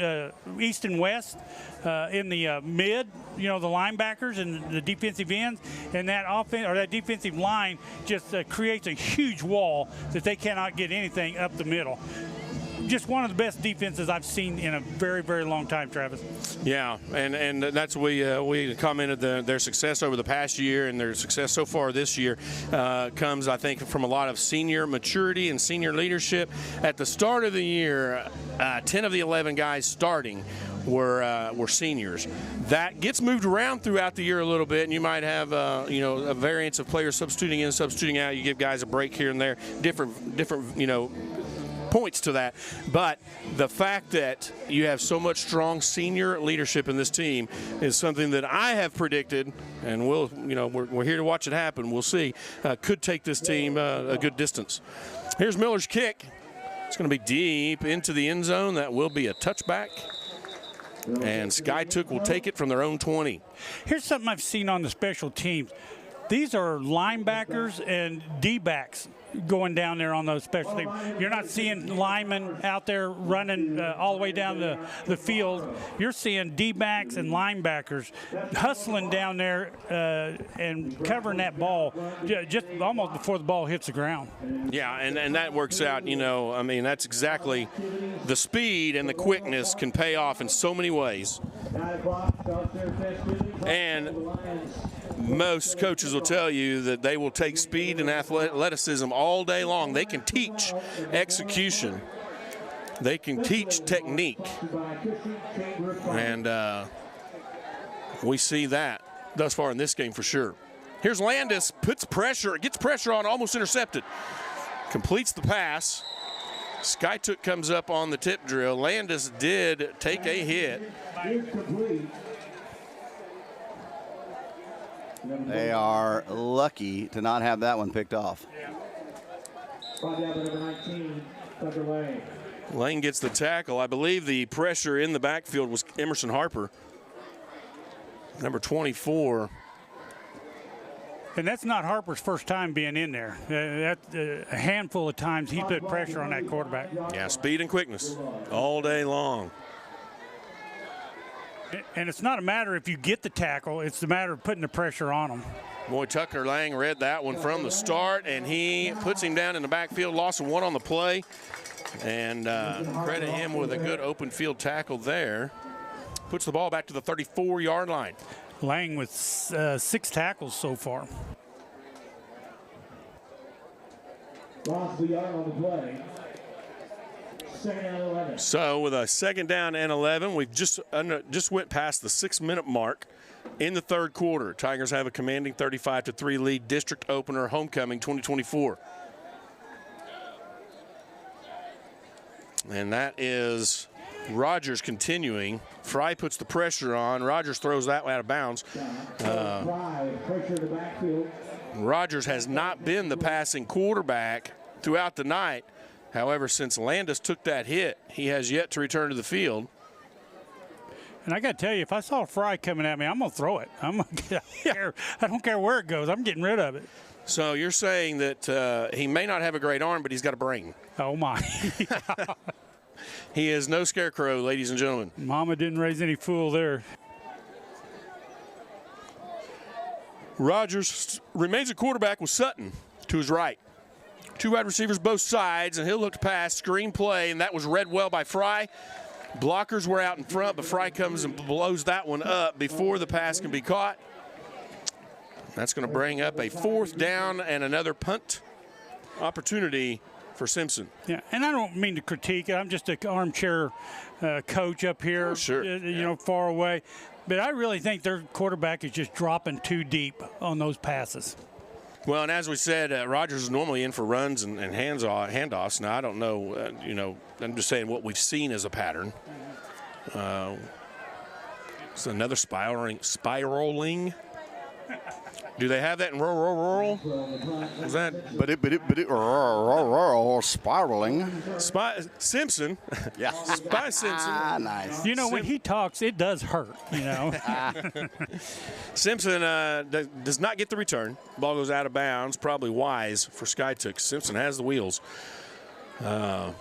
Speaker 4: east and west in the mid. You know, the linebackers and the defensive ends, and that that defensive line just creates a huge wall that they cannot get anything up the middle. Just one of the best defenses I've seen in a very, very long time, Travis.
Speaker 2: Yeah, and that's we commented their success over the past year, and their success so far this year comes, I think, from a lot of senior maturity and senior leadership. At the start of the year, 10 of the 11 guys starting were seniors. That gets moved around throughout the year a little bit, and you might have a variance of players substituting in, substituting out. You give guys a break here and there, different points to that. But the fact that you have so much strong senior leadership in this team is something that I have predicted, and we're here to watch it happen. We'll see. Could take this team a good distance. Here's Miller's kick. It's going to be deep into the end zone. That will be a touchback. And Skytook will take it from their own 20.
Speaker 4: Here's something I've seen on the special teams. These are linebackers and D-backs going down there on those special teams. You're not seeing linemen out there running all the way down the field. You're seeing D-backs and linebackers hustling down there and covering that ball just almost before the ball hits the ground.
Speaker 2: Yeah, and that works out, I mean, that's exactly the speed and the quickness can pay off in so many ways. And most coaches will tell you that they will take speed and athleticism all day long. They can teach execution. They can teach technique. And we see that thus far in this game for sure. Here's Landis, gets pressure on, almost intercepted. Completes the pass. Skytook comes up on the tip drill. Landis did take a hit.
Speaker 5: They are lucky to not have that one picked off.
Speaker 2: Lane gets the tackle. I believe the pressure in the backfield was Emerson Harper, number 24.
Speaker 4: And that's not Harper's first time being in there. That's a handful of times he put pressure on that quarterback.
Speaker 2: Yeah, speed and quickness all day long.
Speaker 4: And it's not a matter if you get the tackle, it's a matter of putting the pressure on them.
Speaker 2: Boy, Tucker Lang read that one from the start, and he puts him down in the backfield, loss of 1 on the play. And credit him with a good open field tackle there. Puts the ball back to the 34-yard line.
Speaker 4: Lang with 6 tackles so far.
Speaker 6: Lost the yard on the play. 2nd and 11.
Speaker 2: So with a 2nd down and 11, we've just went past the 6-minute mark in the 3rd quarter. Tigers have a commanding 35-3 lead, district opener, homecoming 2024. And that is Rogers continuing Fry puts the pressure on. Rogers throws that out of bounds. Rogers has not been the passing quarterback throughout the night. However, since Landis took that hit, he has yet to return to the field.
Speaker 4: And I got to tell you, if I saw Fry coming at me, I'm going to throw it. I don't care where it goes. I'm getting rid of it.
Speaker 2: So you're saying that he may not have a great arm, but he's got a brain.
Speaker 4: Oh, my.
Speaker 2: He is no scarecrow, ladies and gentlemen.
Speaker 4: Mama didn't raise any fool there.
Speaker 2: Rogers remains a quarterback with Sutton to his right. 2 wide receivers both sides, and he'll look to pass, screen play, and that was read well by Fry. Blockers were out in front, but Fry comes and blows that one up before the pass can be caught. That's going to bring up a 4th down and another punt opportunity for Simpson.
Speaker 4: Yeah, and I don't mean to critique it. I'm just an armchair coach up here, far away. But I really think their quarterback is just dropping too deep on those passes.
Speaker 2: Well, and as we said, Rogers is normally in for runs and handoffs. Now, I don't know, I'm just saying what we've seen as a pattern. It's another spiraling. Do they have that in rural? Is that?
Speaker 5: Spiraling.
Speaker 2: Simpson.
Speaker 5: Yeah.
Speaker 2: Spy Simpson.
Speaker 5: Nice.
Speaker 4: You know, when he talks, it does hurt,
Speaker 2: Simpson does not get the return. Ball goes out of bounds. Probably wise for Skytook. Simpson has the wheels. And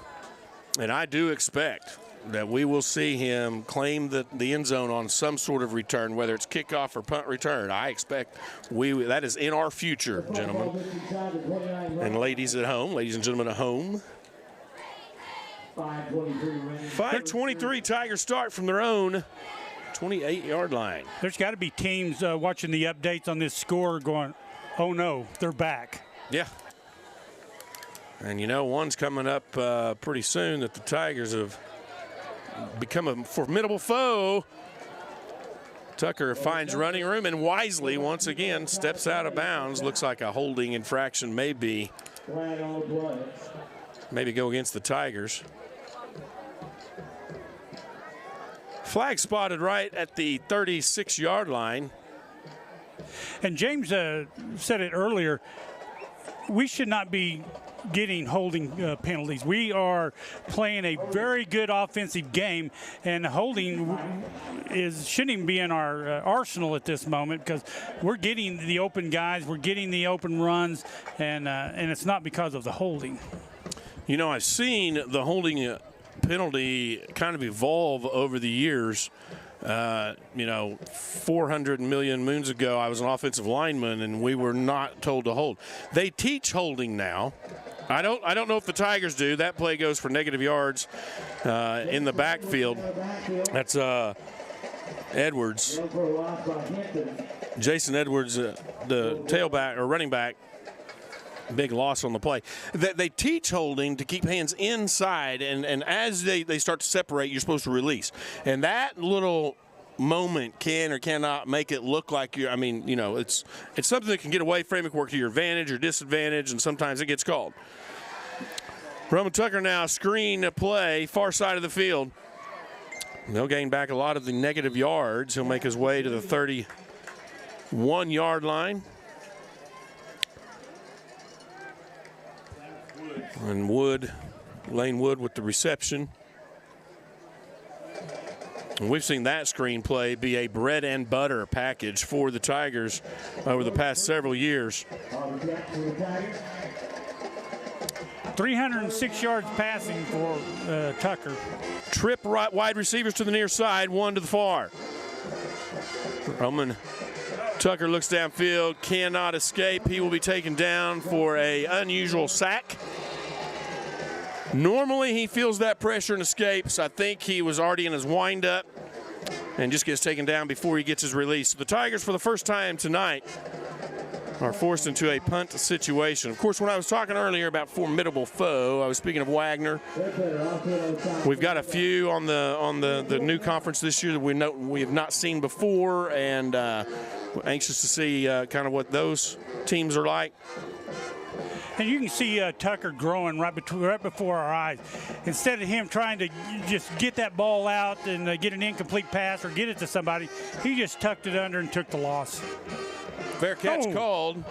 Speaker 2: I do expect that we will see him claim the end zone on some sort of return, whether it's kickoff or punt return. I expect that is in our future, gentlemen. And ladies at home, ladies and gentlemen at home. 5:23 Tigers start from their own 28-yard line.
Speaker 4: There's got to be teams watching the updates on this score going, oh, no, they're back.
Speaker 2: Yeah. And, one's coming up pretty soon that the Tigers have become a formidable foe. Tucker finds running room and wisely once again steps out of bounds. Looks like a holding infraction maybe go against the Tigers. Flag spotted right at the 36-yard line.
Speaker 4: And James said it earlier, we should not be getting holding penalties. We are playing a very good offensive game, and holding shouldn't even be in our arsenal at this moment because we're getting the open guys, we're getting the open runs, and it's not because of the holding.
Speaker 2: I've seen the holding penalty kind of evolve over the years. 400 million moons ago, I was an offensive lineman, and we were not told to hold. They teach holding now. I don't know if the Tigers do. That play goes for negative yards in the backfield. That's Edwards. Jason Edwards, the tailback or running back. Big loss on the play. They teach holding to keep hands inside, and as they start to separate, you're supposed to release. And that little moment can or cannot make it look like it's something that can get away, frame work to your advantage or disadvantage, and sometimes it gets called. Roman Tucker now screen play, far side of the field. They'll gain back a lot of the negative yards. He'll make his way to the 31-yard line. And Lane Wood with the reception. And we've seen that screenplay be a bread and butter package for the Tigers over the past several years.
Speaker 4: 306 yards passing for Tucker.
Speaker 2: Trip right wide receivers to the near side, one to the far. Roman Tucker looks downfield, cannot escape. He will be taken down for an unusual sack. Normally he feels that pressure and escapes. I think he was already in his windup and just gets taken down before he gets his release. So the Tigers, for the first time tonight, are forced into a punt situation. Of course, when I was talking earlier about formidable foe, I was speaking of Wagner. We've got a few on the new conference this year that we have not seen before, and we're anxious to see kind of what those teams are like.
Speaker 4: And you can see Tucker growing right before our eyes. Instead of him trying to just get that ball out and get an incomplete pass or get it to somebody, he just tucked it under and took the loss.
Speaker 2: Fair catch called.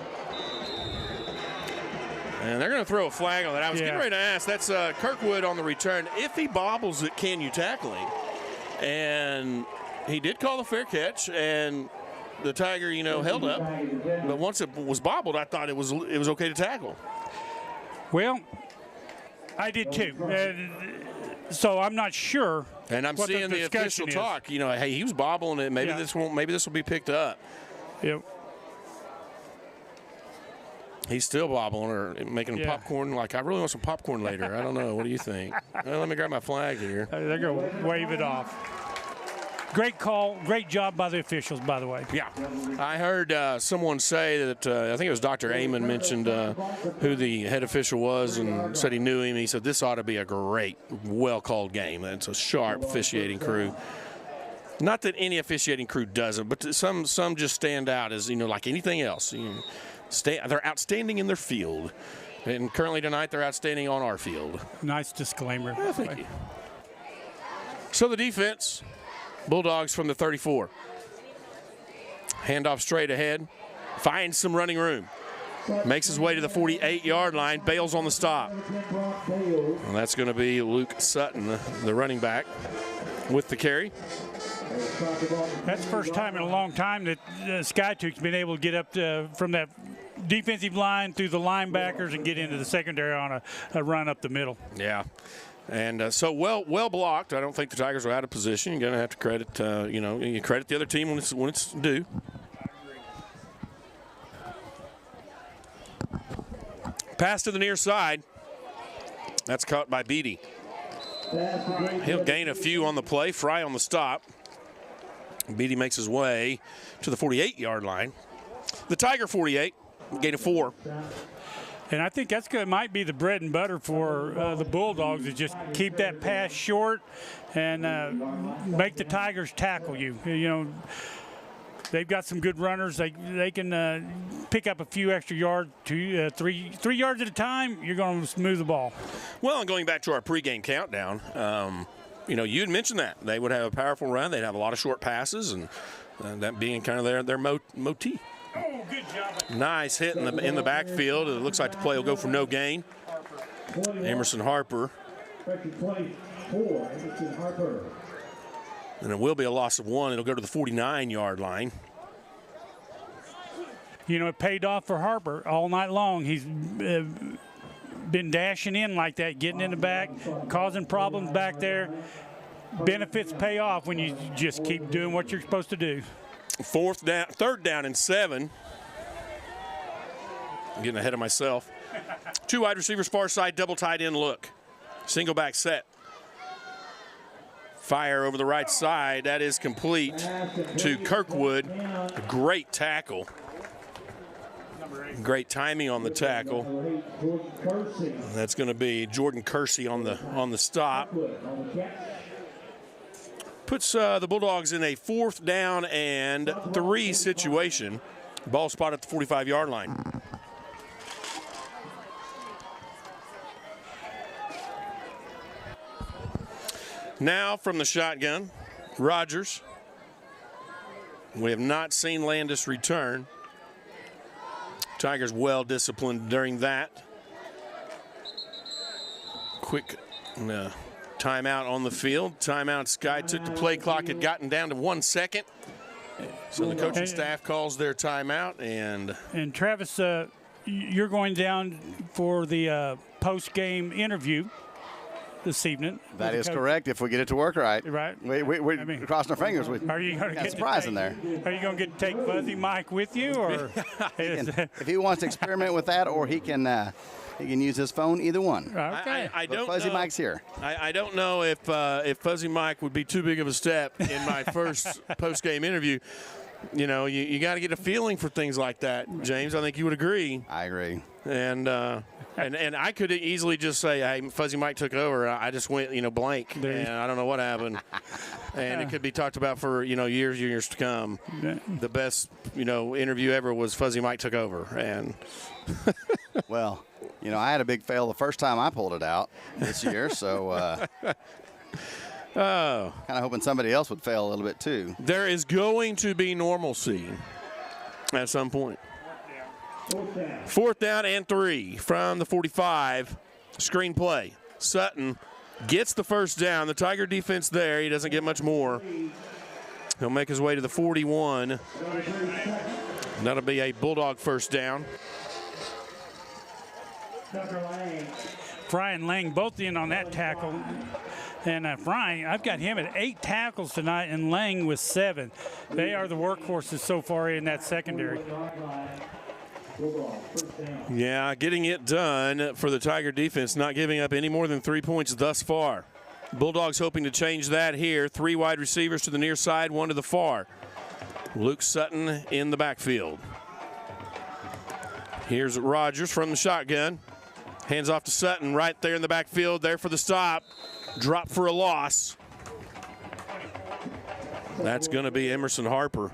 Speaker 2: And they're going to throw a flag on that. I was getting ready to ask, that's Kirkwood on the return. If he bobbles it, can you tackle him? And he did call a fair catch, and the Tiger, held up. But once it was bobbled, I thought it was okay to tackle.
Speaker 4: Well, I did too. So I'm not sure.
Speaker 2: And I'm seeing the official talk. Hey, he was bobbling it. Maybe this won't. Maybe this will be picked up.
Speaker 4: Yep.
Speaker 2: He's still bobbling or making popcorn. Like, I really want some popcorn later. I don't know. What do you think? Well, let me grab my flag here.
Speaker 4: They're going to wave it off. Great call. Great job by the officials, by the way.
Speaker 2: Yeah. I heard someone say that, I think it was Dr. Amon mentioned who the head official was and said he knew him. He said this ought to be a great, well-called game. It's a sharp officiating crew. Not that any officiating crew doesn't, but some just stand out as, like anything else. They're outstanding in their field. And currently tonight, they're outstanding on our field.
Speaker 4: Nice disclaimer.
Speaker 2: Yeah, thank you. So the defense, Bulldogs from the 34. Handoff straight ahead. Finds some running room. Makes his way to the 48-yard line. Bails on the stop. And that's going to be Luke Sutton, the running back, with the carry.
Speaker 4: That's the first time in a long time that Skytook's been able to get up from that defensive line through the linebackers and get into the secondary on a run up the middle.
Speaker 2: Yeah. And so well blocked. I don't think the Tigers are out of position. You're going to have to credit, you credit the other team when it's due. Pass to the near side. That's caught by Beatty. He'll gain a few on the play. Fry on the stop. Beatty makes his way to the 48-yard line. The Tiger 48, gain of 4.
Speaker 4: And I think that's good. Might be the bread and butter for the Bulldogs, is just keep that pass short and make the Tigers tackle you. They've got some good runners. They can pick up a few extra yards, 3 yards at a time. You're going to smooth the ball.
Speaker 2: Well, and going back to our pregame countdown, you had mentioned that they would have a powerful run. They'd have a lot of short passes, and that being kind of their motif.
Speaker 4: Oh, good job.
Speaker 2: Nice hit in the backfield. It looks like the play will go for no gain. Emerson Harper. And it will be a loss of 1. It'll go to the 49-yard line.
Speaker 4: It paid off for Harper all night long. He's been dashing in like that, getting in the back, causing problems back there. Benefits pay off when you just keep doing what you're supposed to do.
Speaker 2: 3rd down and 7. I'm getting ahead of myself. 2 wide receivers, far side, double tight end look. Single back set. Fire over the right side. That is complete to Kirkwood. A great tackle. Great timing on the tackle. That's going to be Jordan Kersey on the stop. Puts the Bulldogs in a 4th down and 3 situation. Ball spot at the 45-yard line. Now from the shotgun, Rogers. We have not seen Landis return. Tigers well disciplined during that. Quick timeout on the field. Timeout Sky took the play clock had gotten down to 1 second. So the coaching staff calls their timeout. And
Speaker 4: Travis, you're going down for the post-game interview this evening.
Speaker 5: That is correct, if we get it to work right.
Speaker 4: Right.
Speaker 5: We're crossing our fingers.
Speaker 4: Are you going to get
Speaker 5: surprise in there?
Speaker 4: Are you going to get to take Fuzzy Mike with you, or
Speaker 5: if he wants to experiment with that, or he can use his phone, either one.
Speaker 4: Okay.
Speaker 2: I don't
Speaker 5: Fuzzy
Speaker 2: know.
Speaker 5: Mike's here.
Speaker 2: I don't know if Fuzzy Mike would be too big of a step in my first post-game interview. You got to get a feeling for things like that, James. I think you would agree.
Speaker 5: I agree.
Speaker 2: And I could easily just say, hey, Fuzzy Mike took over. I just went, blank, and I don't know what happened. And it could be talked about for, years to come. The best, interview ever was Fuzzy Mike took over. And
Speaker 5: well, You know, I had a big fail the first time I pulled it out this year, so kind of hoping somebody else would fail a little bit too.
Speaker 2: There is going to be normalcy at some point. 4th down and 3 from the 45. Screen play. Sutton gets the first down. The Tiger defense there. He doesn't get much more. He'll make his way to the 41. That'll be a Bulldog first down.
Speaker 4: Fry and Lang both in on that tackle. And Fry, I've got him at 8 tackles tonight and Lang with 7. They are the workhorses so far in that secondary.
Speaker 2: Yeah, getting it done for the Tiger defense, not giving up any more than 3 points thus far. Bulldogs hoping to change that here. 3 wide receivers to the near side, 1 to the far. Luke Sutton in the backfield. Here's Rogers from the shotgun. Hands off to Sutton right there in the backfield, there for the stop. Drop for a loss. That's going to be Emerson Harper.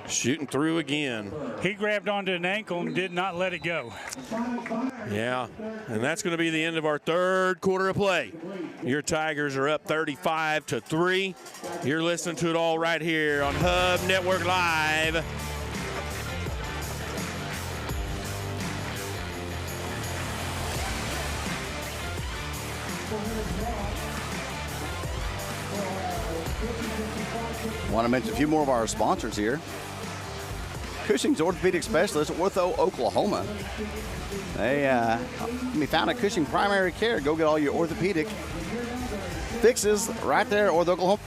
Speaker 2: Shooting through again.
Speaker 4: He grabbed onto an ankle and did not let it go.
Speaker 2: Yeah, and that's going to be the end of our 3rd quarter of play. Your Tigers are up 35-3. You're listening to it all right here on Hub Network Live.
Speaker 5: Want to mention a few more of our sponsors here. Cushing's orthopedic specialist, Ortho Oklahoma. They can be found at Cushing Primary Care. Go get all your orthopedic fixes right there at Ortho Oklahoma.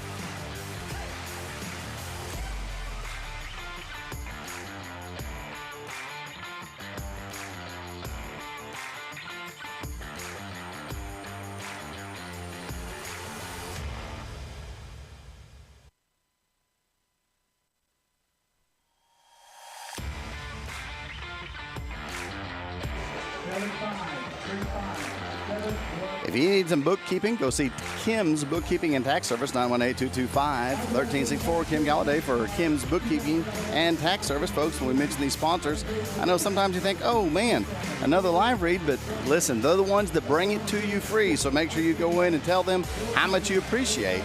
Speaker 5: If you need some bookkeeping, go see Kim's Bookkeeping and Tax Service, 918-225-1364. Kim Galladay for Kim's Bookkeeping and Tax Service. Folks, when we mention these sponsors, I know sometimes you think, oh man, another live read, but listen, they're the ones that bring it to you free, so make sure you go in and tell them how much you appreciate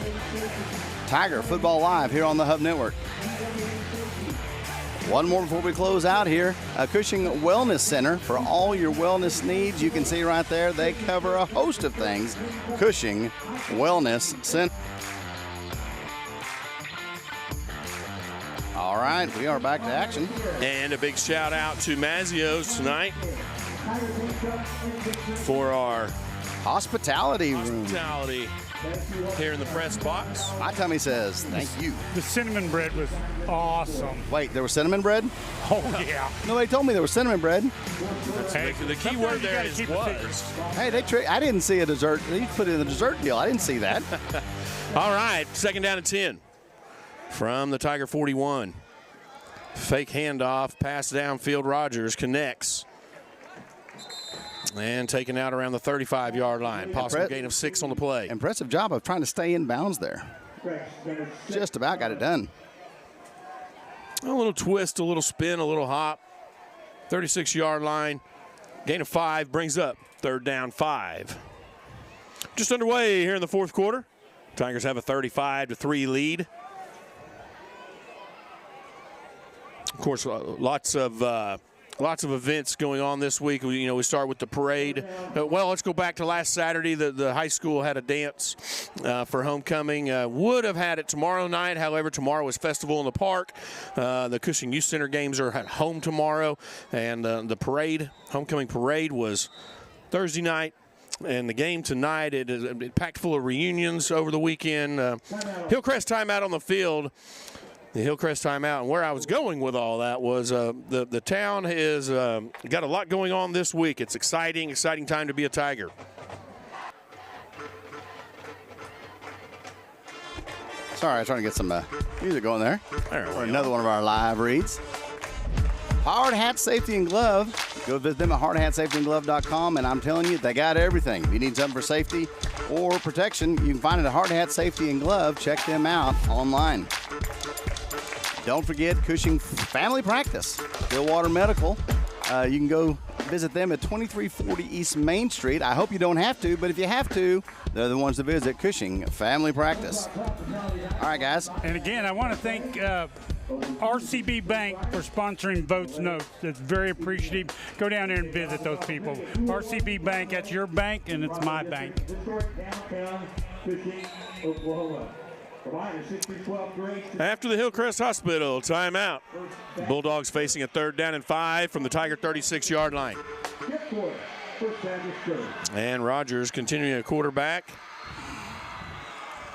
Speaker 5: Tiger Football Live here on the Hub Network. One more before we close out here. Cushing Wellness Center for all your wellness needs. You can see right there, they cover a host of things. Cushing Wellness Center. All right, we are back to action.
Speaker 2: And a big shout out to Mazio's tonight for our
Speaker 5: hospitality room.
Speaker 2: Here in the press box.
Speaker 5: My tummy says thank you.
Speaker 4: The cinnamon bread was awesome.
Speaker 5: Wait, there was cinnamon bread?
Speaker 4: Oh, yeah.
Speaker 5: Nobody told me there was cinnamon bread.
Speaker 2: Hey, the key word there is was.
Speaker 5: Hey, I didn't see a dessert. They put it in the dessert deal. I didn't see that.
Speaker 2: All right, 2nd down and 10 from the Tiger 41. Fake handoff, pass downfield. Rogers connects. And taken out around the 35-yard line. Possible gain of 6 on the play.
Speaker 5: Impressive job of trying to stay in bounds there. Just about got it done.
Speaker 2: A little twist, a little spin, a little hop. 36-yard line. Gain of 5 brings up 3rd down 5. Just underway here in the 4th quarter. Tigers have a 35-3 lead. Of course, lots of events going on this week. We start with the parade. Well, let's go back to last Saturday. The high school had a dance for homecoming. Would have had it tomorrow night. However, tomorrow is Festival in the Park. The Cushing Youth Center games are at home tomorrow. And the parade, homecoming parade, was Thursday night. And the game tonight, it is packed full of reunions over the weekend. Hillcrest timeout on the field. The Hillcrest timeout, and where I was going with all that was the town has got a lot going on this week. It's exciting time to be a Tiger.
Speaker 5: Sorry, I was trying to get some music going there. For another one of our live reads. Hard Hat Safety and Glove. Go visit them at hardhatsafetyandglove.com, and I'm telling you, they got everything. If you need something for safety or protection, you can find it at Hard Hat Safety and Glove. Check them out online. Don't forget Cushing Family Practice, Stillwater Medical. You can go visit them at 2340 East Main Street. I hope you don't have to, but if you have to, they're the ones to visit. Cushing Family Practice. All right, guys.
Speaker 4: And again, I want to thank RCB Bank for sponsoring Votes Notes. It's very appreciative. Go down there and visit those people. RCB Bank, that's your bank, and it's my bank.
Speaker 2: After the Hillcrest Hospital timeout, Bulldogs facing a 3rd down and 5 from the Tiger 36-yard line. And Rogers continuing a quarterback.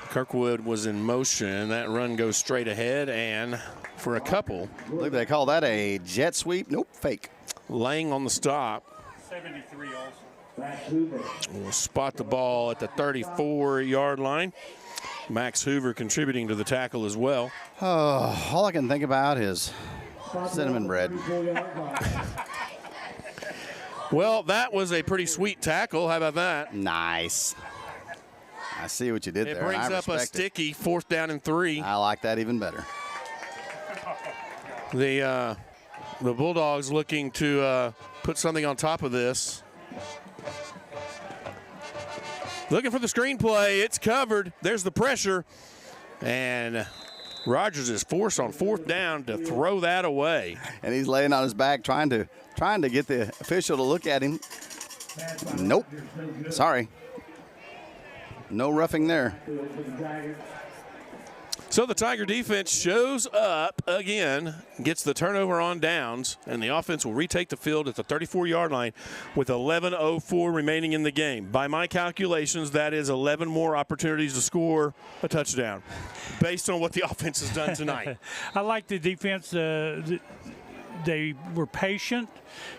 Speaker 2: Kirkwood was in motion. That run goes straight ahead, and for a couple.
Speaker 5: Look, they call that a jet sweep. Nope, fake.
Speaker 2: Laying on the stop.
Speaker 4: 73 also.
Speaker 2: We'll spot the ball at the 34-yard line. Max Hoover contributing to the tackle as well.
Speaker 5: Oh, all I can think about is cinnamon bread.
Speaker 2: Well, that was a pretty sweet tackle. How about that?
Speaker 5: Nice. I see what you did there.
Speaker 2: It brings up a sticky 4th down and 3.
Speaker 5: I like that even better.
Speaker 2: The Bulldogs looking to put something on top of this. Looking for the screenplay. It's covered. There's the pressure. And Rogers is forced on 4th down to throw that away.
Speaker 5: And he's laying on his back trying to get the official to look at him. Nope. Sorry. No roughing there.
Speaker 2: So the Tiger defense shows up again, gets the turnover on downs, and the offense will retake the field at the 34-yard line with 11:04 remaining in the game. By my calculations, that is 11 more opportunities to score a touchdown based on what the offense has done tonight.
Speaker 4: I like the defense. They were patient.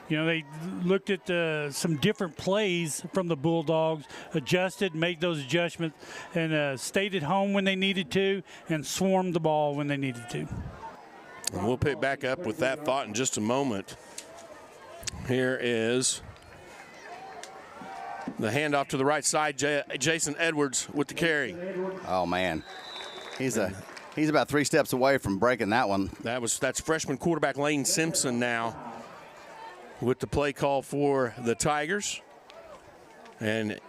Speaker 4: You know, they looked at some different plays from the Bulldogs, adjusted, made those adjustments, and stayed at home when they needed to and swarmed the ball when they needed to.
Speaker 2: And we'll pick back up with that thought in just a moment. Here is the handoff to the right side. Jason Edwards with the carry.
Speaker 5: Oh, man. He's about 3 steps away from breaking that one.
Speaker 2: That's freshman quarterback Lane Simpson now with the play call for the Tigers. And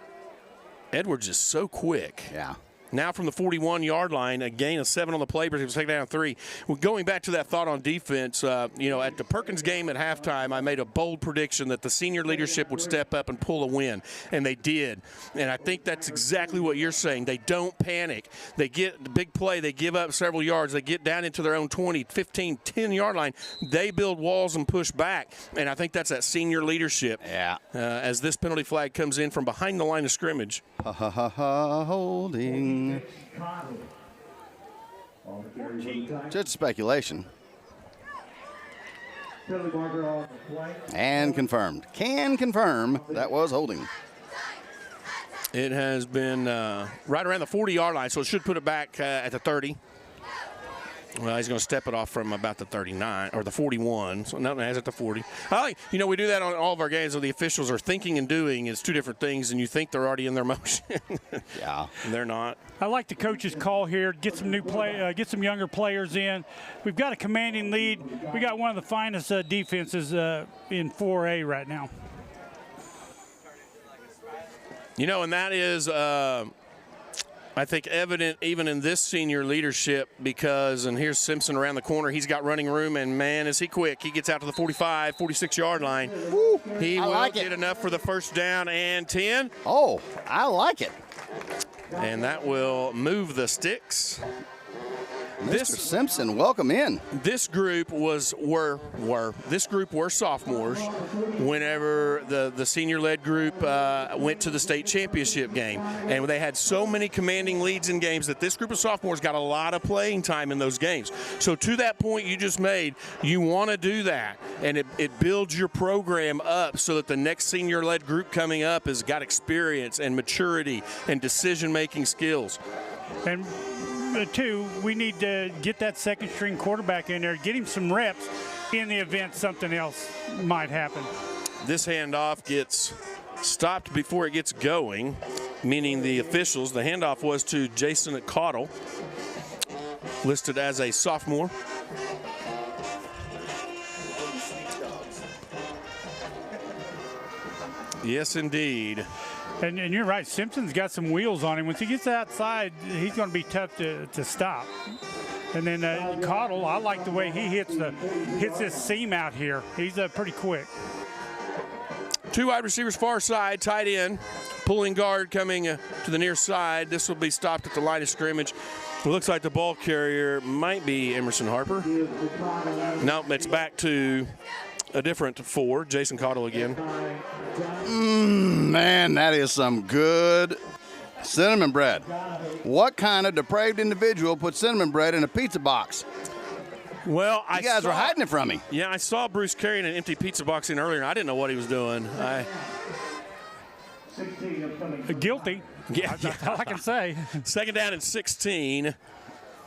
Speaker 2: Edwards is so quick.
Speaker 5: Yeah.
Speaker 2: Now from the 41-yard line, a gain of 7 on the play, but it was taken down 3. Well, going back to that thought on defense, at the Perkins game at halftime, I made a bold prediction that the senior leadership would step up and pull a win, and they did. And I think that's exactly what you're saying. They don't panic. They get the big play. They give up several yards. They get down into their own 20, 15, 10-yard line. They build walls and push back, and I think that's that senior leadership.
Speaker 5: Yeah.
Speaker 2: As this penalty flag comes in from behind the line of scrimmage.
Speaker 5: Holding. Just speculation. And confirmed. Can confirm that was holding.
Speaker 2: It has been right around the 40-yard line, so it should put it back at the 30. Well, he's going to step it off from about the 39 or the 41. So now it has it to 40. We do that on all of our games. So the officials are thinking and doing is 2 different things, and you think they're already in their motion.
Speaker 5: Yeah,
Speaker 2: they're not.
Speaker 4: I like the coach's call here. Get some get some younger players in. We've got a commanding lead. We got one of the finest defenses in 4A right now.
Speaker 2: And that is. I think evident even in this senior leadership because, and here's Simpson around the corner, he's got running room, and man, is he quick. He gets out to the 45, 46-yard line.
Speaker 5: Woo,
Speaker 2: he will get enough for the 1st down and 10.
Speaker 5: Oh, I like it.
Speaker 2: And that will move the sticks.
Speaker 5: Mr. Simpson, welcome in.
Speaker 2: This group were sophomores whenever the senior-led group went to the state championship game. And they had so many commanding leads in games that this group of sophomores got a lot of playing time in those games. So to that point you just made, you want to do that. And it builds your program up so that the next senior-led group coming up has got experience and maturity and decision-making skills.
Speaker 4: And two, we need to get that 2nd-string quarterback in there, get him some reps in the event something else might happen.
Speaker 2: This handoff gets stopped before it gets going, meaning the officials. The handoff was to Jason Caudle, listed as a sophomore. Yes, indeed.
Speaker 4: And you're right, Simpson's got some wheels on him. Once he gets outside, he's going to be tough to stop. And then Cottle, I like the way he hits this seam out here. He's pretty quick.
Speaker 2: 2 wide receivers far side, tight end, pulling guard coming to the near side. This will be stopped at the line of scrimmage. It looks like the ball carrier might be Emerson Harper. No, it's back to a different 4, Jason Cottle again.
Speaker 5: Man, that is some good cinnamon bread. What kind of depraved individual put cinnamon bread in a pizza box?
Speaker 2: Well,
Speaker 5: You guys were hiding it from me.
Speaker 2: Yeah, I saw Bruce carrying an empty pizza box in earlier, and I didn't know what he was doing.
Speaker 4: Guilty.
Speaker 2: Yeah,
Speaker 4: That's all I can say.
Speaker 2: 2nd down and 16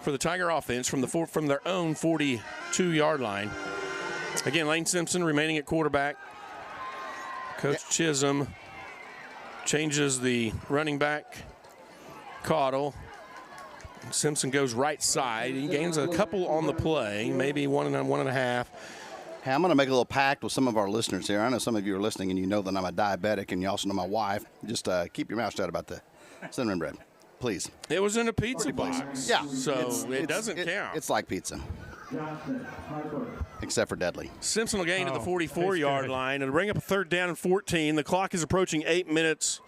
Speaker 2: for the Tiger offense from their own 42-yard line. Again, Lane Simpson remaining at quarterback. Coach Chisholm changes the running back, Cottle. Simpson goes right side. He gains a couple on the play, maybe 1.5.
Speaker 5: Hey, I'm going to make a little pact with some of our listeners here. I know some of you are listening, and you know that I'm a diabetic, and you also know my wife. Just keep your mouth shut about the cinnamon bread, please.
Speaker 2: It was in a pizza box.
Speaker 5: Yeah.
Speaker 2: So it doesn't count.
Speaker 5: It's like pizza. Except for deadly.
Speaker 2: Simpson will gain to the 44-yard line and bring up a 3rd down and 14. The clock is approaching 8 minutes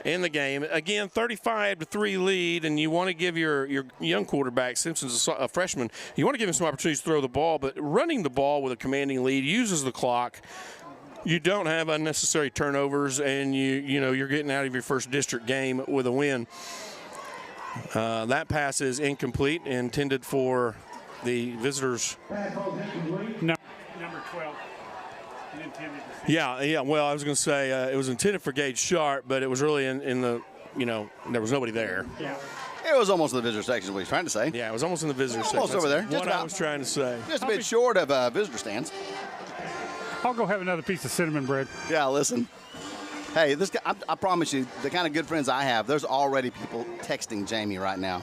Speaker 2: in the game. Again, 35-3 lead, and you want to give your young quarterback, Simpson's a freshman, you want to give him some opportunities to throw the ball, but running the ball with a commanding lead uses the clock. You don't have unnecessary turnovers, and you're getting out of your first district game with a win. That pass is incomplete, intended for the visitors.
Speaker 4: Number 12.
Speaker 2: Yeah. Well, I was going to say it was intended for Gage Sharp, but it was really in the, there was nobody there.
Speaker 4: Yeah.
Speaker 5: It was almost in the visitor section, what he's trying to say.
Speaker 2: Yeah, it was almost in the visitor section.
Speaker 5: Almost over there.
Speaker 2: That's what I was trying to say.
Speaker 5: Just a bit short of visitor stands.
Speaker 4: I'll go have another piece of cinnamon bread.
Speaker 5: Yeah, listen. Hey, this guy, I promise you, the kind of good friends I have, there's already people texting Jamie right now.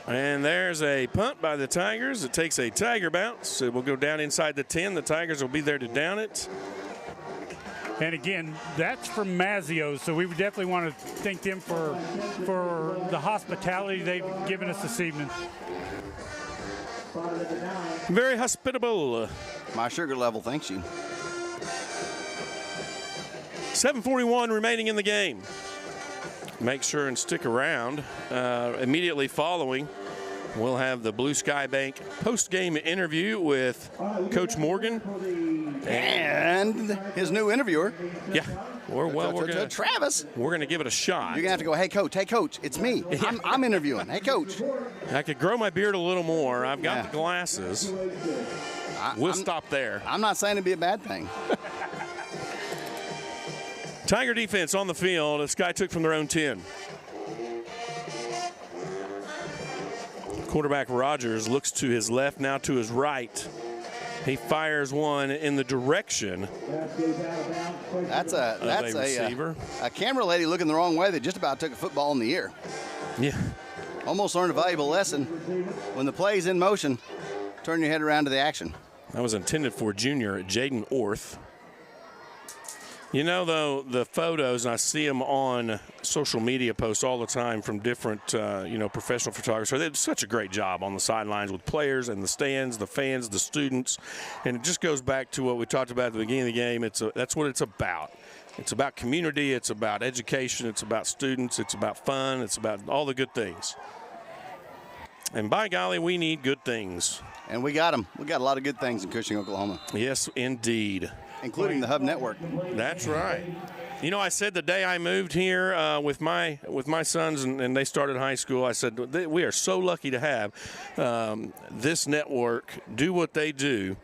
Speaker 2: And there's a punt by the Tigers. It takes a Tiger bounce. It will go down inside the 10. The Tigers will be there to down it.
Speaker 4: And again, that's from Mazzio's, so we would definitely want to thank them for the hospitality they've given us this evening.
Speaker 2: Very hospitable.
Speaker 5: My sugar level thanks you.
Speaker 2: 7:41 remaining in the game. Make sure and stick around. Immediately following, we'll have the Blue Sky Bank post-game interview with Coach Morgan.
Speaker 5: And his new interviewer.
Speaker 2: Yeah.
Speaker 5: Travis.
Speaker 2: We're going to give it a shot.
Speaker 5: You're going to have to go, hey, Coach, it's me. I'm interviewing. Hey, Coach.
Speaker 2: I could grow my beard a little more. I've got the glasses. We'll stop there.
Speaker 5: I'm not saying it'd be a bad thing.
Speaker 2: Tiger defense on the field. This guy took from their own 10. Quarterback Rogers looks to his left, now to his right. He fires one in the direction.
Speaker 5: That's a
Speaker 2: receiver.
Speaker 5: A camera lady looking the wrong way that just about took a football in the ear.
Speaker 2: Yeah.
Speaker 5: Almost learned a valuable lesson. When the play's in motion, turn your head around to the action.
Speaker 2: That was intended for junior Jaden Orth. You know, though, the photos, and I see them on social media posts all the time from different, professional photographers. They did such a great job on the sidelines with players and the stands, the fans, the students. And it just goes back to what we talked about at the beginning of the game. That's what it's about. It's about community. It's about education. It's about students. It's about fun. It's about all the good things. And by golly, we need good things.
Speaker 5: And we got them. We got a lot of good things in Cushing, Oklahoma.
Speaker 2: Yes, indeed.
Speaker 5: Including the Hub Network.
Speaker 2: That's right. You know, I said the day I moved here with my sons and they started high school, I said we are so lucky to have this network do what they do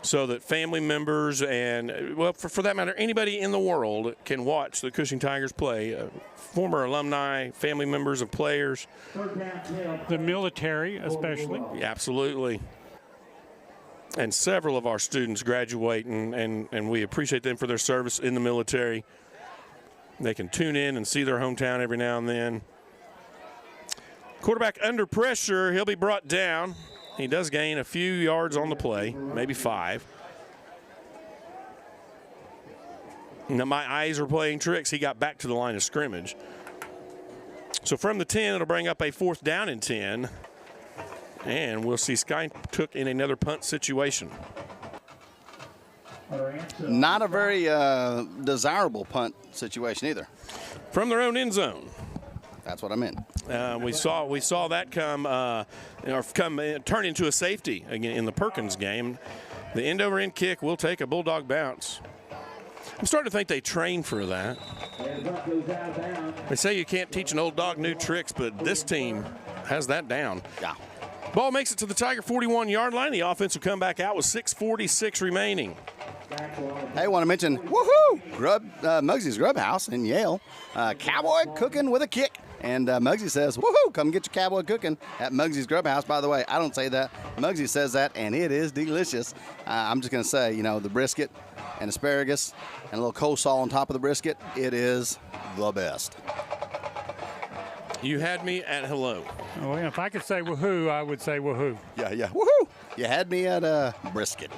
Speaker 2: so that family members and, well, for that matter, anybody in the world can watch the Cushing Tigers play. Former alumni, family members of players.
Speaker 4: The military, especially.
Speaker 2: Yeah, absolutely. And several of our students graduate, and we appreciate them for their service in the military. They can tune in and see their hometown every now and then. Quarterback under pressure. He'll be brought down. He does gain a few yards on the play, maybe 5. Now my eyes were playing tricks. He got back to the line of scrimmage. So from the 10, it'll bring up a 4th down and 10. And we'll see Sky took in another punt situation.
Speaker 5: Not a very desirable punt situation either.
Speaker 2: From their own end zone.
Speaker 5: That's what I meant.
Speaker 2: We saw that turn into a safety again in the Perkins game. The end-over-end kick will take a Bulldog bounce. I'm starting to think they train for that. They say you can't teach an old dog new tricks, but this team has that down.
Speaker 5: Yeah.
Speaker 2: Ball makes it to the Tiger 41-yard line. The offense will come back out with 6:46 remaining.
Speaker 5: Hey, I want to mention, woohoo, Muggsy's Grub House in Yale. Cowboy cooking with a kick. And Muggsy says, woohoo, come get your cowboy cooking at Muggsy's Grub House. By the way, I don't say that. Muggsy says that, and it is delicious. I'm just going to say, the brisket and asparagus and a little coleslaw on top of the brisket, it is the best.
Speaker 2: You had me at hello.
Speaker 4: Oh, yeah, if I could say woohoo, I would say woohoo.
Speaker 5: Yeah, woohoo. You had me at brisket.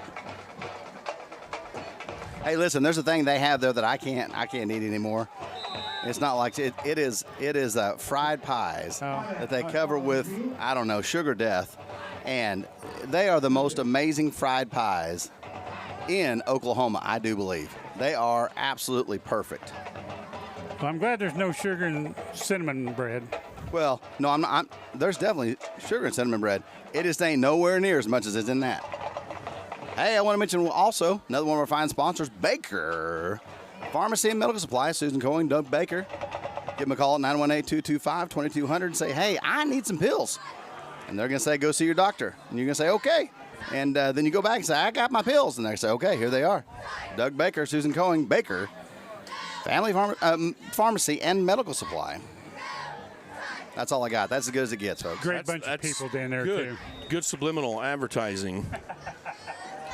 Speaker 5: Hey, listen, there's a thing they have there that I can't eat anymore. It's not like it is fried pies that they cover with, I don't know, sugar death. And they are the most amazing fried pies in Oklahoma, I do believe. They are absolutely perfect.
Speaker 4: Well, I'm glad there's no sugar and cinnamon bread.
Speaker 5: Well, no, I'm not. There's definitely sugar and cinnamon bread. It just ain't nowhere near as much as it's in that. Hey, I want to mention also another one of our fine sponsors, Baker Pharmacy and Medical Supply. Susan Cohen, Doug Baker. Give them a call at 918-225-2200 and say, hey, I need some pills. And they're going to say, go see your doctor. And you're going to say, okay. And then you go back and say, I got my pills. And they say, okay, here they are. Doug Baker, Susan Cohen, Baker, Family Pharmacy and Medical Supply. That's all I got. That's as good as it gets, folks.
Speaker 4: Great bunch of people down there,
Speaker 2: good.
Speaker 4: too.
Speaker 2: Good subliminal advertising.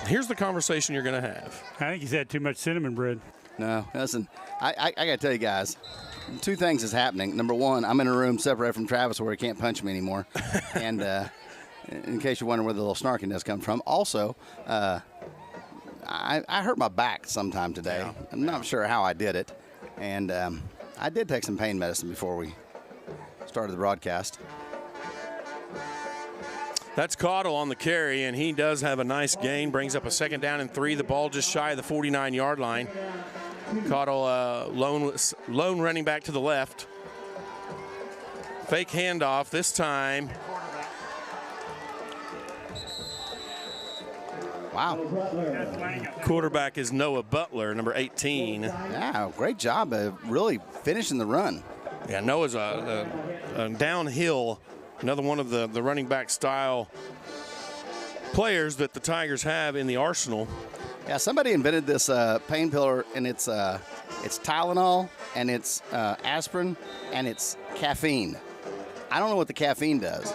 Speaker 2: Here's the conversation you're going to have.
Speaker 4: I think he's had too much cinnamon bread.
Speaker 5: No, listen, I got to tell you guys, 2 things is happening. Number 1, I'm in a room separated from Travis where he can't punch me anymore. And in case you're wondering where the little snarkiness comes from, also, I hurt my back sometime today. Yeah. I'm not sure how I did it. And I did take some pain medicine before we started the broadcast.
Speaker 2: That's Caudle on the carry, and he does have a nice gain. Brings up a 2nd down and 3. The ball just shy of the 49-yard line. Caudle lone running back to the left. Fake handoff this time.
Speaker 5: Wow.
Speaker 2: Quarterback is Noah Butler, number 18.
Speaker 5: Yeah, great job of really finishing the run.
Speaker 2: Yeah, Noah's a downhill, another one of the running back style players that the Tigers have in the arsenal.
Speaker 5: Yeah, somebody invented this pain pillar, and it's Tylenol, and it's aspirin, and it's caffeine. I don't know what the caffeine does,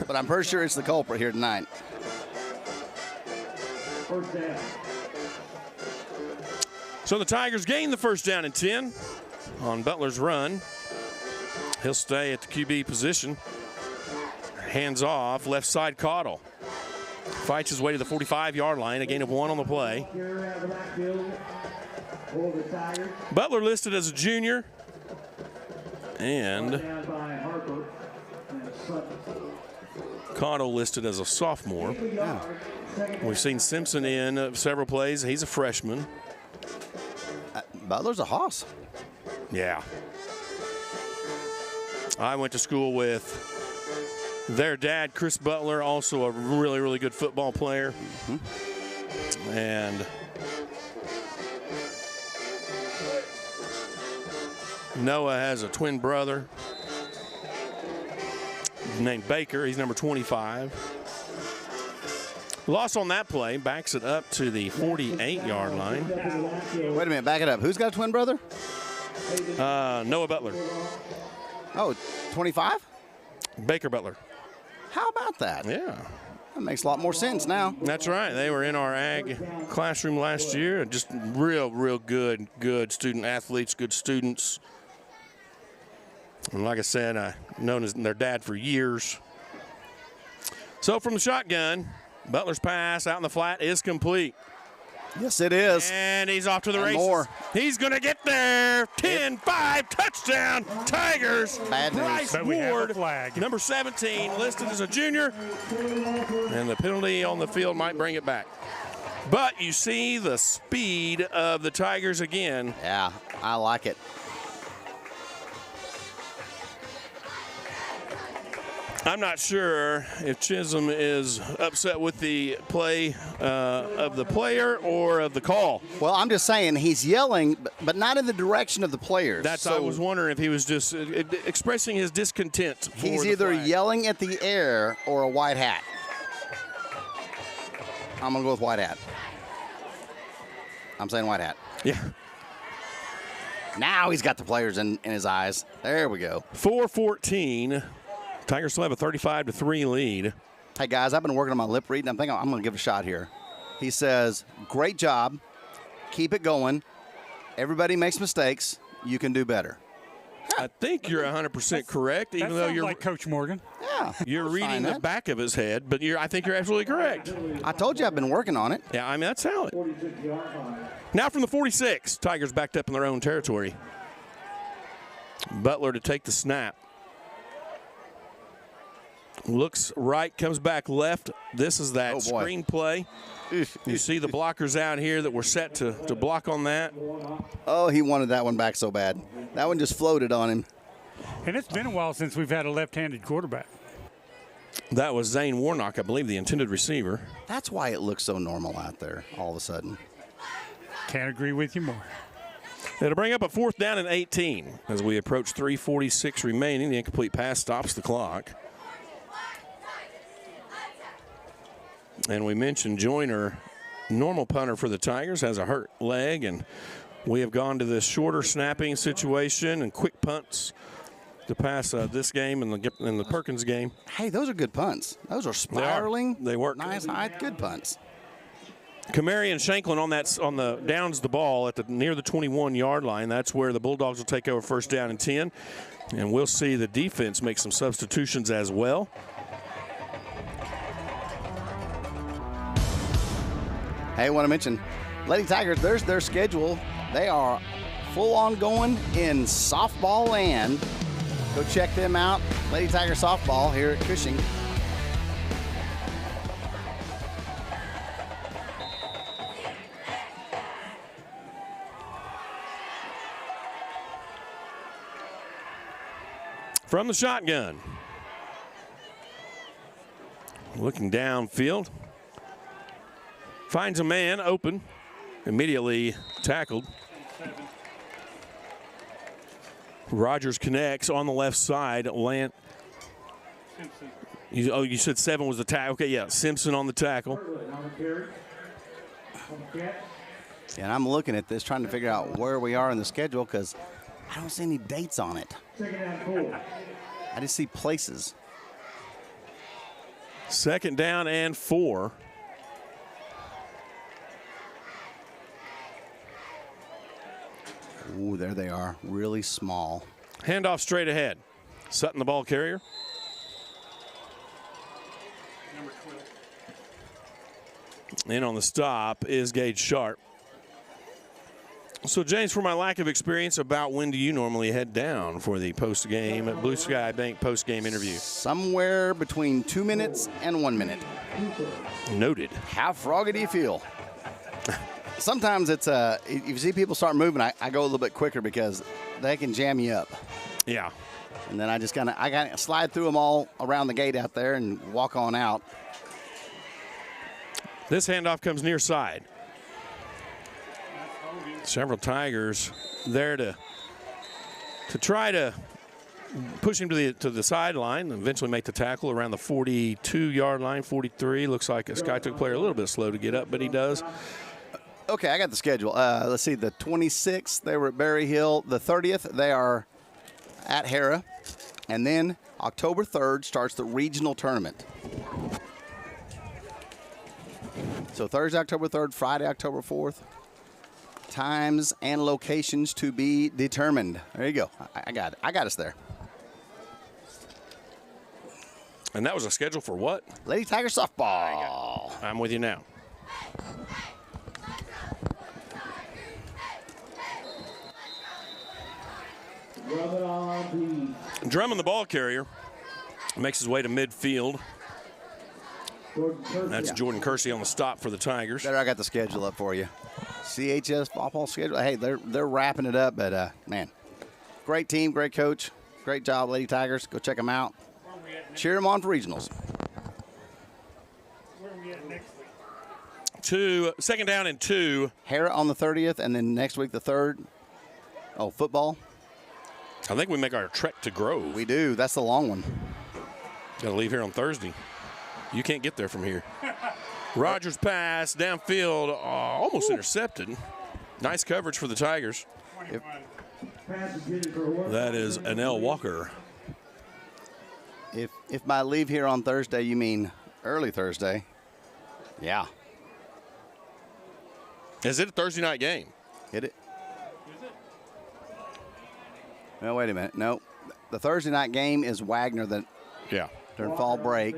Speaker 5: but I'm pretty sure it's the culprit here tonight.
Speaker 2: So the Tigers gain the 1st down and 10 on Butler's run. He'll stay at the QB position. Hands off, left side Caudle. Fights his way to the 45-yard line, a gain of 1 on the play. Butler listed as a junior. And Caudle listed as a sophomore.
Speaker 5: Yeah.
Speaker 2: We've seen Simpson in several plays. He's a freshman.
Speaker 5: Butler's a hoss.
Speaker 2: Yeah. I went to school with their dad, Chris Butler, also a really, really good football player. Mm-hmm. And Noah has a twin brother named Baker. He's number 25. Loss on that play, backs it up to the 48-yard line.
Speaker 5: Wait a minute, back it up. Who's got a twin brother?
Speaker 2: Noah Butler.
Speaker 5: Oh, 25?
Speaker 2: Baker Butler.
Speaker 5: How about that?
Speaker 2: Yeah.
Speaker 5: That makes a lot more sense now.
Speaker 2: That's right. They were in our ag classroom last year. Just real good student athletes, good students. And like I said, I've known as their dad for years. So from the shotgun, Butler's pass out in the flat is complete.
Speaker 5: Yes, it is.
Speaker 2: And he's off to the
Speaker 5: And
Speaker 2: races.
Speaker 5: more.
Speaker 2: He's going to get there. 10-5 touchdown, Tigers.
Speaker 5: Bad news.
Speaker 2: Bryce
Speaker 4: But we have a
Speaker 2: Ward,
Speaker 4: flag.
Speaker 2: number 17, listed as a junior. And the penalty on the field might bring it back. But you see the speed of the Tigers again.
Speaker 5: Yeah, I like it.
Speaker 2: I'm not sure if Chisholm is upset with the play of the player or of the call.
Speaker 5: Well, I'm just saying he's yelling, but not in the direction of the players.
Speaker 2: I was wondering if he was just expressing his discontent.
Speaker 5: He's
Speaker 2: the
Speaker 5: either
Speaker 2: flag.
Speaker 5: yelling at the air or a white hat. I'm going to go with white hat. I'm saying white hat.
Speaker 2: Yeah.
Speaker 5: Now he's got the players in his eyes. There we go.
Speaker 2: 4-14. Tigers still have a 35-3 lead.
Speaker 5: Hey, guys, I've been working on my lip reading. I'm thinking I'm going to give it a shot here. He says, great job. Keep it going. Everybody makes mistakes. You can do better.
Speaker 2: I think you're 100% correct, even
Speaker 4: That
Speaker 2: though
Speaker 4: sounds
Speaker 2: you're
Speaker 4: like Coach Morgan.
Speaker 5: Yeah.
Speaker 2: you're
Speaker 5: I'll
Speaker 2: reading
Speaker 5: sign
Speaker 2: the
Speaker 5: that.
Speaker 2: back of his head, but I think you're absolutely correct.
Speaker 5: I told you I've been working on it.
Speaker 2: Yeah, I mean, that's how it. Now from the 46, Tigers backed up in their own territory. Butler to take the snap. Looks right, comes back left. This is that
Speaker 5: Oh, boy.
Speaker 2: screen play. You see the blockers out here that were set to block on that.
Speaker 5: Oh, he wanted that one back so bad. That one just floated on him.
Speaker 4: And it's been a while since we've had a left-handed quarterback.
Speaker 2: That was Zane Warnock, I believe, the intended receiver.
Speaker 5: That's why it looks so normal out there all of a sudden.
Speaker 4: Can't agree with you more.
Speaker 2: It'll bring up a 4th down and 18 as we approach 3:46 remaining. The incomplete pass stops the clock. And we mentioned Joyner, normal punter for the Tigers, has a hurt leg, and we have gone to this shorter snapping situation and quick punts to pass this game and the Perkins game.
Speaker 5: Hey, those are good punts. Those are spiraling.
Speaker 2: They work.
Speaker 5: Nice, high, good punts.
Speaker 2: Kamari and Shanklin on the downs the ball at near the 21-yard line. That's where the Bulldogs will take over 1st down and 10. And we'll see the defense make some substitutions as well.
Speaker 5: Hey, I want to mention, Lady Tigers, there's their schedule. They are full on going in softball land. Go check them out. Lady Tiger softball here at Cushing.
Speaker 2: From the shotgun. Looking downfield. Finds a man open. Immediately tackled. Rogers connects on the left side. You said 7 was the tackle. Okay, yeah. Simpson on the tackle.
Speaker 5: And I'm looking at this, trying to figure out where we are in the schedule because I don't see any dates on it. I just see places.
Speaker 2: 2nd down and 4.
Speaker 5: Ooh, there they are. Really small.
Speaker 2: Handoff straight ahead. Sutton, the ball carrier. And on the stop is Gage Sharp. So, James, for my lack of experience, about when do you normally head down for the post-game at Blue Sky Bank post-game interview?
Speaker 5: Somewhere between 2 minutes and 1 minute.
Speaker 2: Noted.
Speaker 5: How froggy do you feel? Sometimes it's if you see people start moving, I go a little bit quicker because they can jam you up.
Speaker 2: Yeah.
Speaker 5: And then I got to slide through them all around the gate out there and walk on out.
Speaker 2: This handoff comes near side. Several Tigers there to try to push him to the sideline and eventually make the tackle around the 42-yard line, 43. Looks like a Skytook player a little bit slow to get up, but he does.
Speaker 5: Okay, I got the schedule. Let's see, the 26th, they were at Berry Hill. The 30th, they are at Hera. And then October 3rd starts the regional tournament. So Thursday, October 3rd, Friday, October 4th. Times and locations to be determined. There you go. I got it. I got us there.
Speaker 2: And that was a schedule for what?
Speaker 5: Lady Tiger softball.
Speaker 2: I'm with you now. Drummond, the ball carrier, makes his way to midfield. That's Jordan Kersey on the stop for the Tigers.
Speaker 5: There, I got the schedule up for you. CHS football schedule. Hey, they're wrapping it up, but man, great team, great coach, great job, Lady Tigers. Go check them out. Cheer them on for regionals.
Speaker 4: Where are we at next week?
Speaker 2: 2nd down and 2.
Speaker 5: Hera on the 30th, and then next week the 3rd. Oh, football.
Speaker 2: I think we make our trek to Grove.
Speaker 5: We do. That's the long one.
Speaker 2: Got to leave here on Thursday. You can't get there from here. Rogers pass downfield, almost intercepted. Nice coverage for the Tigers. That is Anel Walker.
Speaker 5: If by leave here on Thursday you mean early Thursday, yeah.
Speaker 2: Is it a Thursday night game?
Speaker 5: Hit it. No, wait a minute. No, the Thursday night game is Wagner during fall break.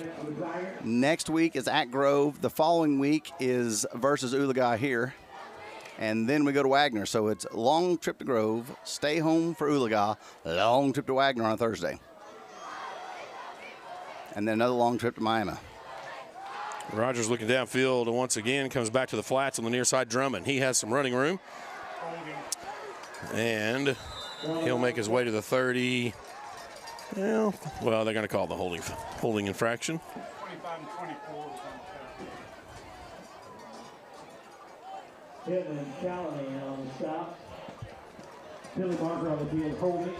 Speaker 5: Next week is at Grove. The following week is versus Oologah here. And then we go to Wagner. So it's long trip to Grove, stay home for Oologah, long trip to Wagner on a Thursday. And then another long trip to Miami.
Speaker 2: Rogers looking downfield and once again comes back to the flats on the near side. Drummond. He has some running room. And he'll make his way to the 30. Well, they're going to call the holding infraction.
Speaker 4: 25 and 24.
Speaker 6: Hitman and Callahan on the stop. Billy Barker on the field holding.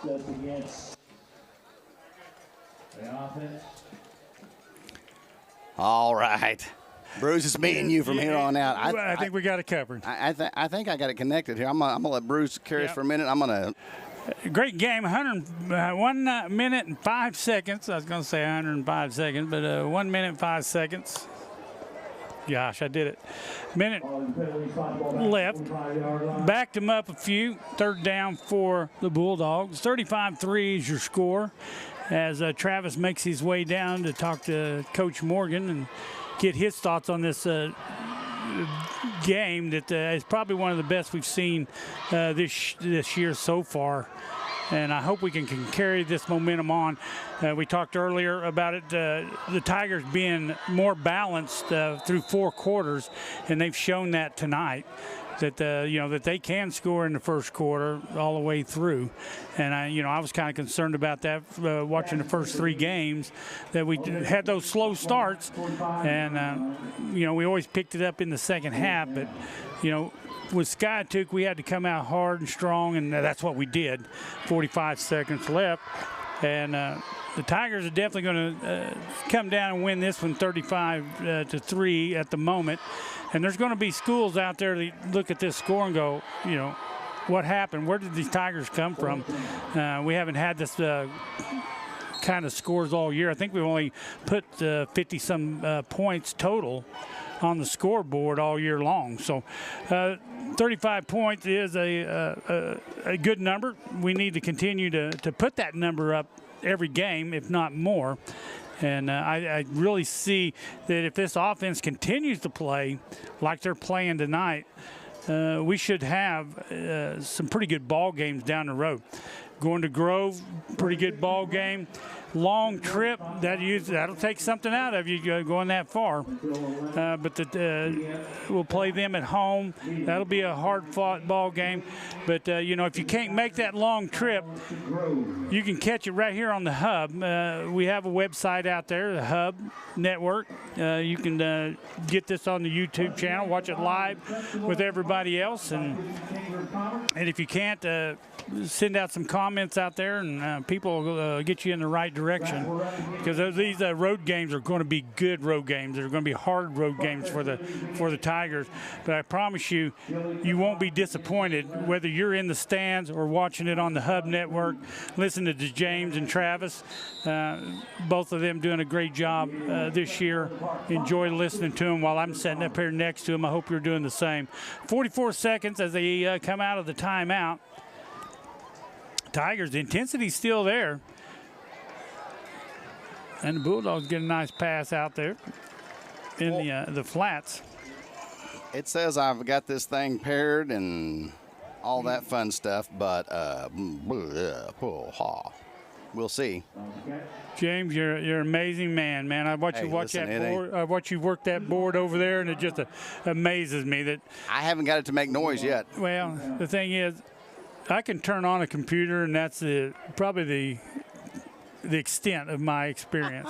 Speaker 6: Just against the offense.
Speaker 5: All right. Bruce, it's me and you from here on out.
Speaker 4: I think we got it covered.
Speaker 5: I think I got it connected here. I'm gonna let Bruce carry us for a minute. I'm gonna.
Speaker 4: Great game. 1 minute and 5 seconds. I was going to say 105 seconds, but 1 minute and 5 seconds. Gosh, I did it. Minute left. Backed them up a few. 3rd down for the Bulldogs. 35-3 is your score as Travis makes his way down to talk to Coach Morgan and get his thoughts on this game that is probably one of the best we've seen this year so far. And I hope we can carry this momentum on. We talked earlier about it, the Tigers being more balanced through 4 quarters, and they've shown that tonight. That that they can score in the first quarter all the way through, and I was kind of concerned about that watching the first 3 games that we had those slow starts, and we always picked it up in the second half, but with Skiatook we had to come out hard and strong, and that's what we did. 45 seconds left, and the Tigers are definitely going to come down and win this one 35-3 at the moment. And there's going to be schools out there that look at this score and go, what happened? Where did these Tigers come from? We haven't had this kind of scores all year. I think we've only put 50-some points total on the scoreboard all year long. So 35 points is a good number. We need to continue to put that number up every game, if not more. And I really see that if this offense continues to play like they're playing tonight, we should have some pretty good ball games down the road. Going to Grove, pretty good ball game. Long trip, that'll take something out of you going that far. But we'll play them at home. That'll be a hard-fought ball game. But, if you can't make that long trip, you can catch it right here on the Hub. We have a website out there, the Hub Network. You can get this on the YouTube channel, watch it live with everybody else. And if you can't, send out some comments out there, and people will get you in the right direction, because these road games are going to be good road games. They're going to be hard road games for the Tigers. But I promise you, you won't be disappointed whether you're in the stands or watching it on the Hub Network. Listen to James and Travis, both of them doing a great job this year. Enjoy listening to them while I'm sitting up here next to them. I hope you're doing the same. 44 seconds as they come out of the timeout. Tigers, the intensity's still there. And the Bulldogs get a nice pass out there in the flats.
Speaker 5: It says I've got this thing paired, and all that fun stuff, but we'll see.
Speaker 4: James, you're an amazing man. I watch you watch
Speaker 5: listen,
Speaker 4: that board. I watch you work that board over there, and it just amazes me that.
Speaker 5: I haven't got it to make noise yet.
Speaker 4: Well, the thing is, I can turn on a computer, and that's probably the extent of my experience.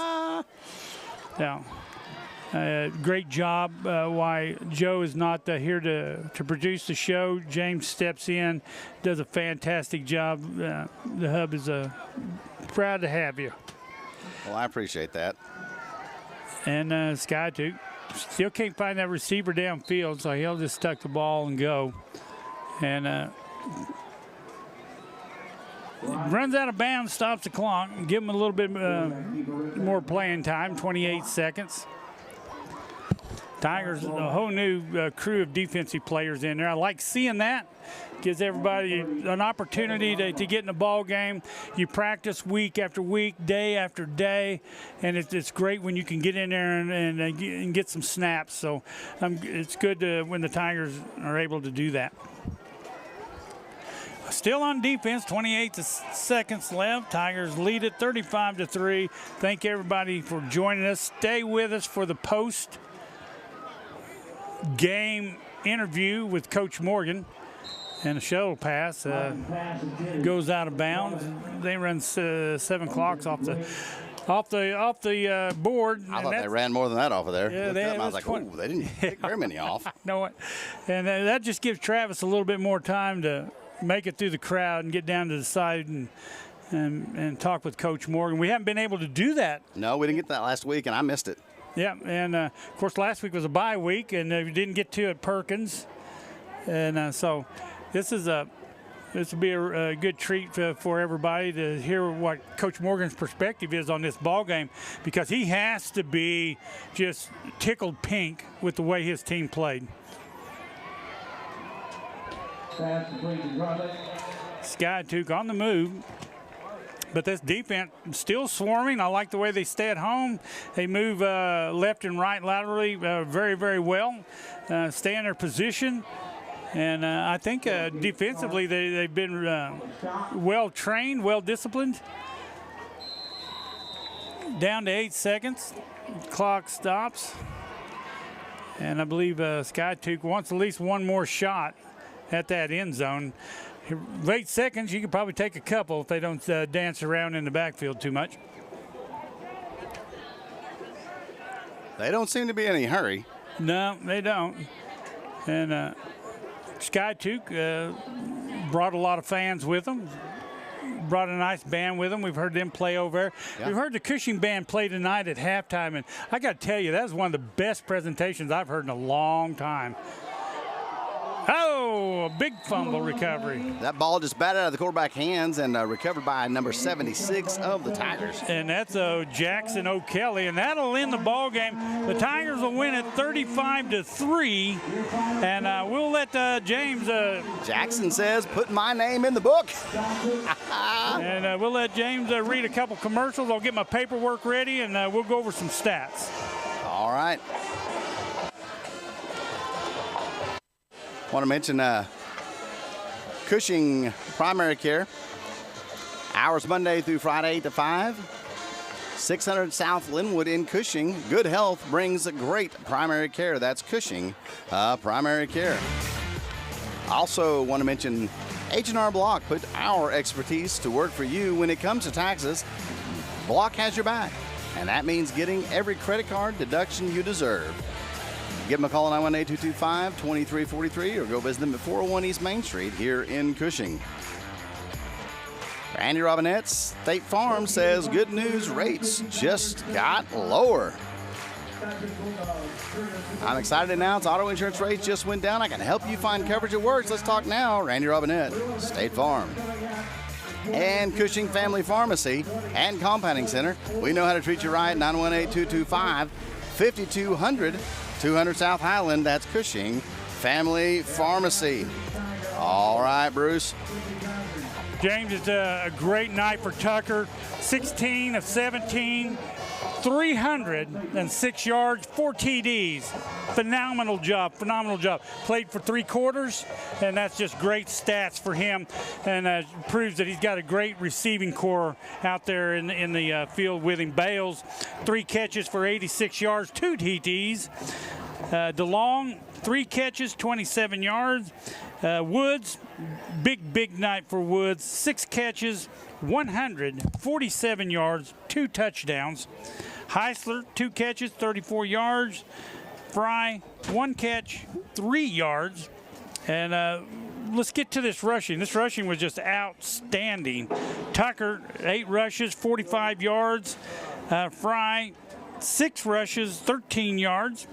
Speaker 4: Yeah. Great job. Why Joe is not here to produce the show. James steps in, does a fantastic job. The Hub is proud to have you.
Speaker 5: Well, I appreciate that.
Speaker 4: And Sky Duke still can't find that receiver downfield, so he'll just tuck the ball and go. And runs out of bounds, stops the clock, give him a little bit more playing time, 28 seconds. Tigers, a whole new crew of defensive players in there. I like seeing that. Gives everybody an opportunity to get in the ball game. You practice week after week, day after day, and it's great when you can get in there and get some snaps. So it's good when the Tigers are able to do that. Still on defense, 28 seconds left. Tigers lead it 35-3. Thank everybody for joining us. Stay with us for the post-game interview with Coach Morgan. And the shuttle pass goes out of bounds. They run 7 clocks off the board.
Speaker 5: I thought they ran more than that off of there.
Speaker 4: Yeah,
Speaker 5: I was like, oh, they didn't pick very many off.
Speaker 4: No, and that just gives Travis a little bit more time to make it through the crowd and get down to the side and talk with Coach Morgan. We haven't been able to do that.
Speaker 5: No, we didn't get that last week, and I missed it.
Speaker 4: Yeah, and of course last week was a bye week, and we didn't get to it Perkins, and so this will be a good treat for everybody to hear what Coach Morgan's perspective is on this ball game, because he has to be just tickled pink with the way his team played. Sky Duke on the move, but this defense still swarming. I like the way they stay at home. They move left and right laterally very, very well, stay in their position. And I think defensively they've been well trained, well disciplined. Down to 8 seconds. Clock stops. And I believe Sky Duke wants at least one more shot at that end zone. 8 seconds, you could probably take a couple if they don't dance around in the backfield too much.
Speaker 5: They don't seem to be in any hurry.
Speaker 4: No, they don't. And Sky Duke brought a lot of fans with them. Brought a nice band with them. We've heard them play over there. Yeah. We've heard the Cushing band play tonight at halftime, and I got to tell you, that was one of the best presentations I've heard in a long time. Oh, a big fumble recovery.
Speaker 5: That ball just batted out of the quarterback hands and recovered by number 76 of the Tigers.
Speaker 4: And that's Jackson O'Kelly, and that'll end the ball game. The Tigers will win it 35-3, and we'll let James.
Speaker 5: Jackson says, "Put my name in the book."
Speaker 4: And we'll let James read a couple commercials. I'll get my paperwork ready, and we'll go over some stats.
Speaker 5: All right. Want to mention Cushing Primary Care. Hours Monday through Friday, 8 to 5. 600 South Linwood in Cushing. Good health brings great primary care. That's Cushing Primary Care. Also want to mention H&R Block. Put our expertise to work for you when it comes to taxes. Block has your back, and that means getting every credit card deduction you deserve. Give them a call at 918-225-2343 or go visit them at 401 East Main Street here in Cushing. Randy Robinette, State Farm says good news, rates just got lower. I'm excited to announce auto insurance rates just went down. I can help you find coverage that works. Let's talk now. Randy Robinette, State Farm. And Cushing Family Pharmacy and Compounding Center. We know how to treat you right. 918-225-5200. 200 South Highland, that's Cushing Family Pharmacy. All right, Bruce.
Speaker 4: James, it's a great night for Tucker. 16 of 17, 306 yards, 4 TDs. Phenomenal job, phenomenal job. Played for 3 quarters, and that's just great stats for him, and proves that he's got a great receiving core out there in the field with him. Bales, 3 catches for 86 yards, 2 TDs. DeLong, 3 catches, 27 yards. Woods, big night for Woods. 6 catches, 147 yards, 2 touchdowns. Heisler, 2 catches, 34 yards. Fry, 1 catch, 3 yards. And let's get to this rushing. This rushing was just outstanding. Tucker, 8 rushes, 45 yards. Fry, 6 rushes, 13 yards.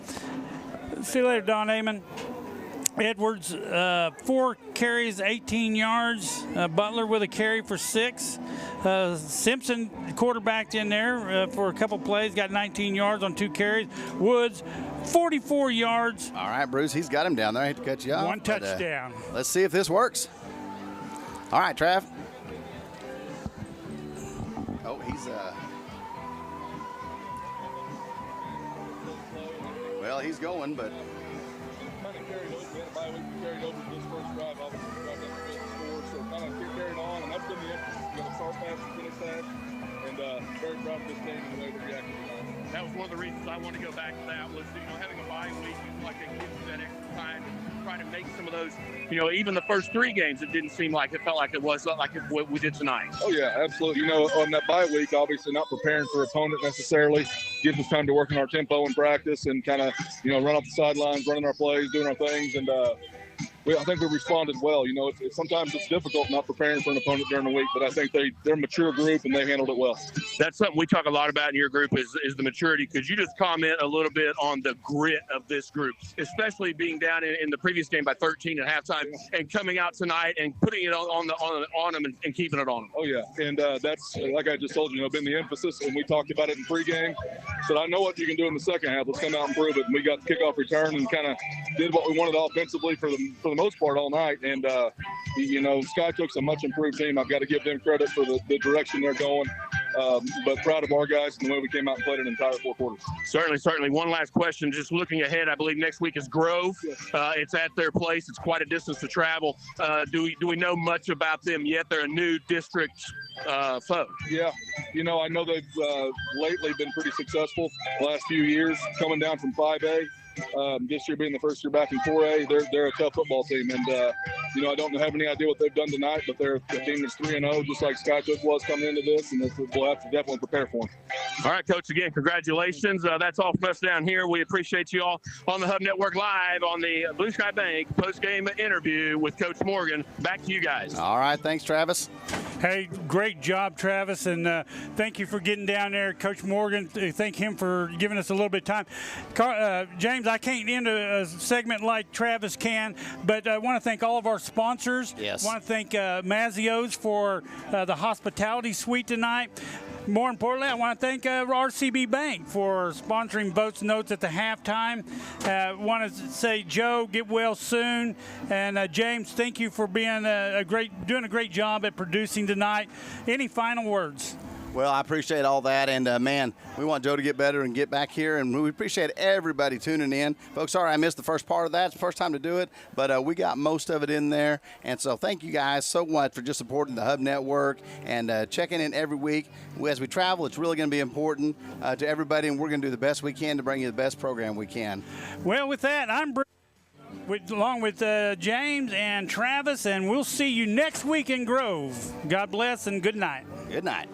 Speaker 4: See you later, Don Amon. Edwards, 4 carries, 18 yards. Butler with a carry for 6. Simpson quarterbacked in there for a couple plays, got 19 yards on 2 carries. Woods, 44 yards.
Speaker 5: All right, Bruce, he's got him down there. I hate to cut you off.
Speaker 4: 1 touchdown.
Speaker 5: Let's see if this works. All right, Trav. Oh, he's well, he's going, but
Speaker 7: carried over this first drive, obviously drive down the score, so kind of carried on, and that's been the emphasis. Start fast and finish fast, and very proud of this team and the way they reacted tonight.
Speaker 1: That was one of the reasons I wanted to go back to that was, having a bye week, like it gives you that extra time to try to make some of those, even the first 3 games, it didn't seem like it felt like it was like what we did tonight.
Speaker 7: Oh, yeah, absolutely. On that bye week, obviously not preparing for opponent necessarily, gives us time to work in our tempo and practice and kind of, run off the sidelines, running our plays, doing our things, and I think we responded well. Sometimes it's difficult not preparing for an opponent during the week, but I think they're a mature group and they handled it well.
Speaker 1: That's something we talk a lot about in your group is the maturity. Could you just comment a little bit on the grit of this group, especially being down in the previous game by 13 at halftime and coming out tonight and putting it on them and keeping it on them?
Speaker 7: Oh, yeah. And that's, like I just told you, been the emphasis, and we talked about it in pregame. So I know what you can do in the second half. Let's come out and prove it. And we got the kickoff return and kind of did what we wanted offensively for the most part all night, and Sky Cook's a much improved team. I've got to give them credit for the direction they're going, but proud of our guys and the way we came out and played an entire 4 quarters.
Speaker 1: Certainly. One last question, just looking ahead, I believe next week is Grove. It's at their place. It's quite a distance to travel. Do we know much about them yet? They're a new district foe.
Speaker 7: Yeah, I know they've lately been pretty successful the last few years, coming down from 5A. This year being the first year back in 4A, they're a tough football team, and I don't have any idea what they've done tonight, but they're a team that's 3-0, just like Sky Cook was coming into this, and we'll have to definitely prepare for them.
Speaker 1: All right, Coach, again, congratulations. That's all from us down here. We appreciate you all on the Hub Network Live on the Blue Sky Bank post-game interview with Coach Morgan. Back to you guys.
Speaker 5: All right, thanks, Travis.
Speaker 4: Hey, great job, Travis, and thank you for getting down there. Coach Morgan, thank him for giving us a little bit of time. James, I can't end a segment like Travis can, but I want to thank all of our sponsors.
Speaker 5: Yes.
Speaker 4: I want to thank Mazio's for the hospitality suite tonight. More importantly, I want to thank RCB Bank for sponsoring Votes Notes at the halftime. Want to say, Joe, get well soon. And James, thank you for being doing a great job at producing tonight. Any final words?
Speaker 5: Well, I appreciate all that, and man, we want Joe to get better and get back here, and we appreciate everybody tuning in. Folks, sorry I missed the first part of that. It's the first time to do it, but we got most of it in there, and so thank you guys so much for just supporting the Hub Network and checking in every week. As we travel, it's really going to be important to everybody, and we're going to do the best we can to bring you the best program we can.
Speaker 4: Well, with that, I'm Bruce, along with James and Travis, and we'll see you next week in Grove. God bless and good night.
Speaker 5: Good night.